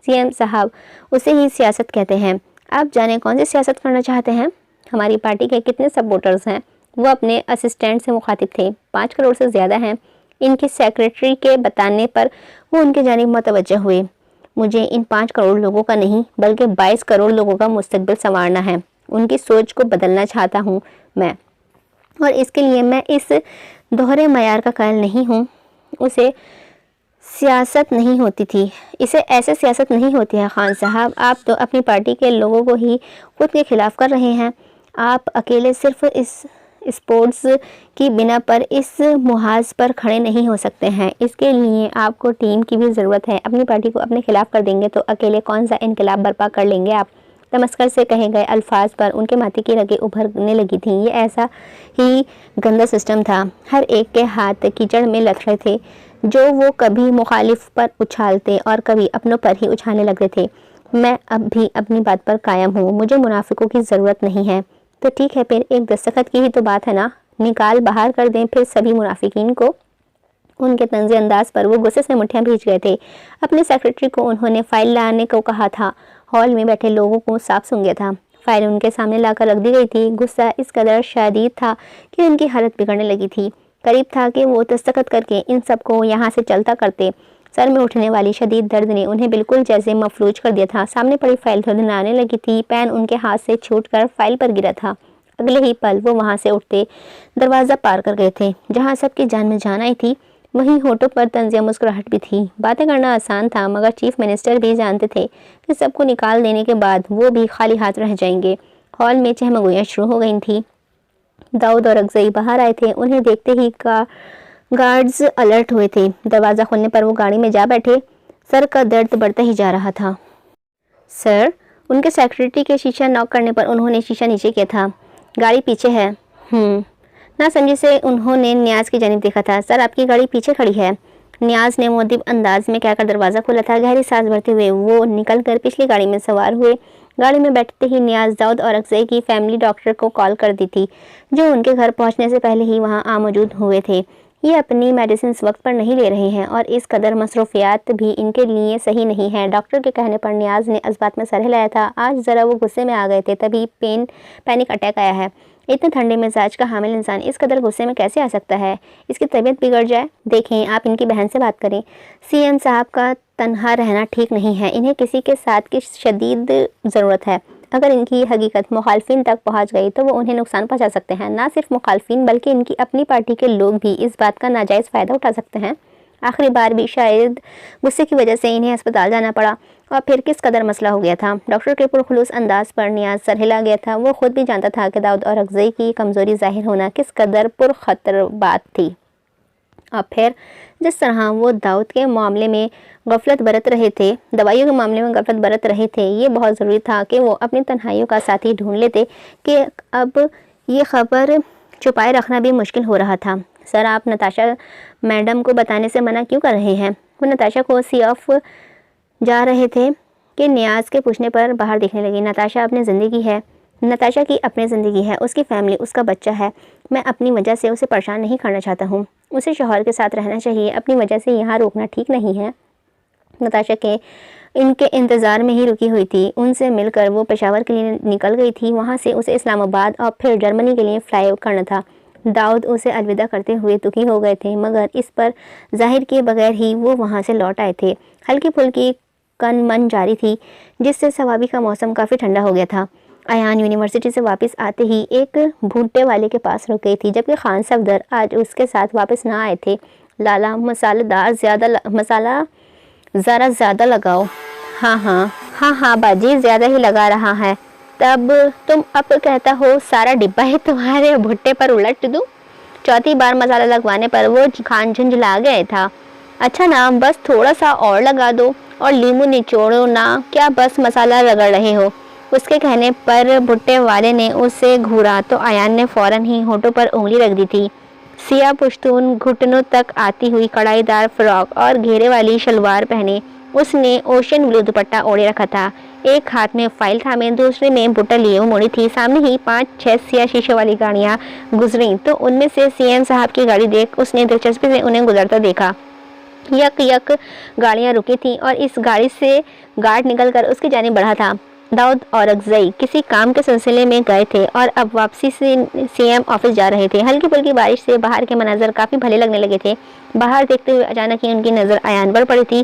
A: सीएम साहब उसे ही सियासत कहते हैं। आप जाने कौन सी सियासत करना चाहते हैं? हमारी पार्टी के कितने सपोर्टर्स हैं? वो अपने असिस्टेंट से मुखातिब थे। 5 करोड़ से ज़्यादा हैं। इनकी सेक्रेटरी के बताने पर वो उनके जानिब मुतवज्जह हुए। मुझे इन 5 करोड़ लोगों का नहीं बल्कि 22 करोड़ लोगों का मुस्तकबिल संवारना है। उनकी सोच को बदलना चाहता हूँ मैं, और इसके लिए मैं इस दोहरे मयार का कायल नहीं हूँ। उसे सियासत नहीं होती थी, इसे ऐसे सियासत नहीं होती है। खान साहब, आप तो अपनी पार्टी के लोगों को ही खुद के खिलाफ कर रहे हैं। आप अकेले सिर्फ इस स्पोर्ट्स की बिना पर इस मुहाज पर खड़े नहीं हो सकते हैं। इसके लिए आपको टीम की भी ज़रूरत है। अपनी पार्टी को अपने खिलाफ कर देंगे तो अकेले कौन सा इनकलाब बर्पा कर लेंगे आप? तमस्कर से कहे गए अल्फाज पर उनके माथे की रगें उभरने लगी थीं। ये ऐसा ही गंदा सिस्टम था। हर एक के हाथ कीचड़ में लथड़े थे जो वो कभी मुखालिफ पर उछालते और कभी अपनों पर ही उछालने लगते थे। मैं अब भी अपनी बात पर कायम हूँ। मुझे मुनाफिकों की ज़रूरत नहीं है। तो ठीक है, फिर एक दस्तखत की ही तो बात है ना। निकाल बाहर कर दें फिर सभी मुनाफिकीन को। उनके तंज़े अंदाज पर वो गुस्से से मुठ्ठियाँ भींच गए थे। अपने सेक्रेटरी को उन्होंने फाइल लाने को कहा था। हॉल में बैठे लोगों को साफ सूंघ गया था। फाइल उनके सामने लाकर रख दी गई थी। गुस्सा इस कदर शदीद था कि उनकी हालत बिगड़ने लगी थी। करीब था कि वो दस्तखत करके इन सबको यहाँ से चलता करते। सर में उठने वाली शदीद दर्द ने उन्हें बिल्कुल जैसे मफलूज कर दिया था। सामने पड़ी फाइल धुंधलाने लगी थी। पेन उनके हाथ से छूटकर फाइल पर गिरा था। अगले ही पल वो वहाँ से उठते दरवाज़ा पार कर गए थे। जहाँ सबकी जान में जान आई थी वहीं होठों पर तंज़िया मुस्कुराहट भी थी। बातें करना आसान था, मगर चीफ मिनिस्टर भी जानते थे कि सबको निकाल देने के बाद वो भी खाली हाथ रह जाएंगे। हॉल में चहमगोइयाँ शुरू हो गई थी। दाऊद और अफजई बाहर आए थे। उन्हें देखते ही गार्ड्स अलर्ट हुए थे। दरवाज़ा खोलने पर वो गाड़ी में जा बैठे। सर का दर्द बढ़ता ही जा रहा था। सर, उनके सेक्रेटरी के शीशा नॉक करने पर उन्होंने शीशा नीचे किया था। गाड़ी पीछे है। ना समझे से उन्होंने न्याज की जानिब देखा था। सर, आपकी गाड़ी पीछे खड़ी है। न्याज ने मुअद्दिब अंदाज में कहकर दरवाज़ा खोला था। गहरी सांस भरते हुए वो निकल कर पिछली गाड़ी में सवार हुए। गाड़ी में बैठते ही नियाज, दाऊद और अक्सई की फैमिली डॉक्टर को कॉल कर दी थी, जो उनके घर पहुंचने से पहले ही वहां आ मौजूद हुए थे। ये अपनी मेडिसिन वक्त पर नहीं ले रहे हैं और इस कदर मसरूफियात भी इनके लिए सही नहीं है। डॉक्टर के कहने पर नियाज ने इस बात में सर हिलाया था। आज ज़रा वो गुस्से में आ गए थे, तभी पैनिक अटैक आया है। इतने ठंडे मिजाज का हामिल इंसान इस कदर गुस्से में कैसे आ सकता है? इसकी तबीयत बिगड़ जाए। देखें, आप इनकी बहन से बात करें। सीएम साहब का तन्हा रहना ठीक नहीं है। इन्हें किसी के साथ की शदीद ज़रूरत है। अगर इनकी हकीकत मुखालफिन तक पहुंच गई तो वो उन्हें नुकसान पहुंचा सकते हैं। ना सिर्फ मुखालफिन बल्कि इनकी अपनी पार्टी के लोग भी इस बात का नाजायज़ फ़ायदा उठा सकते हैं। आखिरी बार भी शायद गुस्से की वजह से इन्हें अस्पताल जाना पड़ा, और फिर किस कदर मसला हो गया था। डॉक्टर के पुरखुलूस अंदाज पर नियाज सर हिला गया था। वो खुद भी जानता था कि दाऊद और अक्सई की कमज़ोरी ज़ाहिर होना किस कदर पुरखतर बात थी। और फिर जिस तरह वो दाऊद के मामले में गफलत बरत रहे थे, दवाइयों के मामले में गफलत बरत रहे थे, ये बहुत ज़रूरी था कि वो अपनी तन्हाइयों का साथी ढूंढ लेते कि अब ये ख़बर छुपाए रखना भी मुश्किल हो रहा था। सर, आप नताशा मैडम को बताने से मना क्यों कर रहे हैं? वो नताशा को सिर्फ जा रहे थे कि नियाज के पूछने पर बाहर देखने लगी। नताशा अपनी ज़िंदगी है, नताशा की अपनी ज़िंदगी है, उसकी फैमिली, उसका बच्चा है। मैं अपनी वजह से उसे परेशान नहीं करना चाहता हूँ। उसे शौहर के साथ रहना चाहिए, अपनी वजह से यहाँ रोकना ठीक नहीं है। नताशा के इनके इंतज़ार में ही रुकी हुई थी। उनसे मिलकर वो पेशावर के लिए निकल गई थी। वहाँ से उसे इस्लामाबाद और फिर जर्मनी के लिए फ्लाई करना था। दाऊद उसे अलविदा करते हुए दुखी हो गए थे, मगर इस पर जाहिर किए बगैर ही वो वहाँ से लौट आए थे। हल्की फुल्की कन मन जारी थी, जिससे सवाबी का मौसम काफ़ी ठंडा हो गया था। अयान यूनिवर्सिटी से वापस आते ही एक भुट्टे वाले के पास रुक गई थी, जबकि खान सफदर आज उसके साथ वापस ना आए थे। लाला, मसाला ज़रा ज़्यादा लगाओ। हाँ बाजी, ज़्यादा ही लगा रहा है। तब तुम अब कहता हो सारा डिब्बा ही तुम्हारे भुट्टे पर उलट दूँ? चौथी बार मसाला लगवाने पर वो खान झुंझला गया था। अच्छा ना, बस थोड़ा सा और लगा दो, और लीमू निचोड़ो ना, क्या बस मसाला रगड़ रहे हो? उसके कहने पर भुट्टे वाले ने उसे घूरा तो अयान ने फ़ौरन ही होठों पर उंगली रख दी थी। सिया पुश्तून, घुटनों तक आती हुई कढ़ाईदार फ्रॉक और घेरे वाली शलवार पहने उसने ओशन ब्लू दुपट्टा ओढ़े रखा था। एक हाथ में फाइल थामे, दूसरे में बोतल लिए मोड़ी थी। सामने ही 5-6 सिया शीशे वाली गाड़ियाँ गुजरी तो उनमें से सीएम साहब की गाड़ी देख उसने दिलचस्पी से उन्हें गुजरता देखा। यक यक गाड़ियाँ रुकी थीं और इस गाड़ी से गार्ड निकलकर उसकी जानिब बढ़ा था। दाऊद और अक्सई किसी काम के सिलसिले में गए थे और अब वापसी से सीएम ऑफिस जा रहे थे। हल्की फुल्की बारिश से बाहर के मनाजर काफ़ी भले लगने लगे थे। बाहर देखते हुए अचानक ही उनकी नज़र अयान पर पड़ी थी,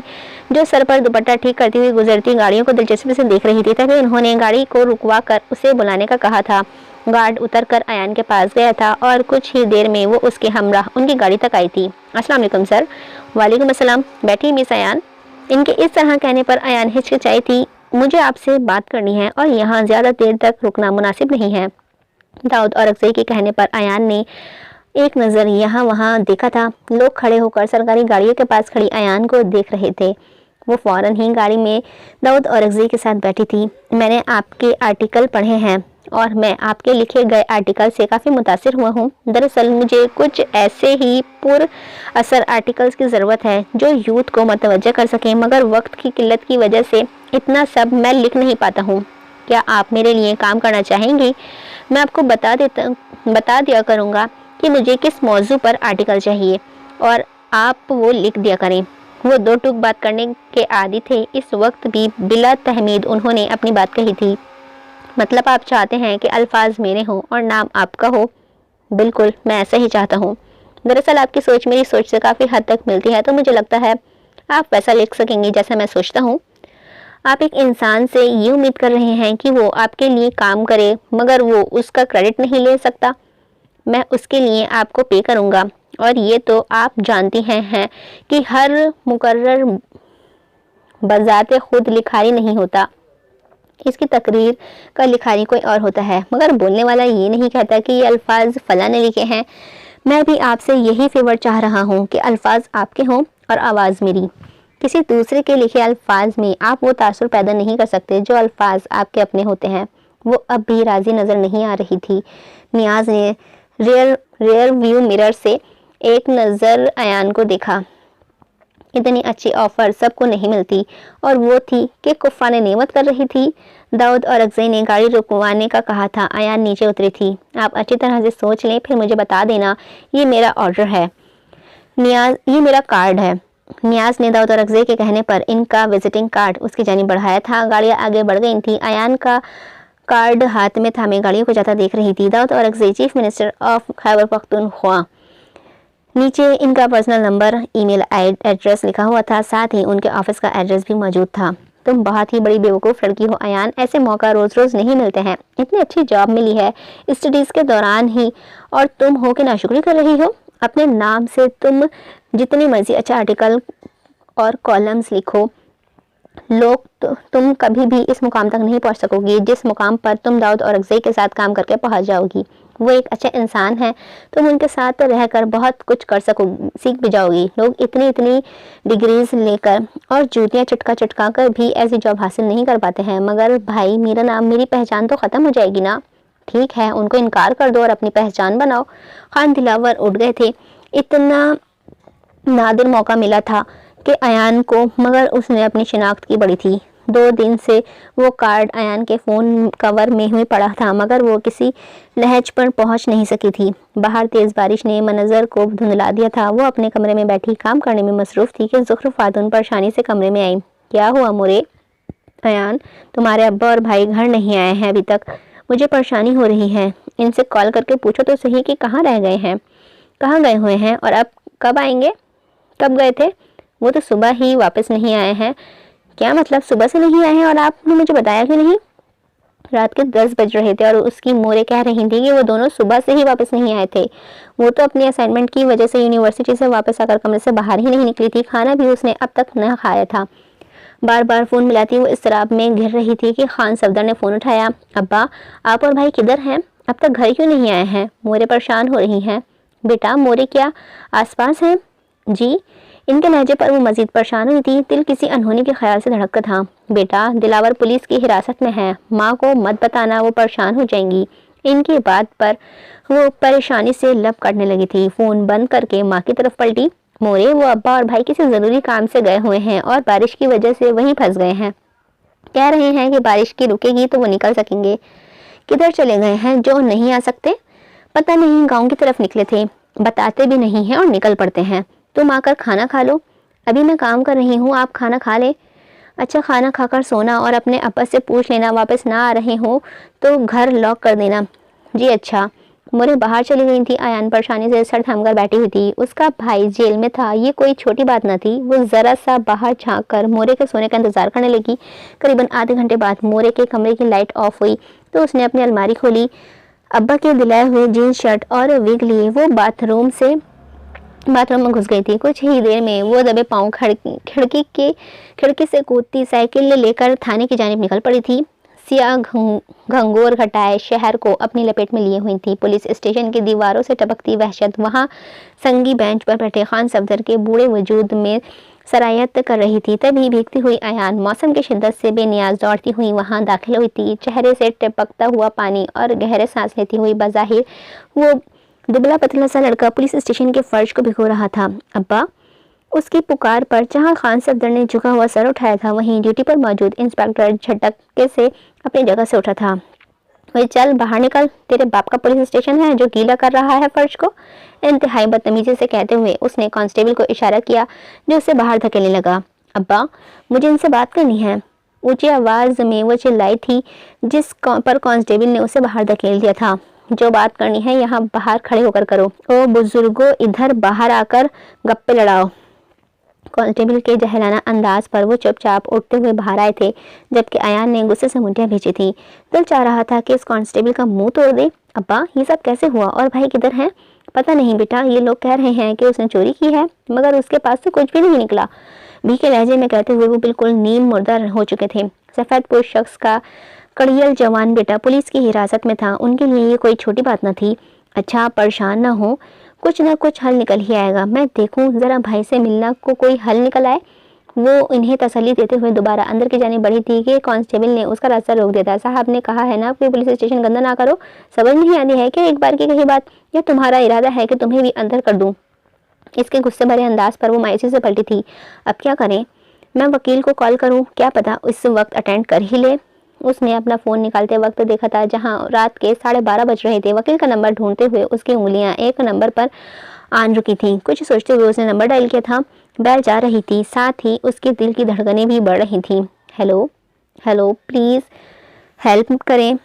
A: जो सर पर दुपट्टा ठीक करती हुई गुजरती गाड़ियों को दिलचस्पी से देख रही थी। तभी उन्होंने गाड़ी को रुकवा कर उसे बुलाने का कहा था। गार्ड उतरकर अयान के पास गया था और कुछ ही देर में वो उसके हमराह उनकी गाड़ी तक आई थी। अस्सलाम वालेकुम सर। वालेकुम अस्सलाम। बैठी मिस अयान। इनके इस तरह कहने पर अयान हिचकिचाई थी। मुझे आपसे बात करनी है और यहाँ ज़्यादा देर तक रुकना मुनासिब नहीं है। दाऊद और अक्सई के कहने पर अयान ने एक नज़र यहाँ वहाँ देखा था। लोग खड़े होकर सरकारी गाड़ियों के पास खड़ी अयान को देख रहे थे। वो फ़ौरन ही गाड़ी में दाऊद और अक्सई के साथ बैठी थी। मैंने आपके आर्टिकल पढ़े हैं और मैं आपके लिखे गए आर्टिकल से काफ़ी मुतासिर हुआ हूँ। दरअसल मुझे कुछ ऐसे ही पुर असर आर्टिकल्स की ज़रूरत है जो यूथ को मतवज्जा कर सकें, मगर वक्त की किल्लत की वजह से इतना सब मैं लिख नहीं पाता हूँ। क्या आप मेरे लिए काम करना चाहेंगी? मैं आपको बता दिया करूँगा कि मुझे किस मौजू पर आर्टिकल चाहिए और आप वो लिख दिया करें। वो दो टूक बात करने के आदी थे। इस वक्त भी बिला तहमीद उन्होंने अपनी बात कही थी। मतलब आप चाहते हैं कि अल्फाज मेरे हों और नाम आपका हो? बिल्कुल, मैं ऐसा ही चाहता हूँ। दरअसल आपकी सोच मेरी सोच से काफ़ी हद तक मिलती है, तो मुझे लगता है आप वैसा लिख सकेंगी जैसा मैं सोचता हूँ। आप एक इंसान से ये उम्मीद कर रहे हैं कि वो आपके लिए काम करे, मगर वो उसका क्रेडिट नहीं ले सकता। मैं उसके लिए आपको पे करूँगा, और ये तो आप जानती हैं कि हर मुकर्रर बज़ाते खुद लिखारी नहीं होता। इसकी तकरीर का लिखारी कोई और होता है, मगर बोलने वाला ये नहीं कहता कि ये अल्फाज फ़लाँ ने लिखे हैं। मैं भी आपसे यही फेवर चाह रहा हूँ कि अल्फाज आपके हों और आवाज़ मेरी। किसी दूसरे के लिखे अल्फाज में आप वो तासुर पैदा नहीं कर सकते जो अल्फाज आपके अपने होते हैं। वो अब भी राज़ी नज़र नहीं आ रही थी। नियाज ने रियर व्यू मिरर से एक नज़र अयान को देखा। इतनी अच्छी ऑफर सबको नहीं मिलती, और वो थी कि कुफ़ा ने नेमत कर रही थी। दाऊद और अक्सई ने गाड़ी रुकवाने का कहा था। अयान नीचे उतरी थी। आप अच्छी तरह से सोच लें, फिर मुझे बता देना। ये मेरा ऑर्डर है नियाज, ये मेरा कार्ड है। नियाज ने दाऊद और अक्सई के कहने पर इनका विजिटिंग कार्ड उसकी जानिब बढ़ाया था। गाड़ियां आगे बढ़ गई थी। अयान का कार्ड हाथ में थामे गाड़ियों को जाता देख रही थी। Dawood Orakzai chief minister of Khyber Pakhtunkhwa. नीचे इनका पर्सनल नंबर, ईमेल एड्रेस लिखा हुआ था, साथ ही उनके ऑफिस का एड्रेस भी मौजूद था। तुम बहुत ही बड़ी बेवकूफ़ लड़की हो अयान, ऐसे मौका रोज़ रोज़ नहीं मिलते हैं। इतनी अच्छी जॉब मिली है स्टडीज़ के दौरान ही, और तुम हो कि नाशुक्री कर रही हो। अपने नाम से तुम जितनी मर्जी अच्छा आर्टिकल और कॉलम्स लिखो, लोग तुम कभी भी इस मुकाम तक नहीं पहुंच सकोगी जिस मुकाम पर तुम दाऊद और अक्सई के साथ काम करके पहुंच जाओगी। वो एक अच्छा इंसान है, तुम उनके साथ रहकर बहुत कुछ कर सकोगी, सीख भी जाओगी। लोग इतनी इतनी डिग्रीज लेकर और जूतियाँ चटका चटका कर भी ऐसी जॉब हासिल नहीं कर पाते हैं। मगर भाई, मेरा नाम, मेरी पहचान तो ख़त्म हो जाएगी ना। ठीक है, उनको इनकार कर दो और अपनी पहचान बनाओ। खान दिलावर उठ गए थे। इतना नादिर मौका मिला था कि अयान को, मगर उसने अपनी शिनाख्त की बड़ी थी। 2 दिन से वो कार्ड अयान के फ़ोन कवर में ही पड़ा था, मगर वो किसी नहज पर पहुंच नहीं सकी थी। बाहर तेज़ बारिश ने मंजर को धुंधला दिया था। वो अपने कमरे में बैठी काम करने में मसरूफ़ थी कि ज़ुहरा खातून परेशानी से कमरे में आई। क्या हुआ मोरे? अयान, तुम्हारे अब्बा और भाई घर नहीं आए हैं अभी तक। मुझे परेशानी हो रही है। इनसे कॉल करके पूछो तो सही कि कहाँ रह गए हैं, कहाँ गए हुए हैं, और अब कब आएंगे? कब गए थे? वो तो सुबह ही वापस नहीं आए हैं। क्या मतलब, सुबह से नहीं आए हैं और आपने मुझे बताया क्यों नहीं? रात के 10 बज रहे थे और उसकी मोरे कह रही थी कि वो दोनों सुबह से ही वापस नहीं आए थे। वो तो अपनी असाइनमेंट की वजह से यूनिवर्सिटी से वापस आकर कमरे से बाहर ही नहीं निकली थी। खाना भी उसने अब तक न खाया था। बार बार फ़ोन मिलाती वो इस शराब में घिर रही थी कि खान सफदर ने फ़ोन उठाया। अब्बा, आप और भाई किधर हैं? अब तक घर क्यों नहीं आए हैं? मोरे परेशान हो रही हैं। बेटा, मोरे क्या आसपास हैं? जी। इनके लहजे पर वो मजीद परेशान हुई थी। दिल किसी अनहोनी के ख्याल से धड़कता था। बेटा, दिलावर पुलिस की हिरासत में है। माँ को मत बताना, वो परेशान हो जाएंगी। इनकी बात पर वो परेशानी से लब काटने लगी थी। फ़ोन बंद करके माँ की तरफ पलटी। मोरे, वो अब्बा और भाई किसी ज़रूरी काम से गए हुए हैं और बारिश की वजह से वहीं फंस गए हैं। कह रहे हैं कि बारिश की रुकेगी तो वो निकल सकेंगे। किधर चले गए हैं जो नहीं आ सकते? पता नहीं, गाँव की तरफ निकले थे। बताते भी नहीं हैं और निकल पड़ते हैं। तुम आकर खाना खा लो। अभी मैं काम कर रही हूँ, आप खाना खा ले। अच्छा, खाना खाकर सोना और अपने आपस से पूछ लेना वापस ना आ रहे हो तो घर लॉक कर देना। जी अच्छा। मोरे बाहर चली गई थी। अयान परेशानी से सर थमकर बैठी हुई थी। उसका भाई जेल में था, ये कोई छोटी बात न थी। वो ज़रा सा बाहर झाँक कर मोरे के सोने का इंतज़ार करने लगी। करीबन आधे घंटे बाद मोरे के कमरे की लाइट ऑफ हुई तो उसने अपनी अलमारी खोली। अब्बा के दिलाए हुए जीन्स शर्ट और विग लिए वो बाथरूम में घुस गई थी। कुछ ही देर में वो दबे पाँव खिड़की से कूदती साइकिल लेकर थाने की जानिब निकल पड़ी थी। सियाह घंघोर घटाए शहर को अपनी लपेट में लिए हुई थी। पुलिस स्टेशन की दीवारों से टपकती वहशत वहां संगी बेंच पर बैठे खान सफदर के बूढ़े वजूद में सरायत कर रही थी। तभी भीगती हुई अयान मौसम की शिद्दत से बेनियाज दौड़ती हुई वहां दाखिल हुई थी। चेहरे से टपकता हुआ पानी और गहरे सांस लेती हुई बज़ाहिर वो दुबला पतला सा लड़का पुलिस स्टेशन के फर्श को भिगो रहा था। अब्बा, उसकी पुकार पर जहां खान सफदर ने झुका हुआ सर उठाया था, वहीं ड्यूटी पर मौजूद इंस्पेक्टर झटके से अपनी जगह से उठा था। वही, चल बाहर निकल, तेरे बाप का पुलिस स्टेशन है जो गीला कर रहा है फर्श को। इंतहाई बदतमीजी से कहते हुए उसने कांस्टेबल को इशारा किया जो उसे बाहर धकेलने लगा। अब्बा, मुझे इनसे बात करनी है। ऊंची आवाज़ में वो चिल्लाई थी, जिस पर कांस्टेबल ने उसे बाहर धकेल दिया था। जो बात करनी है यहाँ बाहर खड़े होकर करो। ओ बुजुर्गो, इधर बाहर आकर गप्पे लड़ाओ। कांस्टेबल के जहलाना अंदाज पर वो चुपचाप उठते हुए बाहर आए थे, जबकि अयान ने गुस्से से मुंडियां भेजी थी। दिल चाह रहा था कि इस कांस्टेबल का मुंह तोड़ दे। अब्बा, ये सब कैसे हुआ और भाई किधर हैं? पता नहीं बेटा, ये लोग कह रहे हैं कि उसने चोरी की है, मगर उसके पास से कुछ भी नहीं निकला। भीखे लहजे में कहते हुए वो बिल्कुल नीम मुर्दा हो चुके थे। सफ़ेद पोश शख्स का कड़ियल जवान बेटा पुलिस की हिरासत में था। उनके लिए ये कोई छोटी बात न थी। अच्छा, परेशान ना हो, कुछ ना कुछ हल निकल ही आएगा। मैं देखूं जरा भाई से मिलना को कोई हल निकल आए। वो इन्हें तसल्ली देते हुए दोबारा अंदर की जाने बढ़ी थी कि कांस्टेबल ने उसका रास्ता रोक दिया था। साहब ने कहा है ना कि पुलिस स्टेशन गंदा ना करो। समझ नहीं आती है कि एक बार की कही बात, या तुम्हारा इरादा है कि तुम्हें भी अंदर कर दूं? इसके गुस्से भरे अंदाज पर वो मायूसी से पलटी थी। अब क्या करें? मैं वकील को कॉल करूं? क्या पता इस वक्त अटेंड कर ही ले। उसने अपना फ़ोन निकालते वक्त देखा था जहां रात के 12:30 बज रहे थे। वकील का नंबर ढूंढते हुए उसकी उंगलियां एक नंबर पर आन रुकी थी। कुछ सोचते हुए उसने नंबर डायल किया था। बेल जा रही थी, साथ ही उसके दिल की धड़कनें भी बढ़ रही थीं। हेलो हेलो, प्लीज़ हेल्प करें,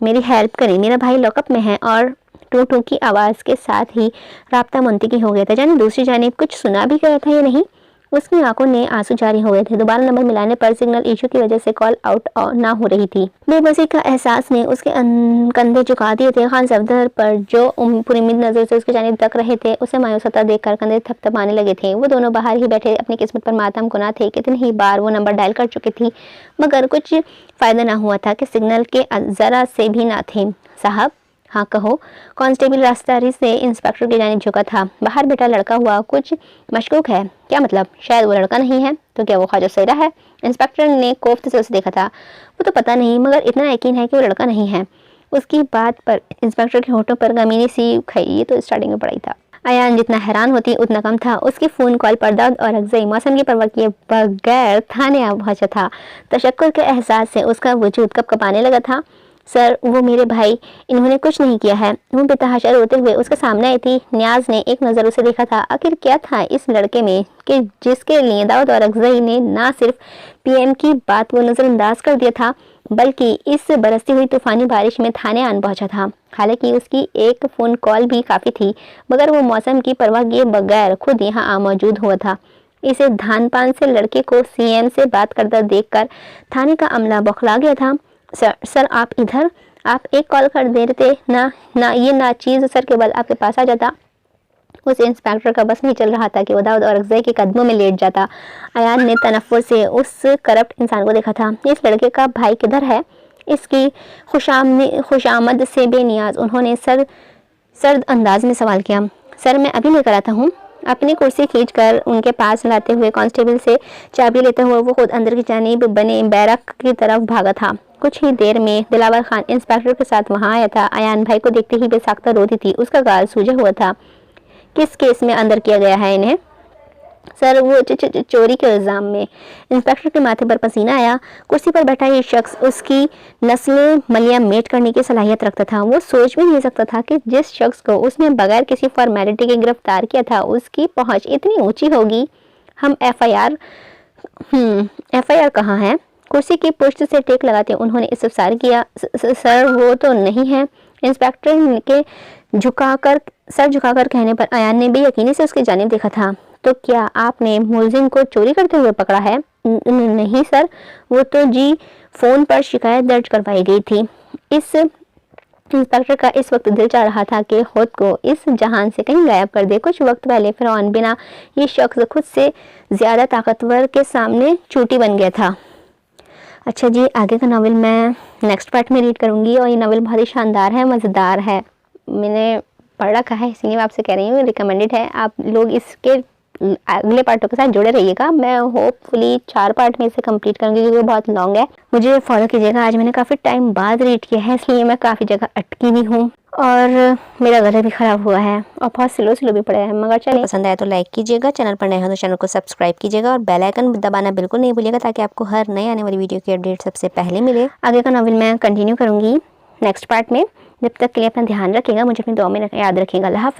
A: मेरी हेल्प करें, मेरा भाई लॉकअप में है। और टू टू की आवाज़ के साथ ही राब्ता मुंतकी हो गया था। जाने दूसरी जानिब कुछ सुना भी गया था या नहीं। उसकी आंखों ने आंसू जारी हो गए थे। दोबारा नंबर मिलाने पर सिग्नल इशू की वजह से कॉल आउट ना हो रही थी। बेबसी का एहसास ने उसके कंधे झुका दिए थे। खान सफदर पर जो पुरउम्मीद नजर से उसकी जानिब तक रहे थे, उसे मायूसता देखकर कंधे थपथपाने लगे थे। वो दोनों बाहर ही बैठे अपनी किस्मत पर मातम गुना थे। कितनी ही बार वो नंबर डायल कर चुकी थी, मगर कुछ फ़ायदा ना हुआ था कि सिग्नल के ज़रा से भी ना थे। साहब, हाँ कहो। कांस्टेबल रास्तारी से इंस्पेक्टर की जानिब झुका था। बाहर बेटा लड़का हुआ कुछ मशकूक है। क्या मतलब? शायद वो लड़का नहीं है तो क्या वो ख्वाजा सैरा है? इंस्पेक्टर ने कोफ्ते से उसे देखा था। वो तो पता नहीं, मगर इतना यकीन है कि वो लड़का नहीं है। उसकी बात पर इंस्पेक्टर के होठों पर गमीनी सी खई। ये तो स्टार्टिंग में पड़ा ही था। अयान जितना हैरान होती उतना कम था। उसकी फ़ोन कॉल पर दर्द और अगज़ई मौसम की परवाह किए बगैर थाने आ पहुंचा था। तशक्कुर के एहसास से उसका वजूद कपकपाने लगा था। सर, वो मेरे भाई, इन्होंने कुछ नहीं किया है। वो बेतहाशा रोते हुए उसके सामने आई थी। न्याज ने एक नज़र उसे देखा था। आखिर क्या था इस लड़के में कि जिसके लिए दाऊद और अगज़ई ने ना सिर्फ पीएम की बात को नज़रअंदाज कर दिया था, बल्कि इस बरसती हुई तूफ़ानी बारिश में थाने आन पहुंचा था। हालांकि उसकी एक फ़ोन कॉल भी काफ़ी थी, मगर वो मौसम की परवाह किए बगैर खुद यहाँ आ मौजूद हुआ था। इसे धानपान से लड़के को सीएम से बात करता देखकर थाने का अमला बौखला गया था। सर आप इधर, आप एक कॉल कर देते ना ये नाचीज़ सर के बल आपके पास आ जाता। उस इंस्पेक्टर का बस नहीं चल रहा था कि वो दाऊद और अगज़ई के कदमों में लेट जाता। अयान ने तनफ्फुर से उस करप्ट इंसान को देखा था। इस लड़के का भाई किधर है? इसकी खुशामद से बेनियाज उन्होंने सर्द अंदाज में सवाल किया। सर, मैं अभी लेकर आता हूँ। अपनी कुर्सी खींचकर उनके पास लाते हुए कांस्टेबल से चाबी लेते हुए वो खुद अंदर की जानिब बने बैरक की तरफ भागा था। कुछ ही देर में दिलावर खान इंस्पेक्टर के साथ वहां आया था। अयान भाई को देखते ही बेसाख्ता रोती थी। उसका गाल सूजा हुआ था। किस केस में अंदर किया गया है इन्हें? सर, वो चोरी के इल्ज़ाम में। इंस्पेक्टर के माथे पर पसीना आया। कुर्सी पर बैठा ये शख्स उसकी नस्लें मलियां मेट करने की सलाहियत रखता था। वो सोच भी नहीं सकता था कि जिस शख्स को उसने बगैर किसी फॉर्मेलिटी के गिरफ्तार किया था, उसकी पहुंच इतनी ऊंची होगी। हम एफआईआर कहाँ है? कुर्सी की पुष्ट से टेक लगाते उन्होंने इस्तफसार किया। सर, वो तो नहीं है। इंस्पेक्टर के सर झुकाकर कहने पर अयान ने बेयकीनी से उसकी जानिब देखा था। तो क्या आपने मुलजिम को चोरी करते हुए पकड़ा है? नहीं सर, वो तो जी फ़ोन पर शिकायत दर्ज करवाई गई थी। इस इंस्पेक्टर का इस वक्त दिल चाह रहा था कि खुद को इस जहान से कहीं गायब कर दे। कुछ वक्त पहले फिरौन बिना ये शख्स खुद से ज़्यादा ताकतवर के सामने चूटी बन गया था। अच्छा जी, आगे का नावल मैं नेक्स्ट पार्ट में रीड करूँगी और ये नावल बहुत ही शानदार है, मज़ेदार है। मैंने पढ़ रखा है, इसीलिए मैं आपसे कह रही हूँ, रिकमेंडेड है। आप लोग इसके अगले पार्टों के साथ जुड़े रहिएगा। मैं होपफुली 4 पार्ट में इसे कंप्लीट करूँगी क्योंकि बहुत लॉन्ग है। मुझे फॉलो कीजिएगा। आज मैंने काफ़ी टाइम बाद रीड किया है, इसलिए मैं काफ़ी जगह अटकी भी हूँ और मेरा गला भी ख़राब हुआ है और बहुत स्लो भी पड़ा है। मगर चलिए, पसंद आया तो लाइक कीजिएगा, चैनल पर नए हो तो चैनल को सब्सक्राइब कीजिएगा और बेल आइकन दबाना बिल्कुल नहीं भूलिएगा ताकि आपको हर नई आने वाली वीडियो की अपडेट सबसे पहले मिले। आगे का नावल मैं कंटिन्यू करूँगी नेक्स्ट पार्ट में। जब तक के लिए अपना ध्यान रखिएगा, मुझे अपनी दुआ में याद रखिएगा। अल्लाह हाफ़िज़।